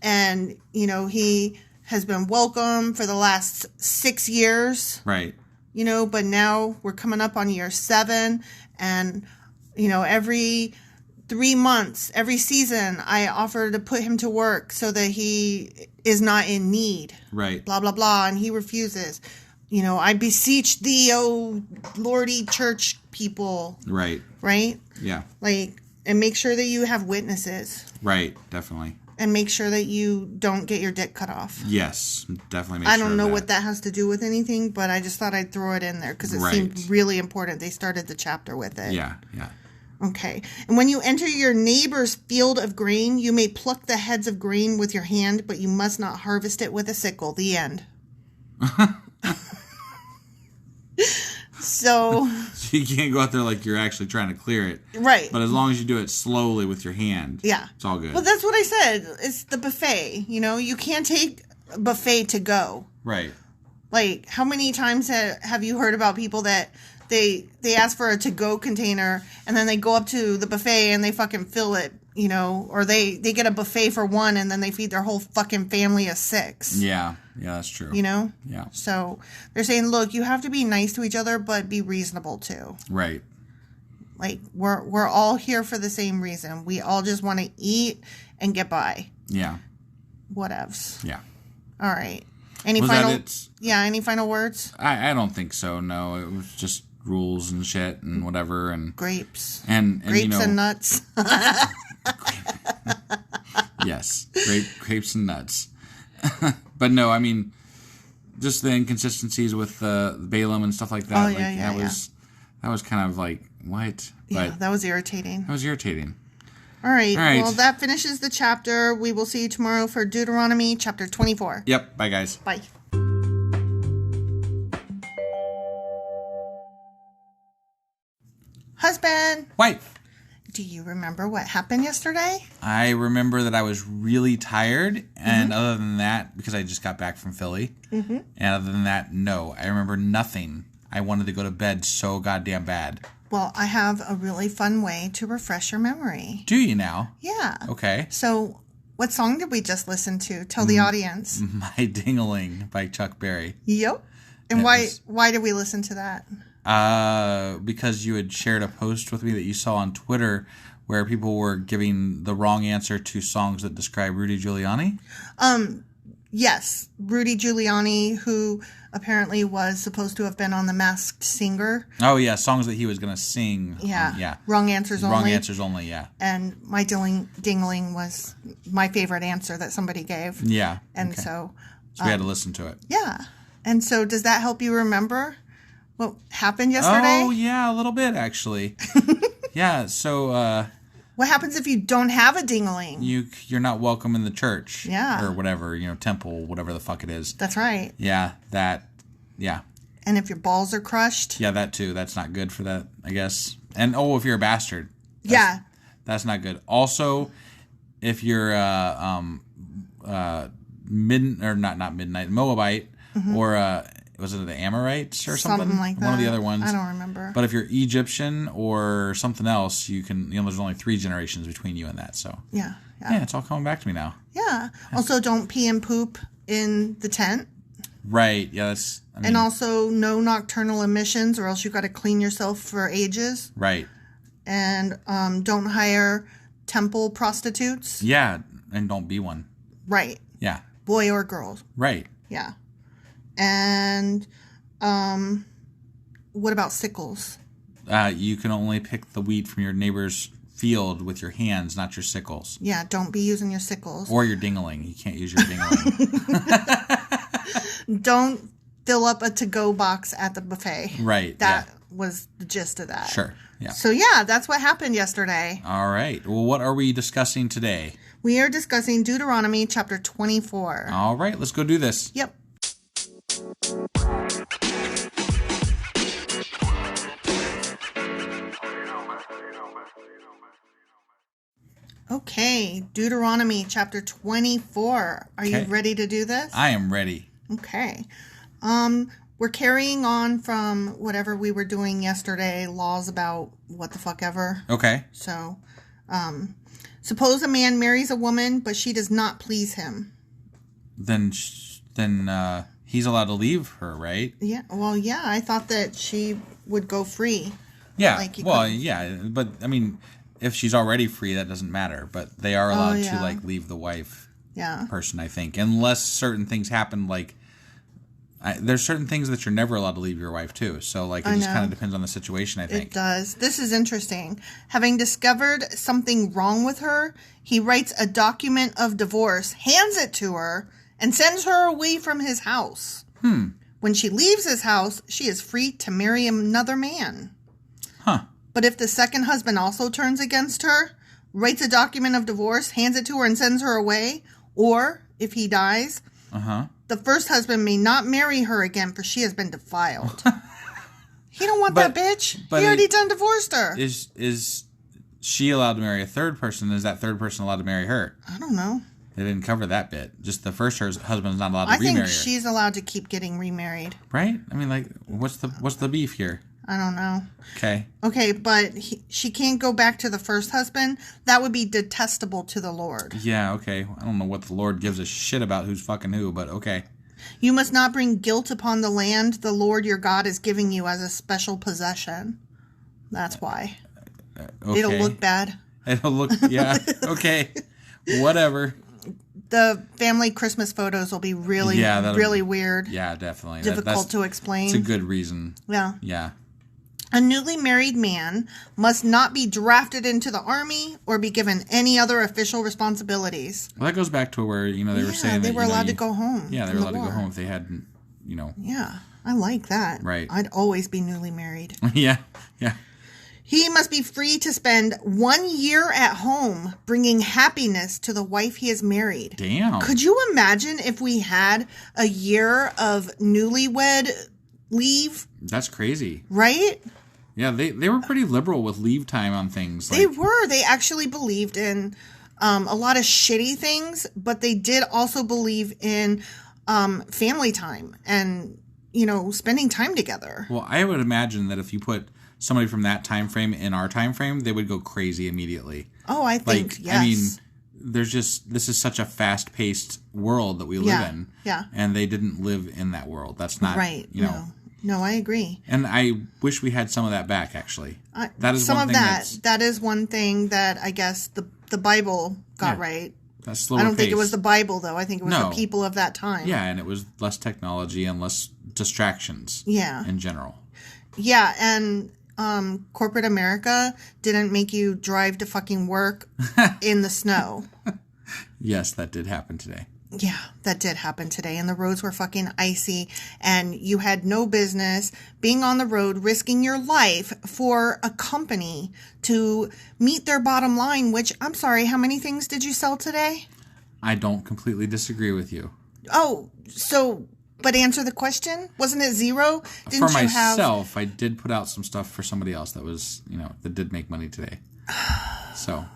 Speaker 1: And, he has been welcome for the last 6 years.
Speaker 2: Right.
Speaker 1: But now we're coming up on year 7. And, every 3 months, every season, I offer to put him to work so that he is not in need.
Speaker 2: Right.
Speaker 1: Blah, blah, blah. And he refuses. I beseech thee, O Lordy church people.
Speaker 2: Right.
Speaker 1: Right?
Speaker 2: Yeah.
Speaker 1: And make sure that you have witnesses.
Speaker 2: Right. Definitely.
Speaker 1: And make sure that you don't get your dick cut off.
Speaker 2: Yes. Definitely
Speaker 1: I don't know what that has to do with anything, but I just thought I'd throw it in there because it seemed really important. They started the chapter with it.
Speaker 2: Yeah. Yeah.
Speaker 1: Okay. And when you enter your neighbor's field of grain, you may pluck the heads of grain with your hand, but you must not harvest it with a sickle. The end. So
Speaker 2: you can't go out there like you're actually trying to clear it.
Speaker 1: Right.
Speaker 2: But as long as you do it slowly with your hand.
Speaker 1: Yeah.
Speaker 2: It's all good.
Speaker 1: Well, that's what I said. It's the buffet. You can't take a buffet to go.
Speaker 2: Right.
Speaker 1: Like, how many times have you heard about people that they ask for a to-go container and then they go up to the buffet and they fucking fill it, or they get a buffet for one and then they feed their whole fucking family of 6.
Speaker 2: Yeah. Yeah, that's true.
Speaker 1: Yeah.
Speaker 2: So
Speaker 1: they're saying, look, you have to be nice to each other, but be reasonable too.
Speaker 2: Right.
Speaker 1: Like, we're all here for the same reason. We all just want to eat and get by.
Speaker 2: Yeah.
Speaker 1: Whatevs.
Speaker 2: Yeah.
Speaker 1: All right. Any final words?
Speaker 2: I don't think so. No, it was just rules and shit and whatever and
Speaker 1: grapes
Speaker 2: and
Speaker 1: grapes and nuts.
Speaker 2: Yes, grapes and nuts. But no, I mean, just the inconsistencies with Balaam and stuff like that.
Speaker 1: Oh,
Speaker 2: that was kind of like what?
Speaker 1: Yeah, that was irritating.
Speaker 2: That was irritating.
Speaker 1: All right. Well, that finishes the chapter. We will see you tomorrow for Deuteronomy Chapter 24.
Speaker 2: Yep. Bye, guys.
Speaker 1: Bye. Husband.
Speaker 2: Wife.
Speaker 1: Do you remember what happened yesterday?
Speaker 2: I remember that I was really tired, and other than that, because I just got back from Philly, and other than that, no. I remember nothing. I wanted to go to bed so goddamn bad.
Speaker 1: Well, I have a really fun way to refresh your memory.
Speaker 2: Do you now?
Speaker 1: Yeah.
Speaker 2: Okay.
Speaker 1: So, what song did we just listen to? Tell the audience.
Speaker 2: My Ding-a-Ling by Chuck Berry.
Speaker 1: Yep. And why did we listen to that?
Speaker 2: Because you had shared a post with me that you saw on Twitter where people were giving the wrong answer to songs that describe Rudy Giuliani.
Speaker 1: Yes. Rudy Giuliani, who apparently was supposed to have been on The Masked Singer.
Speaker 2: Oh, yeah. Songs that he was going to sing.
Speaker 1: Yeah.
Speaker 2: Yeah.
Speaker 1: Wrong answers only.
Speaker 2: Wrong answers only, yeah.
Speaker 1: And my Ding-a-Ling was my favorite answer that somebody gave.
Speaker 2: Yeah.
Speaker 1: And
Speaker 2: okay.
Speaker 1: So
Speaker 2: we had to listen to it.
Speaker 1: Yeah. And so does that help you remember what happened yesterday?
Speaker 2: Oh, yeah, a little bit, actually. Yeah, so...
Speaker 1: what happens if you don't have a ding-a-ling?
Speaker 2: You're not welcome in the church.
Speaker 1: Yeah.
Speaker 2: Or whatever, temple, whatever the fuck it is.
Speaker 1: That's right.
Speaker 2: Yeah, yeah.
Speaker 1: And if your balls are crushed?
Speaker 2: Yeah, that too. That's not good for that, I guess. And, if you're a bastard. That's not good. Also, if you're not midnight, Moabite, or was it the Amorites or something?
Speaker 1: Something like that.
Speaker 2: One of the other ones.
Speaker 1: I don't remember.
Speaker 2: But if you're Egyptian or something else, you can, there's only 3 generations between you and that. So
Speaker 1: yeah,
Speaker 2: it's all coming back to me now.
Speaker 1: Yeah. Also, don't pee and poop in the tent.
Speaker 2: Right. Yeah.
Speaker 1: And also, no nocturnal emissions, or else you got to clean yourself for ages.
Speaker 2: Right.
Speaker 1: And don't hire temple prostitutes.
Speaker 2: Yeah, and don't be one.
Speaker 1: Right.
Speaker 2: Yeah.
Speaker 1: Boy or girl.
Speaker 2: Right.
Speaker 1: Yeah. And what about sickles?
Speaker 2: You can only pick the wheat from your neighbor's field with your hands, not your sickles.
Speaker 1: Yeah, don't be using your sickles.
Speaker 2: Or your dingling. You can't use your dingling.
Speaker 1: Don't fill up a to-go box at the buffet.
Speaker 2: Right.
Speaker 1: That was the gist of that.
Speaker 2: Sure. Yeah.
Speaker 1: So, yeah, that's what happened yesterday.
Speaker 2: All right. Well, what are we discussing today?
Speaker 1: We are discussing Deuteronomy Chapter 24.
Speaker 2: All right. Let's go do this.
Speaker 1: Yep. Okay, Deuteronomy Chapter 24. Are you ready to do this?
Speaker 2: I am ready.
Speaker 1: Okay. We're carrying on from whatever we were doing yesterday, laws about what the fuck ever.
Speaker 2: Okay.
Speaker 1: So, suppose a man marries a woman, but she does not please him.
Speaker 2: Then he's allowed to leave her, right?
Speaker 1: Yeah. Well, yeah, I thought that she would go free.
Speaker 2: Yeah. But I mean, if she's already free, that doesn't matter. But they are allowed to leave the wife.
Speaker 1: Yeah.
Speaker 2: Person, I think, unless certain things happen, there's certain things that you're never allowed to leave your wife too. So it just kind of depends on the situation, I think.
Speaker 1: It does. This is interesting. Having discovered something wrong with her, he writes a document of divorce, hands it to her, and sends her away from his house. When she leaves his house, she is free to marry another man.
Speaker 2: Huh.
Speaker 1: But if the second husband also turns against her, writes a document of divorce, hands it to her, and sends her away, or if he dies, the first husband may not marry her again, for she has been defiled. He don't want that bitch. He already done divorced her.
Speaker 2: Is she allowed to marry a third person? Is that third person allowed to marry her?
Speaker 1: I don't know.
Speaker 2: They didn't cover that bit. Just the first husband's not allowed to remarry her.
Speaker 1: I think she's allowed to keep getting remarried.
Speaker 2: Right? I mean, what's the beef here?
Speaker 1: I don't know.
Speaker 2: Okay.
Speaker 1: Okay, but she can't go back to the first husband. That would be detestable to the Lord.
Speaker 2: Yeah, okay. I don't know what the Lord gives a shit about who's fucking who, but okay.
Speaker 1: You must not bring guilt upon the land the Lord your God is giving you as a special possession. That's why.
Speaker 2: Okay.
Speaker 1: It'll look bad.
Speaker 2: It'll look, yeah. Okay. Whatever.
Speaker 1: The family Christmas photos will be really weird.
Speaker 2: Yeah, definitely.
Speaker 1: Difficult to explain.
Speaker 2: It's a good reason.
Speaker 1: Yeah.
Speaker 2: Yeah.
Speaker 1: A newly married man must not be drafted into the army or be given any other official responsibilities.
Speaker 2: Well, that goes back to where, they were saying
Speaker 1: they
Speaker 2: that,
Speaker 1: were allowed to go home.
Speaker 2: Yeah, they were allowed to go home if they hadn't,
Speaker 1: Yeah, I like that.
Speaker 2: Right.
Speaker 1: I'd always be newly married.
Speaker 2: Yeah.
Speaker 1: He must be free to spend 1 year at home, bringing happiness to the wife he has married.
Speaker 2: Damn.
Speaker 1: Could you imagine if we had a year of newlywed leave?
Speaker 2: That's crazy.
Speaker 1: Right?
Speaker 2: Yeah, they were pretty liberal with leave time on things.
Speaker 1: They were. They actually believed in a lot of shitty things, but they did also believe in family time and, spending time together.
Speaker 2: Well, I would imagine that if you put somebody from that time frame in our time frame, they would go crazy immediately.
Speaker 1: Oh, I think, yes.
Speaker 2: I mean, this is such a fast-paced world that we live in.
Speaker 1: Yeah.
Speaker 2: And they didn't live in that world. That's not,
Speaker 1: right. No, I agree.
Speaker 2: And I wish we had some of that back, actually. That is
Speaker 1: that is one thing that I guess the Bible got right.
Speaker 2: That's slower
Speaker 1: I don't think it was the Bible, though. I think it was the people of that time.
Speaker 2: Yeah, and it was less technology and less distractions.
Speaker 1: Yeah.
Speaker 2: In general.
Speaker 1: Yeah, and corporate America didn't make you drive to fucking work in the snow.
Speaker 2: Yes, that did happen today.
Speaker 1: Yeah, that did happen today. And the roads were fucking icy. And you had no business being on the road, risking your life for a company to meet their bottom line, which, I'm sorry, how many things did you sell today?
Speaker 2: I don't completely disagree with you.
Speaker 1: Oh, but answer the question. Wasn't it zero?
Speaker 2: For myself, I did put out some stuff for somebody else that was, that did make money today. So,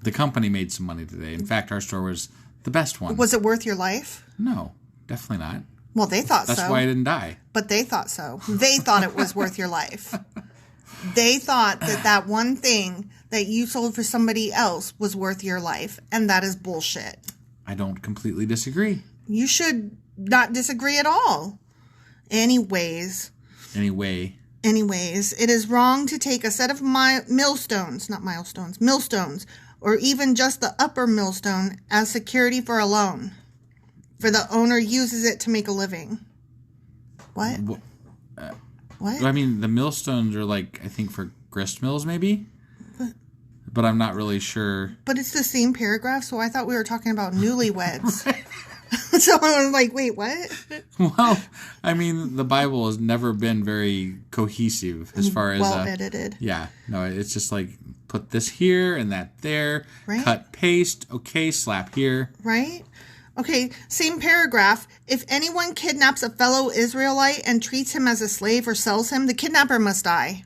Speaker 2: the company made some money today. In fact, our store was the best one.
Speaker 1: Was it worth your life?
Speaker 2: No, definitely not.
Speaker 1: Well, they thought so.
Speaker 2: That's why I didn't die.
Speaker 1: But they thought so. They thought it was worth your life. They thought that one thing that you sold for somebody else was worth your life. And that is bullshit.
Speaker 2: I don't completely disagree.
Speaker 1: You should not disagree at all. Anyways, it is wrong to take a set of millstones, or even just the upper millstone as security for a loan, for the owner uses it to make a living. What? What?
Speaker 2: I mean, the millstones are like, I think for grist mills, maybe? But I'm not really sure.
Speaker 1: But it's the same paragraph, so I thought we were talking about newlyweds. Right. So I was like, wait, what?
Speaker 2: Well, I mean, the Bible has never been very cohesive as far as...
Speaker 1: Well edited.
Speaker 2: Yeah. No, it's just like, put this here and that there.
Speaker 1: Right.
Speaker 2: Cut, paste. Okay, slap here.
Speaker 1: Right? Okay, same paragraph. If anyone kidnaps a fellow Israelite and treats him as a slave or sells him, the kidnapper must die.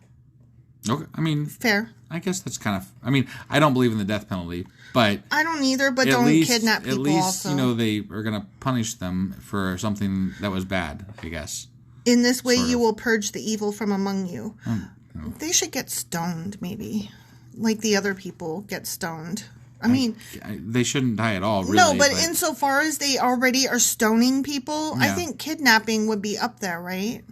Speaker 2: Okay, I mean...
Speaker 1: Fair.
Speaker 2: I guess that's kind of... I mean, I don't believe in the death penalty, but...
Speaker 1: I don't either, but don't kidnap people
Speaker 2: also. At least,
Speaker 1: also.
Speaker 2: you know, they are going to punish them for something that was bad, I guess.
Speaker 1: In this way, you will purge the evil from among you. They should get stoned, maybe. Like the other people get stoned. I mean...
Speaker 2: they shouldn't die at all, really.
Speaker 1: No, but insofar as they already are stoning people, yeah. I think kidnapping would be up there, right?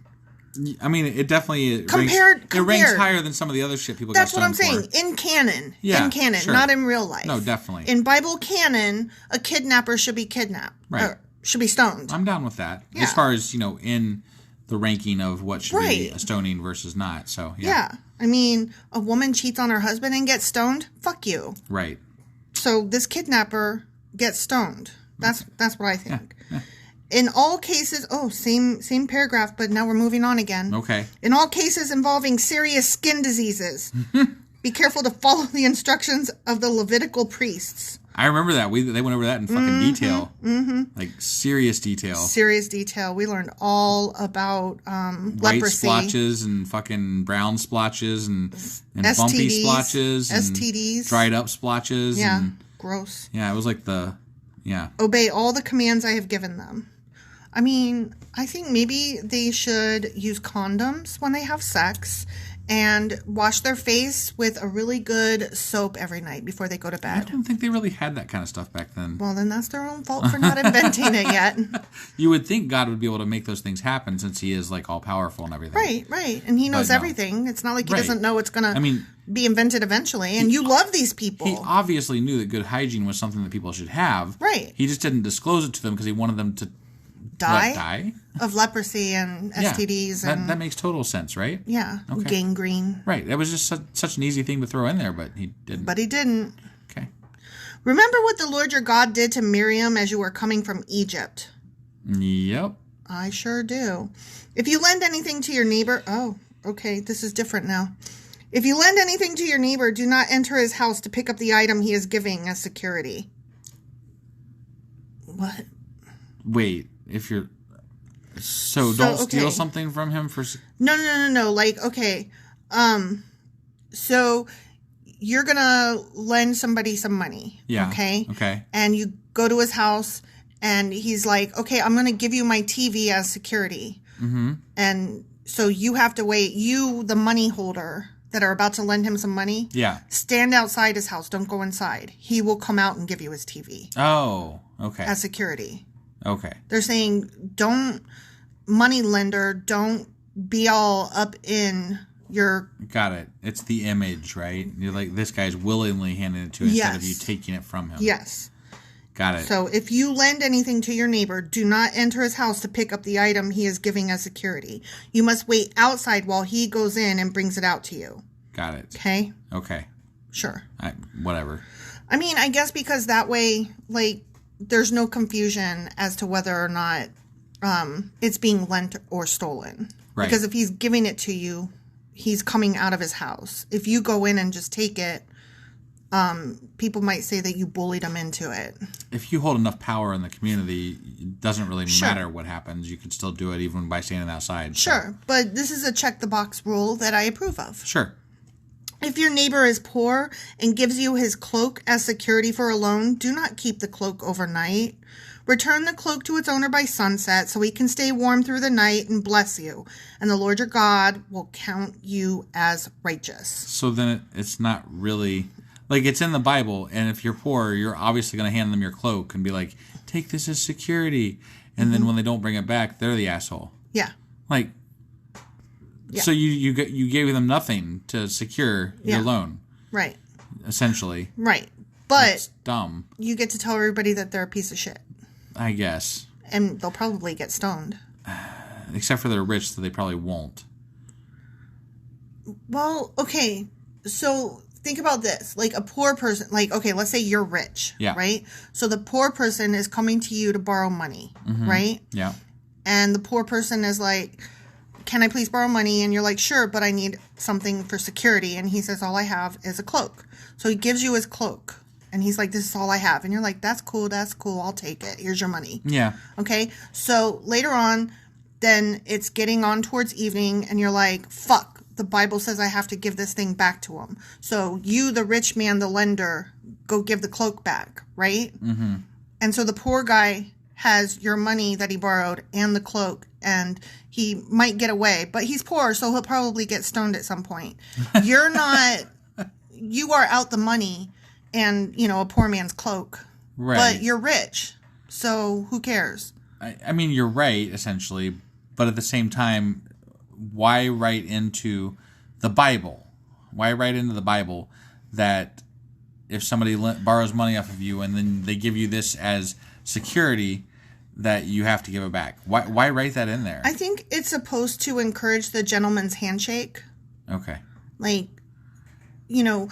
Speaker 2: I mean, it definitely ranks higher than some of the other shit people got stoned for. That's what I'm
Speaker 1: saying. In canon.
Speaker 2: Yeah,
Speaker 1: in canon,
Speaker 2: sure.
Speaker 1: not in real life.
Speaker 2: No, definitely.
Speaker 1: In Bible canon, a kidnapper should be kidnapped. Right. Or should be stoned.
Speaker 2: I'm down with that.
Speaker 1: Yeah.
Speaker 2: As far as, you know, in the ranking of what should be a stoning versus not. So, yeah.
Speaker 1: Yeah. I mean, a woman cheats on her husband and gets stoned? Fuck you.
Speaker 2: Right.
Speaker 1: So this kidnapper gets stoned. That's what I think. Yeah. In all cases, same paragraph, but now we're moving on again.
Speaker 2: Okay.
Speaker 1: In all cases involving serious skin diseases, be careful to follow the instructions of the Levitical priests.
Speaker 2: I remember that. They went over that in fucking detail. Mm-hmm. Like, serious detail.
Speaker 1: Serious detail. We learned all about
Speaker 2: white
Speaker 1: leprosy.
Speaker 2: splotches and fucking brown splotches and
Speaker 1: STDs,
Speaker 2: bumpy splotches. And
Speaker 1: STDs.
Speaker 2: Dried up splotches.
Speaker 1: Yeah,
Speaker 2: and,
Speaker 1: gross.
Speaker 2: Yeah, it was like
Speaker 1: Obey all the commands I have given them. I mean, I think maybe they should use condoms when they have sex and wash their face with a really good soap every night before they go to bed.
Speaker 2: I don't think they really had that kind of stuff back then.
Speaker 1: Well, then that's their own fault for not inventing it yet.
Speaker 2: You would think God would be able to make those things happen since he is like all powerful and everything.
Speaker 1: Right. And he knows everything. It's not like he doesn't know it's going to be invented eventually. And you love these people.
Speaker 2: He obviously knew that good hygiene was something that people should have.
Speaker 1: Right.
Speaker 2: He just didn't disclose it to them because he wanted them to die
Speaker 1: of leprosy and STDs.
Speaker 2: That makes total sense, right?
Speaker 1: Yeah. Okay. Gangrene.
Speaker 2: Right. That was just such an easy thing to throw in there, but he didn't. Okay.
Speaker 1: Remember what the Lord your God did to Miriam as you were coming from Egypt?
Speaker 2: Yep.
Speaker 1: I sure do. If you lend anything to your neighbor... Oh, okay. This is different now. If you lend anything to your neighbor, do not enter his house to pick up the item he is giving as security. What?
Speaker 2: Wait. If you're... So don't steal something from him for...
Speaker 1: No. Like, okay. So you're going to lend somebody some money. Yeah. Okay. And you go to his house and he's like, okay, I'm going to give you my TV as security. Mm-hmm. And so you have to wait. You, the money holder that are about to lend him some money. Yeah. Stand outside his house. Don't go inside. He will come out and give you his TV.
Speaker 2: Oh, okay.
Speaker 1: As security.
Speaker 2: Okay.
Speaker 1: They're saying, don't be all up in your...
Speaker 2: Got it. It's the image, right? You're like, this guy's willingly handing it to you instead of you taking it from him.
Speaker 1: Yes.
Speaker 2: Got it.
Speaker 1: So if you lend anything to your neighbor, do not enter his house to pick up the item he is giving as security. You must wait outside while he goes in and brings it out to you.
Speaker 2: Got it.
Speaker 1: Okay?
Speaker 2: Okay.
Speaker 1: Sure.
Speaker 2: Whatever.
Speaker 1: I mean, I guess because that way, like... there's no confusion as to whether or not it's being lent or stolen. Right. Because if he's giving it to you, he's coming out of his house. If you go in and just take it, people might say that you bullied him into it.
Speaker 2: If you hold enough power in the community, it doesn't really matter what happens. You can still do it even by standing outside.
Speaker 1: Sure. So. But this is a check-the-box rule that I approve of.
Speaker 2: Sure.
Speaker 1: If your neighbor is poor and gives you his cloak as security for a loan, do not keep the cloak overnight. Return the cloak to its owner by sunset so he can stay warm through the night and bless you. And the Lord your God will count you as righteous.
Speaker 2: So then it's not really... Like, it's in the Bible, and if you're poor, you're obviously going to hand them your cloak and be like, take this as security. And then when they don't bring it back, they're the asshole.
Speaker 1: Yeah.
Speaker 2: Like, so you gave them nothing to secure your loan.
Speaker 1: Right.
Speaker 2: Essentially.
Speaker 1: Right. But
Speaker 2: it's dumb.
Speaker 1: You get to tell everybody that they're a piece of shit.
Speaker 2: I guess.
Speaker 1: And they'll probably get stoned.
Speaker 2: Except for they're rich, so they probably won't.
Speaker 1: Well, okay. So... think about this, like a poor person, like, okay, let's say you're rich, right? So the poor person is coming to you to borrow money, right?
Speaker 2: Yeah.
Speaker 1: And the poor person is like, can I please borrow money? And you're like, sure, but I need something for security. And he says, all I have is a cloak. So he gives you his cloak. And he's like, this is all I have. And you're like, that's cool, I'll take it. Here's your money.
Speaker 2: Yeah.
Speaker 1: Okay? So later on, then it's getting on towards evening, and you're like, fuck. The Bible says I have to give this thing back to him. So you, the rich man, the lender, go give the cloak back, right? Mm-hmm. And so the poor guy has your money that he borrowed and the cloak, and he might get away. But he's poor, so he'll probably get stoned at some point. You're not... You are out the money and, a poor man's cloak.
Speaker 2: Right.
Speaker 1: But you're rich, so who cares?
Speaker 2: I mean, you're right, essentially. But at the same time... Why write into the Bible? Why write into the Bible that if somebody borrows money off of you and then they give you this as security, that you have to give it back? Why write that in there?
Speaker 1: I think it's supposed to encourage the gentleman's handshake.
Speaker 2: Okay.
Speaker 1: Like, you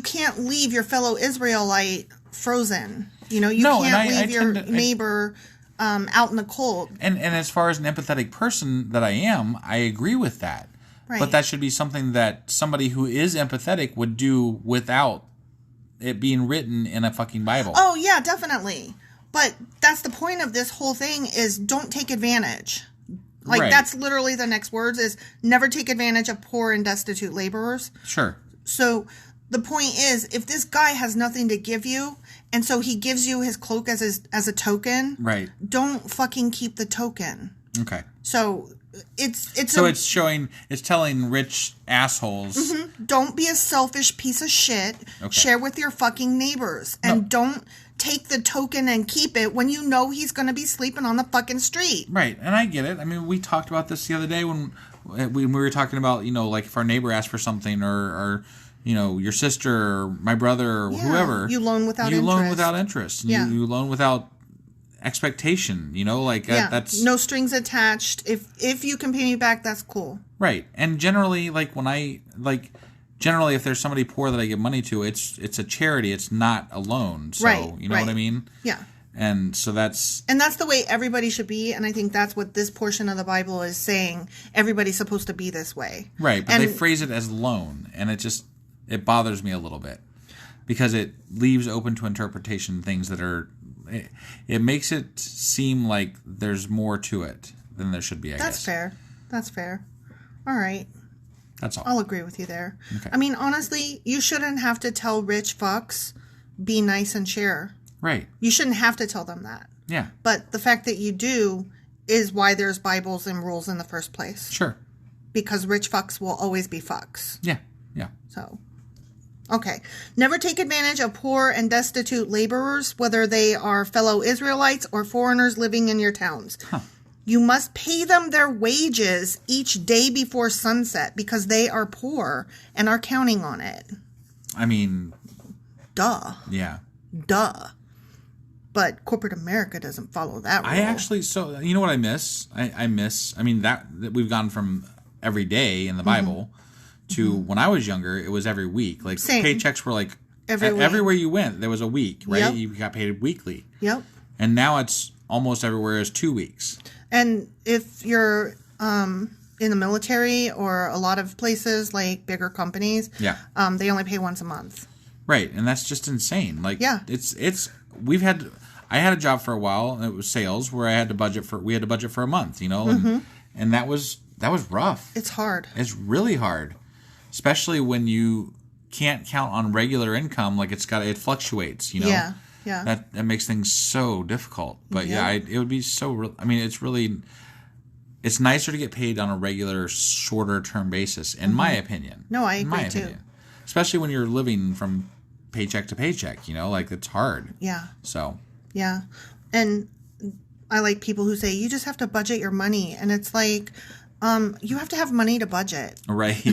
Speaker 1: can't leave your fellow Israelite frozen. You can't leave your neighbor... out in the cold.
Speaker 2: And as far as an empathetic person that I am, I agree with that. Right. But that should be something that somebody who is empathetic would do without it being written in a fucking Bible.
Speaker 1: Oh, yeah, definitely. But that's the point of this whole thing is don't take advantage. Like, that's literally the next words is never take advantage of poor and destitute laborers.
Speaker 2: Sure.
Speaker 1: So the point is, if this guy has nothing to give you, and so he gives you his cloak as a token,
Speaker 2: right?
Speaker 1: Don't fucking keep the token.
Speaker 2: Okay.
Speaker 1: So it's
Speaker 2: telling rich assholes,
Speaker 1: don't be a selfish piece of shit. Okay. Share with your fucking neighbors, and don't take the token and keep it when you know he's going to be sleeping on the fucking street.
Speaker 2: Right, and I get it. I mean, we talked about this the other day when we were talking about like if our neighbor asked for something or your sister or my brother or whoever.
Speaker 1: You loan without interest.
Speaker 2: You loan without interest.
Speaker 1: Yeah.
Speaker 2: You loan without expectation, that's...
Speaker 1: No strings attached. If you can pay me back, that's cool.
Speaker 2: Right. And generally, if there's somebody poor that I give money to, it's a charity. It's not a loan. So, you know what I mean?
Speaker 1: Yeah.
Speaker 2: And so that's
Speaker 1: the way everybody should be, and I think that's what this portion of the Bible is saying. Everybody's supposed to be this way.
Speaker 2: Right, but they phrase it as loan, and it bothers me a little bit because it leaves open to interpretation things that are... It makes it seem like there's more to it than there should be, I guess.
Speaker 1: That's fair. All right.
Speaker 2: That's all.
Speaker 1: I'll agree with you there.
Speaker 2: Okay.
Speaker 1: I mean, honestly, you shouldn't have to tell rich fucks, be nice and share.
Speaker 2: Right.
Speaker 1: You shouldn't have to tell them that.
Speaker 2: Yeah.
Speaker 1: But the fact that you do is why there's Bibles and rules in the first place.
Speaker 2: Sure.
Speaker 1: Because rich fucks will always be fucks.
Speaker 2: Yeah. Yeah.
Speaker 1: So... Okay. Never take advantage of poor and destitute laborers, whether they are fellow Israelites or foreigners living in your towns. Huh. You must pay them their wages each day before sunset because they are poor and are counting on it.
Speaker 2: I mean...
Speaker 1: Duh.
Speaker 2: Yeah.
Speaker 1: Duh. But corporate America doesn't follow that rule.
Speaker 2: So you know what I miss? I mean, that we've gone from every day in the Bible... to when I was younger, it was every week. Like
Speaker 1: Same.
Speaker 2: Paychecks were like everywhere you went, there was a week, right? Yep. You got paid weekly.
Speaker 1: Yep.
Speaker 2: And now it's almost everywhere is 2 weeks.
Speaker 1: And if you're in the military or a lot of places like bigger companies, they only pay once a month.
Speaker 2: Right, and that's just insane. Like, it's I had a job for a while, and it was sales where we had to budget for a month, and that was rough.
Speaker 1: It's hard.
Speaker 2: It's really hard. Especially when you can't count on regular income, like it fluctuates,
Speaker 1: Yeah. Yeah.
Speaker 2: That makes things so difficult. But it would be so. I mean, it's nicer to get paid on a regular, shorter term basis, in my opinion.
Speaker 1: No, I agree too.
Speaker 2: Especially when you're living from paycheck to paycheck, like it's hard.
Speaker 1: Yeah.
Speaker 2: So.
Speaker 1: Yeah. And I like people who say you just have to budget your money, and it's like you have to have money to budget.
Speaker 2: Right.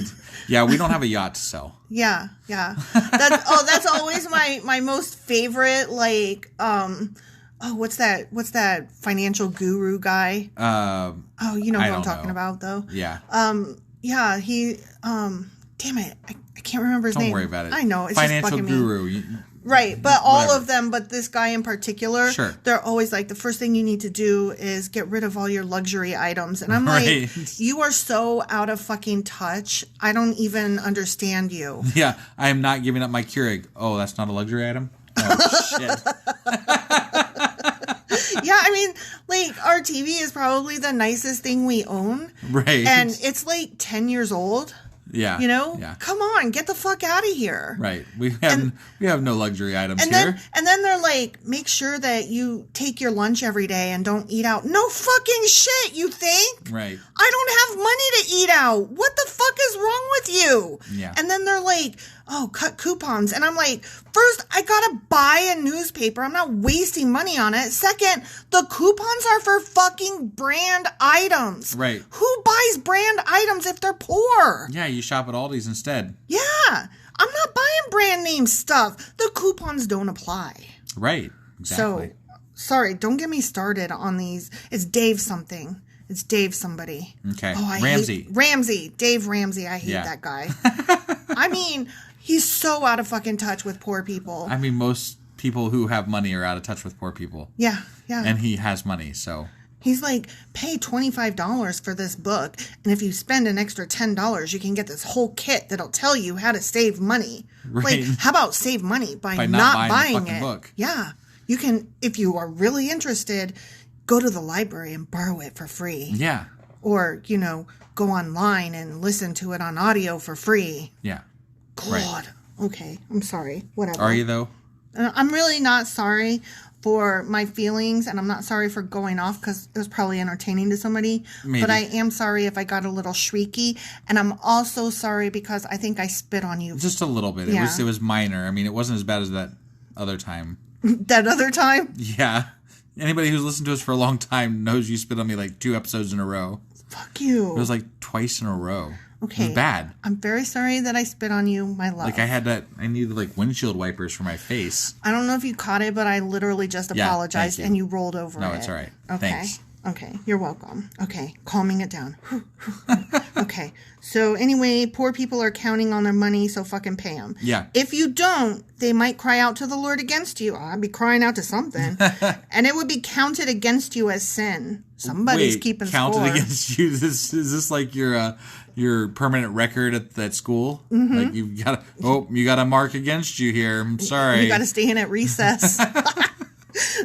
Speaker 2: Yeah, we don't have a yacht to sell.
Speaker 1: Yeah. That's always my most favorite, like what's that financial guru guy? You know who I'm talking about though.
Speaker 2: Yeah.
Speaker 1: He damn it. I can't remember his name.
Speaker 2: Don't worry about it.
Speaker 1: I know, it's
Speaker 2: financial
Speaker 1: just bugging
Speaker 2: guru.
Speaker 1: Me. Right, but all of them, but this guy in particular, they're always like, the first thing you need to do is get rid of all your luxury items. And I'm like, you are so out of fucking touch. I don't even understand you.
Speaker 2: Yeah, I am not giving up my Keurig. Oh, that's not a luxury item? Oh, shit.
Speaker 1: Yeah, I mean, like, our TV is probably the nicest thing we own.
Speaker 2: Right.
Speaker 1: And it's like 10 years old.
Speaker 2: Yeah.
Speaker 1: Yeah. Come on, get the fuck out of here.
Speaker 2: Right. We have no luxury items here.
Speaker 1: And then they're like, make sure that you take your lunch every day and don't eat out. No fucking shit, you think?
Speaker 2: Right.
Speaker 1: I don't have money to eat out. What the fuck is wrong with you?
Speaker 2: Yeah.
Speaker 1: And then they're like, oh, cut coupons. And I'm like, first, I gotta buy a newspaper. I'm not wasting money on it. Second, the coupons are for fucking brand items.
Speaker 2: Right.
Speaker 1: Who buys brand items if they're poor?
Speaker 2: Yeah, you shop at Aldi's instead.
Speaker 1: Yeah. I'm not buying brand name stuff. The coupons don't apply.
Speaker 2: Right. Exactly.
Speaker 1: So, sorry, don't get me started on these. It's Dave something. It's Dave somebody.
Speaker 2: Okay.
Speaker 1: Oh,
Speaker 2: Ramsey.
Speaker 1: Dave Ramsey. I hate that guy. I mean, he's so out of fucking touch with poor people.
Speaker 2: I mean, most people who have money are out of touch with poor people.
Speaker 1: Yeah.
Speaker 2: And he has money, so.
Speaker 1: He's like, pay $25 for this book, and if you spend an extra $10, you can get this whole kit that'll tell you how to save money.
Speaker 2: Right.
Speaker 1: Like, how about save money by not buying it? Book. Yeah. You can, if you are really interested, go to the library and borrow it for free.
Speaker 2: Yeah.
Speaker 1: Or, go online and listen to it on audio for free.
Speaker 2: Yeah.
Speaker 1: God. Right. Okay. I'm sorry. Whatever.
Speaker 2: Are you, though?
Speaker 1: I'm really not sorry for my feelings, and I'm not sorry for going off because it was probably entertaining to somebody.
Speaker 2: Maybe.
Speaker 1: But I am sorry if I got a little shrieky, and I'm also sorry because I think I spit on you.
Speaker 2: Just a little bit. Yeah. It was minor. I mean, it wasn't as bad as that other time.
Speaker 1: That other time?
Speaker 2: Yeah. Anybody who's listened to us for a long time knows you spit on me like 2 episodes in a row.
Speaker 1: Fuck you.
Speaker 2: It was like twice in a row.
Speaker 1: Okay.
Speaker 2: It was bad.
Speaker 1: I'm very sorry that I spit on you, my love.
Speaker 2: Like I needed like windshield wipers for my face.
Speaker 1: I don't know if you caught it, but I literally just apologized and you rolled over it.
Speaker 2: No, it's all right.
Speaker 1: Okay.
Speaker 2: Thanks.
Speaker 1: Okay. You're welcome. Okay. Calming it down. Okay. So anyway, poor people are counting on their money, so fucking pay them.
Speaker 2: Yeah.
Speaker 1: If you don't, they might cry out to the Lord against you. I'd be crying out to something. And it would be counted against you as sin. Somebody's keeping score.
Speaker 2: Counted against you? Is this like your permanent record at that school?
Speaker 1: Mm-hmm.
Speaker 2: Like you got a mark against you here. I'm sorry.
Speaker 1: You got to stay in at recess.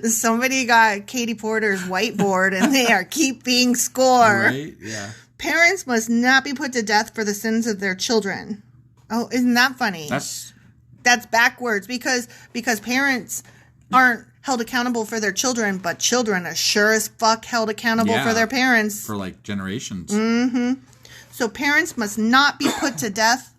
Speaker 1: Somebody got Katie Porter's whiteboard and they are keeping score.
Speaker 2: Right? Yeah.
Speaker 1: Parents must not be put to death for the sins of their children. Oh, isn't that funny?
Speaker 2: That's
Speaker 1: backwards because parents aren't held accountable for their children, but children are sure as fuck held accountable for their parents.
Speaker 2: For like generations.
Speaker 1: Mm-hmm. So parents must not be put to death.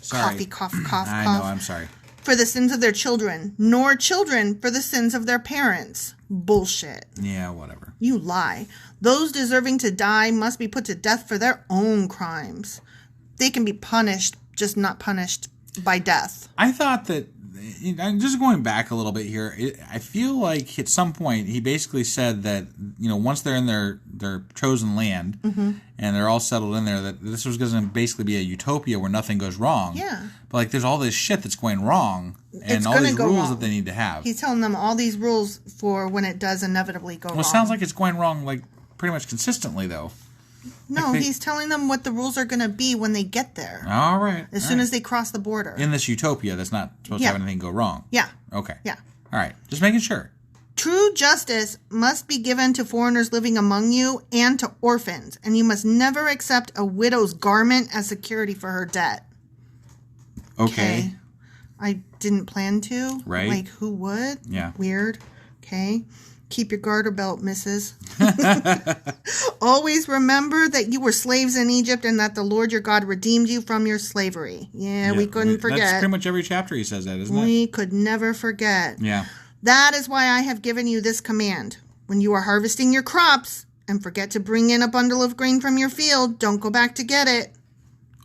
Speaker 2: Sorry.
Speaker 1: Cough.
Speaker 2: I know, I'm sorry.
Speaker 1: For the sins of their children, nor children for the sins of their parents. Bullshit.
Speaker 2: Yeah, whatever.
Speaker 1: You lie. Those deserving to die must be put to death for their own crimes. They can be punished, just not punished by death.
Speaker 2: I thought that, just going back a little bit here, I feel like at some point he basically said that, once they're in their chosen land and they're all settled in there, that this was going to basically be a utopia where nothing goes wrong.
Speaker 1: Yeah.
Speaker 2: But like there's all this shit that's going wrong and all these rules that they need to have.
Speaker 1: He's telling them all these rules for when it does inevitably go wrong.
Speaker 2: Well, it sounds like it's going wrong like pretty much consistently though.
Speaker 1: No, he's telling them what the rules are going to be when they get there.
Speaker 2: All right.
Speaker 1: As soon as they cross the border.
Speaker 2: In this utopia that's not supposed to have anything go wrong.
Speaker 1: Yeah.
Speaker 2: Okay.
Speaker 1: Yeah.
Speaker 2: All right. Just making sure.
Speaker 1: True justice must be given to foreigners living among you and to orphans, and you must never accept a widow's garment as security for her debt.
Speaker 2: Okay.
Speaker 1: I didn't plan to.
Speaker 2: Right.
Speaker 1: Like, who would?
Speaker 2: Yeah.
Speaker 1: Weird. Okay. Keep your garter belt, missus. Always remember that you were slaves in Egypt and that the Lord your God redeemed you from your slavery. Yeah, we couldn't forget.
Speaker 2: That's pretty much every chapter he says that, isn't it?
Speaker 1: We could never forget.
Speaker 2: Yeah.
Speaker 1: That is why I have given you this command. When you are harvesting your crops and forget to bring in a bundle of grain from your field, don't go back to get it.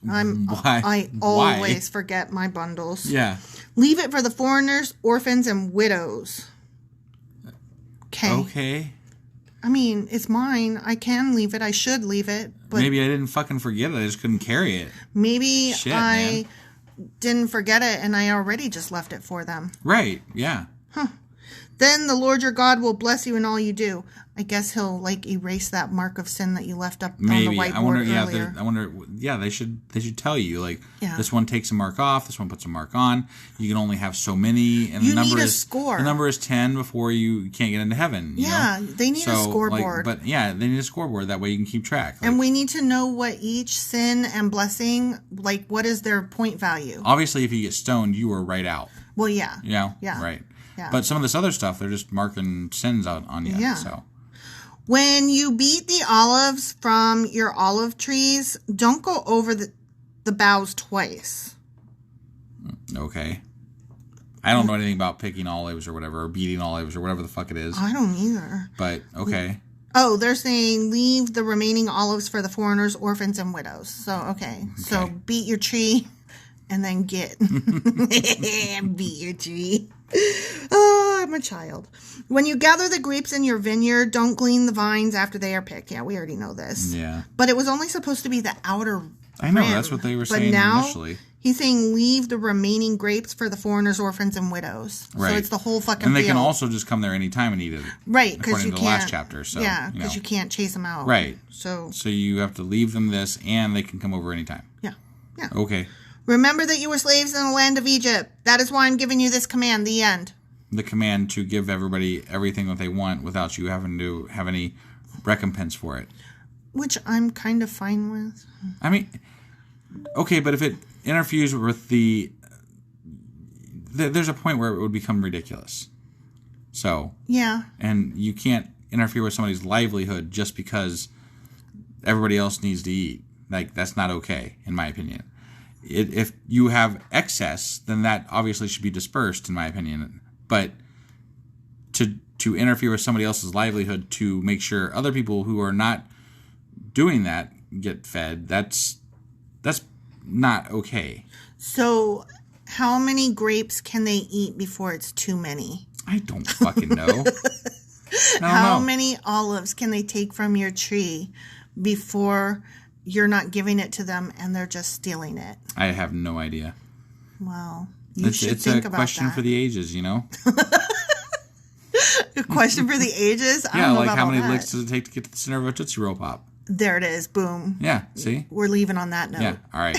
Speaker 1: I always forget my bundles.
Speaker 2: Yeah.
Speaker 1: Leave it for the foreigners, orphans, and widows.
Speaker 2: Okay.
Speaker 1: I mean, it's mine. I can leave it. I should leave it. But
Speaker 2: maybe I didn't fucking forget it. I just couldn't carry it.
Speaker 1: Maybe I didn't forget it and I already just left it for them.
Speaker 2: Right. Yeah.
Speaker 1: Huh. Then the Lord your God will bless you in all you do. I guess he'll like erase that mark of sin that you left up on the whiteboard earlier.
Speaker 2: I wonder. Yeah, they should tell you like this one takes a mark off, this one puts a mark on. You can only have so many, and the number is score. The number is 10 before you can't get into heaven.
Speaker 1: They need a scoreboard.
Speaker 2: They need a scoreboard that way you can keep track.
Speaker 1: And we need to know what each sin and blessing, like what is their point value.
Speaker 2: Obviously, if you get stoned, you are right out.
Speaker 1: Well, yeah.
Speaker 2: Right. Yeah. But some of this other stuff, they're just marking sins out on you.
Speaker 1: Yeah.
Speaker 2: So.
Speaker 1: When you beat the olives from your olive trees, don't go over the boughs twice.
Speaker 2: Okay. I don't know anything about picking olives or whatever, or beating olives or whatever the fuck it is.
Speaker 1: I don't either.
Speaker 2: But, okay.
Speaker 1: Oh, they're saying leave the remaining olives for the foreigners, orphans, and widows. So, okay. So, beat your tree and then get. Beat your tree. Oh, I'm a child. When you gather the grapes in your vineyard, don't glean the vines after they are picked. Yeah, we already know this.
Speaker 2: Yeah.
Speaker 1: But it was only supposed to be the outer
Speaker 2: I know,
Speaker 1: rim.
Speaker 2: That's what they were saying initially.
Speaker 1: He's saying leave the remaining grapes for the foreigners, orphans, and widows.
Speaker 2: Right.
Speaker 1: So it's the whole fucking
Speaker 2: And they
Speaker 1: field.
Speaker 2: can also just come there anytime and eat it.
Speaker 1: Right, because you can't.
Speaker 2: According to the last chapter. So,
Speaker 1: yeah, because you can't chase them out.
Speaker 2: Right.
Speaker 1: So
Speaker 2: you have to leave them this, and they can come over anytime.
Speaker 1: Yeah. Yeah.
Speaker 2: Okay.
Speaker 1: Remember that you were slaves in the land of Egypt. That is why I'm giving you this command. The end.
Speaker 2: The command to give everybody everything that they want without you having to have any recompense for it.
Speaker 1: Which I'm kind of fine with.
Speaker 2: I mean, okay, but if it interferes with there's a point where it would become ridiculous. So.
Speaker 1: Yeah.
Speaker 2: And you can't interfere with somebody's livelihood just because everybody else needs to eat. Like, that's not okay, in my opinion. If you have excess, then that obviously should be dispersed, in my opinion. But to interfere with somebody else's livelihood to make sure other people who are not doing that get fed, that's not okay.
Speaker 1: So how many grapes can they eat before it's too many?
Speaker 2: I don't fucking know.
Speaker 1: How many olives can they take from your tree before you're not giving it to them and they're just stealing it?
Speaker 2: I have no idea.
Speaker 1: Well,
Speaker 2: it's think about that. It's a question for the ages, you know?
Speaker 1: A question for the ages? I don't know about
Speaker 2: how many licks does it take to get to the center of a Tootsie Roll Pop?
Speaker 1: There it is. Boom.
Speaker 2: Yeah, see?
Speaker 1: We're leaving on that note.
Speaker 2: Yeah, all right.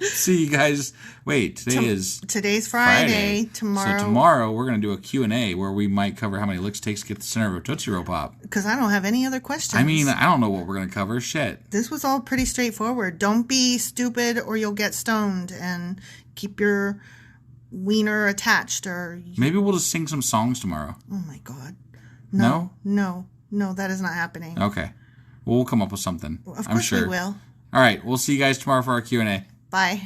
Speaker 2: See you guys. Wait,
Speaker 1: today's Friday. Tomorrow.
Speaker 2: So tomorrow we're going to do a Q&A where we might cover how many licks it takes to get to the center of a Tootsie Roll Pop.
Speaker 1: Because I don't have any other questions.
Speaker 2: I mean, I don't know what we're going to cover. Shit.
Speaker 1: This was all pretty straightforward. Don't be stupid or you'll get stoned, and keep your wiener attached.
Speaker 2: Maybe we'll just sing some songs tomorrow.
Speaker 1: Oh my God.
Speaker 2: No,
Speaker 1: that is not happening.
Speaker 2: Okay. Well, we'll come up with something.
Speaker 1: Of course
Speaker 2: I'm sure.
Speaker 1: We will.
Speaker 2: All right. We'll see you guys tomorrow for our Q&A.
Speaker 1: Bye.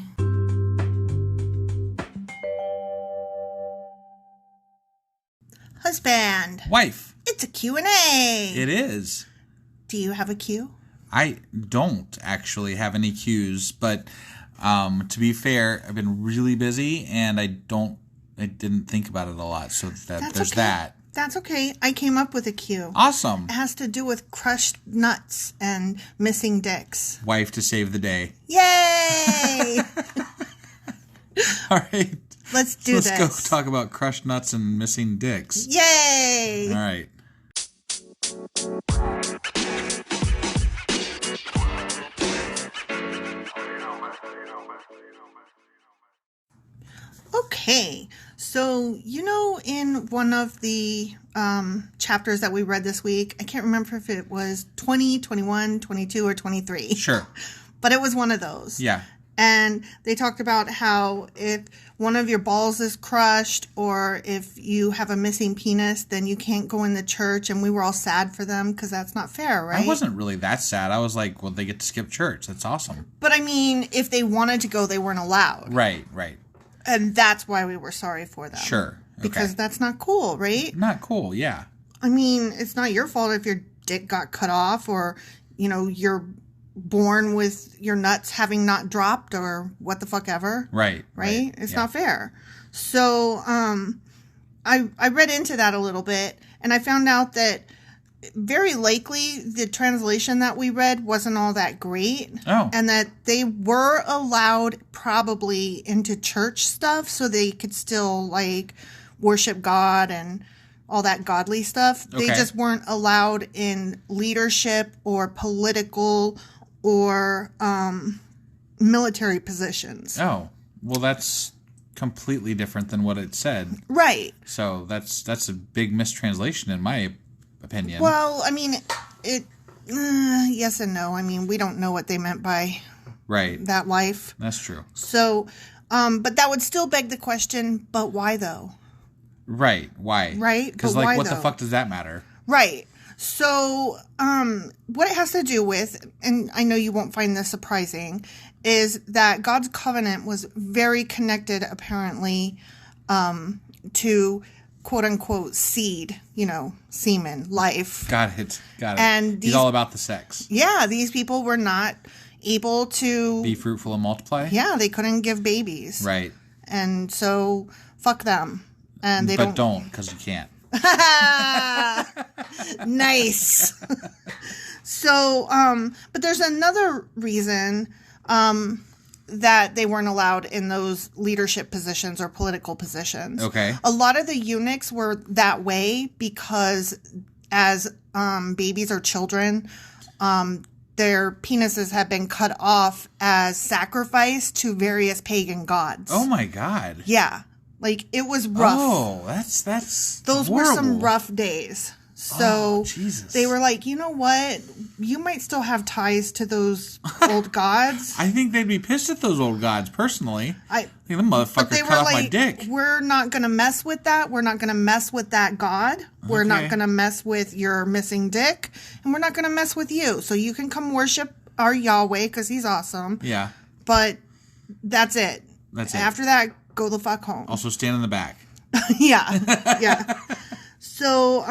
Speaker 1: Husband.
Speaker 2: Wife.
Speaker 1: It's a Q&A.
Speaker 2: It is.
Speaker 1: Do you have a Q?
Speaker 2: I don't actually have any Qs, but to be fair, I've been really busy and I didn't think about it a lot. So there's that.
Speaker 1: That's okay. I came up with a Q.
Speaker 2: Awesome.
Speaker 1: It has to do with crushed nuts and missing dicks.
Speaker 2: Wife to save the day.
Speaker 1: Yay!
Speaker 2: All right.
Speaker 1: Let's do this.
Speaker 2: Let's go talk about crushed nuts and missing dicks.
Speaker 1: Yay!
Speaker 2: All right.
Speaker 1: Okay, so in one of the chapters that we read this week, I can't remember if it was 20, 21, 22, or 23.
Speaker 2: Sure.
Speaker 1: But it was one of those.
Speaker 2: Yeah.
Speaker 1: And they talked about how if one of your balls is crushed or if you have a missing penis, then you can't go in the church. And we were all sad for them because that's not fair, right?
Speaker 2: I wasn't really that sad. I was like, well, they get to skip church. That's awesome.
Speaker 1: But I mean, if they wanted to go, they weren't allowed.
Speaker 2: Right.
Speaker 1: And that's why we were sorry for them.
Speaker 2: Sure. Okay.
Speaker 1: Because that's not cool, right?
Speaker 2: Not cool, yeah.
Speaker 1: I mean, it's not your fault if your dick got cut off or, you're born with your nuts having not dropped or what the fuck ever.
Speaker 2: Right.
Speaker 1: It's not fair. So I read into that a little bit, and I found out that very likely the translation that we read wasn't all that great.
Speaker 2: Oh.
Speaker 1: And that they were allowed probably into church stuff so they could still worship God and all that godly stuff.
Speaker 2: Okay.
Speaker 1: They just weren't allowed in leadership or political or military positions.
Speaker 2: Oh, well, that's completely different than what it said.
Speaker 1: Right.
Speaker 2: So that's a big mistranslation in my opinion.
Speaker 1: Well, I mean, yes and no. I mean, we don't know what they meant by that life.
Speaker 2: That's true.
Speaker 1: So, but that would still beg the question, but why though?
Speaker 2: Right. Why?
Speaker 1: Right.
Speaker 2: Because
Speaker 1: what
Speaker 2: the fuck does that matter?
Speaker 1: Right. So, what it has to do with, and I know you won't find this surprising, is that God's covenant was very connected, apparently, to quote unquote seed, semen, life.
Speaker 2: Got it.
Speaker 1: And
Speaker 2: he's all about the sex.
Speaker 1: Yeah, these people were not able to
Speaker 2: be fruitful and multiply.
Speaker 1: Yeah, they couldn't give babies.
Speaker 2: Right.
Speaker 1: And so, fuck them. And they
Speaker 2: don't because you can't.
Speaker 1: Nice. So, but there's another reason that they weren't allowed in those leadership positions or political positions.
Speaker 2: Okay.
Speaker 1: A lot of the eunuchs were that way because as babies or children, their penises had been cut off as sacrifice to various pagan gods.
Speaker 2: Oh my God.
Speaker 1: Yeah. It was rough.
Speaker 2: Oh, that's
Speaker 1: those
Speaker 2: horrible.
Speaker 1: were some rough days. So
Speaker 2: Jesus.
Speaker 1: They were like, you know what? You might still have ties to those old gods.
Speaker 2: I think they'd be pissed at those old gods, personally. I think the motherfucker cut off my dick.
Speaker 1: We're not going to mess with that. We're not going to mess with that god. We're not going to mess with your missing dick. And we're not going to mess with you. So you can come worship our Yahweh because he's awesome.
Speaker 2: Yeah.
Speaker 1: But that's it.
Speaker 2: That's it.
Speaker 1: After that, go the fuck home.
Speaker 2: Also stand in the back.
Speaker 1: Yeah. So,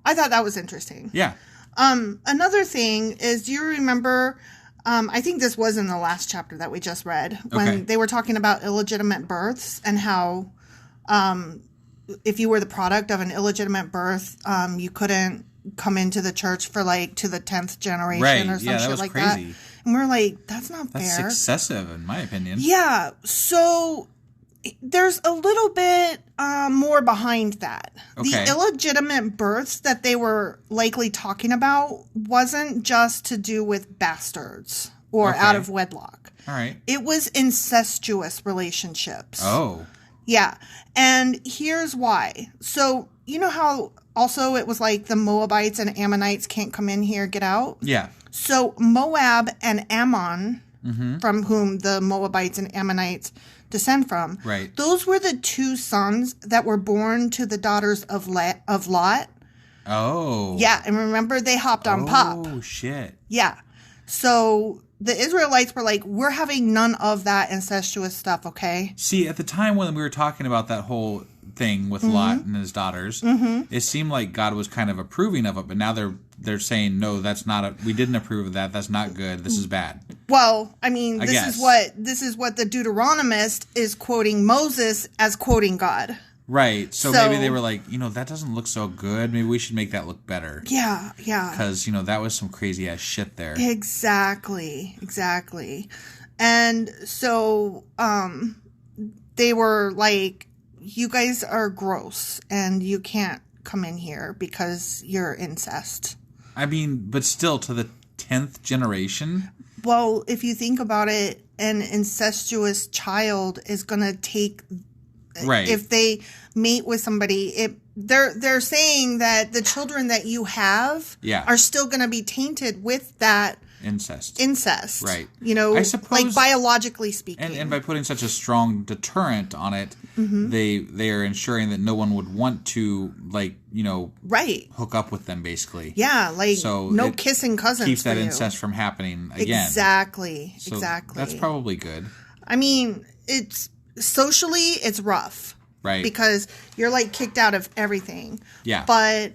Speaker 1: I thought that was interesting.
Speaker 2: Yeah.
Speaker 1: Another thing is, do you remember, I think this was in the last chapter that we just read, when they were talking about illegitimate births and how, if you were the product of an illegitimate birth, you couldn't come into the church for to the 10th generation or some shit like crazy. That. And we're like, that's not fair.
Speaker 2: That's excessive, in my opinion.
Speaker 1: Yeah. So there's a little bit more behind that. Okay. The illegitimate births that they were likely talking about wasn't just to do with bastards or out of wedlock.
Speaker 2: All right.
Speaker 1: It was incestuous relationships.
Speaker 2: Oh.
Speaker 1: Yeah. And here's why. So, you know how also it was the Moabites and Ammonites can't come in here, get out?
Speaker 2: Yeah.
Speaker 1: So Moab and Ammon, from whom the Moabites and Ammonites descend from,
Speaker 2: right?
Speaker 1: Those were the two sons that were born to the daughters of Lot.
Speaker 2: Oh.
Speaker 1: Yeah, and remember they hopped on Pop.
Speaker 2: Oh, shit.
Speaker 1: Yeah. So the Israelites were like, we're having none of that incestuous stuff, okay?
Speaker 2: See, at the time when we were talking about that whole thing with Lot and his daughters, it seemed like God was kind of approving of it, but now they're saying, no, that's not we didn't approve of that. That's not good. This is bad.
Speaker 1: Well, I mean, this is what the Deuteronomist is quoting Moses as quoting God.
Speaker 2: Right. So maybe they were like, that doesn't look so good. Maybe we should make that look better.
Speaker 1: Yeah, yeah.
Speaker 2: Because, that was some crazy ass shit there.
Speaker 1: Exactly. And so they were like, you guys are gross and you can't come in here because you're incest.
Speaker 2: I mean, but still to the 10th generation?
Speaker 1: Well, if you think about it, an incestuous child is going to take...
Speaker 2: Right.
Speaker 1: If they mate with somebody, they're saying that the children that you have are still going to be tainted with that Incest.
Speaker 2: Right.
Speaker 1: I
Speaker 2: suppose,
Speaker 1: like biologically speaking.
Speaker 2: And by putting such a strong deterrent on it, they are ensuring that no one would want to,
Speaker 1: right,
Speaker 2: hook up with them, basically.
Speaker 1: Yeah, so no kissing cousins.
Speaker 2: Keeps that incest from happening again.
Speaker 1: Exactly.
Speaker 2: So that's probably good.
Speaker 1: I mean, it's rough.
Speaker 2: Right.
Speaker 1: Because you're kicked out of everything.
Speaker 2: Yeah.
Speaker 1: But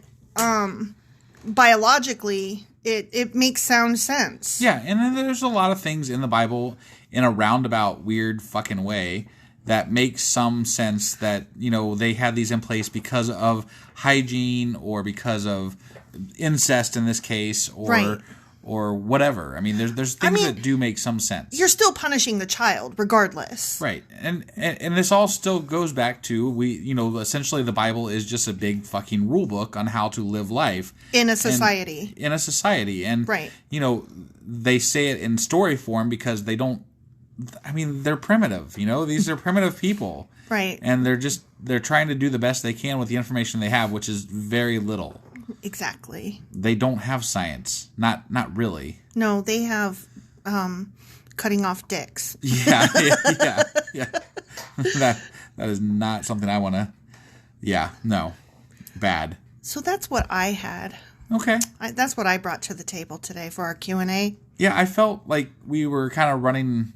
Speaker 1: biologically, it makes sound sense.
Speaker 2: Yeah, and then there's a lot of things in the Bible in a roundabout, weird fucking way that makes some sense that, they had these in place because of hygiene or because of incest in this case or whatever. I mean, there's things that do make some sense.
Speaker 1: You're still punishing the child regardless.
Speaker 2: Right. And this all still goes back to, essentially the Bible is just a big fucking rule book on how to live life.
Speaker 1: In a society.
Speaker 2: And,
Speaker 1: right.
Speaker 2: They say it in story form because they don't, they're primitive, these are primitive people.
Speaker 1: Right.
Speaker 2: And they're trying to do the best they can with the information they have, which is very little.
Speaker 1: Exactly.
Speaker 2: They don't have science. Not really.
Speaker 1: No, they have cutting off dicks.
Speaker 2: Yeah. That is not something I want to. Yeah, no. Bad.
Speaker 1: So that's what I had.
Speaker 2: Okay.
Speaker 1: That's what I brought to the table today for our Q&A.
Speaker 2: Yeah, I felt like we were kind of running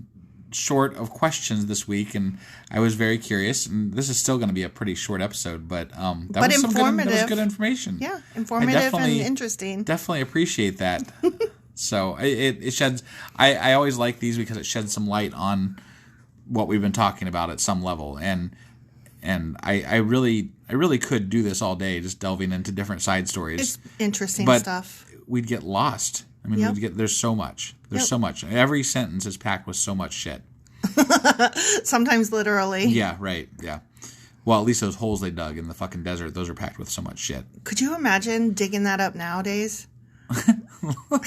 Speaker 2: short of questions this week, and I was very curious. And this is still going to be a pretty short episode, but that was good information.
Speaker 1: Yeah, informative and interesting.
Speaker 2: Definitely appreciate that. So it sheds. I always like these because it sheds some light on what we've been talking about at some level, and I really could do this all day, just delving into different side stories.
Speaker 1: It's interesting stuff.
Speaker 2: We'd get lost. There's so much. There's so much. Every sentence is packed with so much shit.
Speaker 1: Sometimes literally.
Speaker 2: Yeah, right. Yeah. Well, at least those holes they dug in the fucking desert, those are packed with so much shit.
Speaker 1: Could you imagine digging that up nowadays?
Speaker 2: Look,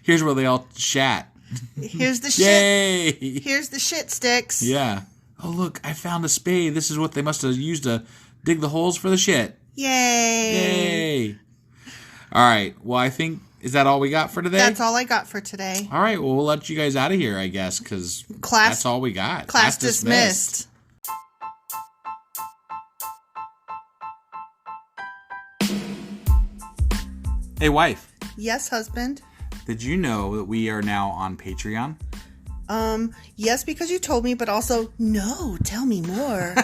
Speaker 2: here's where they all shat.
Speaker 1: Here's the shit.
Speaker 2: Yay!
Speaker 1: Here's the shit sticks.
Speaker 2: Yeah. Oh, look, I found a spade. This is what they must have used to dig the holes for the shit.
Speaker 1: Yay!
Speaker 2: All right. Well, I think... Is that all we got for today?
Speaker 1: That's all I got for today.
Speaker 2: All right. Well, we'll let you guys out of here, I guess, because that's all we got.
Speaker 1: Class dismissed.
Speaker 2: Hey, wife.
Speaker 1: Yes, husband.
Speaker 2: Did you know that we are now on Patreon?
Speaker 1: Yes, because you told me, but also, no, tell me more.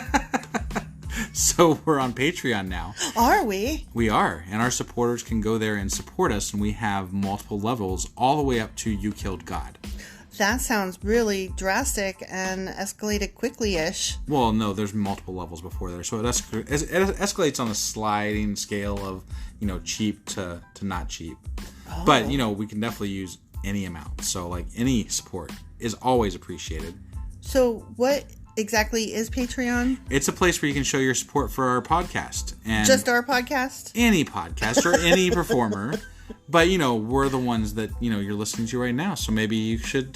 Speaker 2: So we're on Patreon now.
Speaker 1: Are we?
Speaker 2: We are. And our supporters can go there and support us. And we have multiple levels all the way up to You Killed God.
Speaker 1: That sounds really drastic and escalated quickly-ish.
Speaker 2: Well, no, there's multiple levels before there. So it escalates on a sliding scale of, cheap to not cheap. Oh. But, we can definitely use any amount. So, any support is always appreciated.
Speaker 1: So what exactly is Patreon?
Speaker 2: It's a place where you can show your support for our podcast. And
Speaker 1: just our podcast?
Speaker 2: Any podcast or any performer. But, we're the ones that, you're listening to right now. So maybe you should,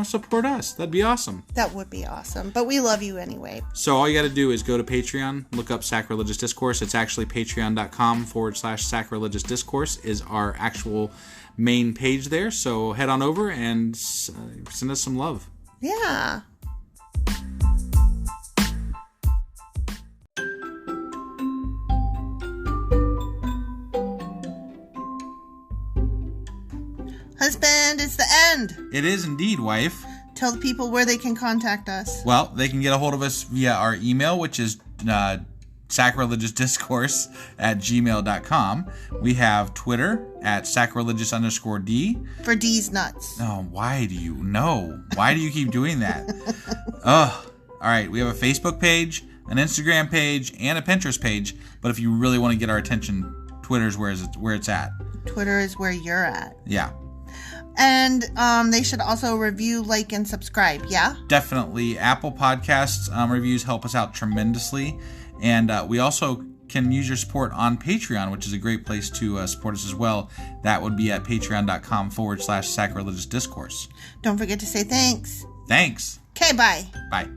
Speaker 2: support us. That'd be awesome.
Speaker 1: That would be awesome. But we love you anyway.
Speaker 2: So all you got to do is go to Patreon, look up Sacrilegious Discourse. It's actually patreon.com/Sacrilegious Discourse is our actual main page there. So head on over and send us some love.
Speaker 1: Yeah. Husband, it's the end.
Speaker 2: It is indeed, wife.
Speaker 1: Tell the people where they can contact us.
Speaker 2: Well, they can get a hold of us via our email, which is sacrilegiousdiscourse@gmail.com. We have Twitter at sacrilegious_D.
Speaker 1: For D's nuts.
Speaker 2: Oh, why do you know? Why do you keep doing that? Ugh. All right, we have a Facebook page, an Instagram page, and a Pinterest page. But if you really want to get our attention, Twitter's where it's at.
Speaker 1: Twitter is where you're at.
Speaker 2: Yeah.
Speaker 1: And they should also review, like, and subscribe, yeah?
Speaker 2: Definitely. Apple Podcasts reviews help us out tremendously. And we also can use your support on Patreon, which is a great place to support us as well. That would be at patreon.com/Sacrilegious Discourse.
Speaker 1: Don't forget to say thanks.
Speaker 2: Thanks.
Speaker 1: Okay, bye.
Speaker 2: Bye.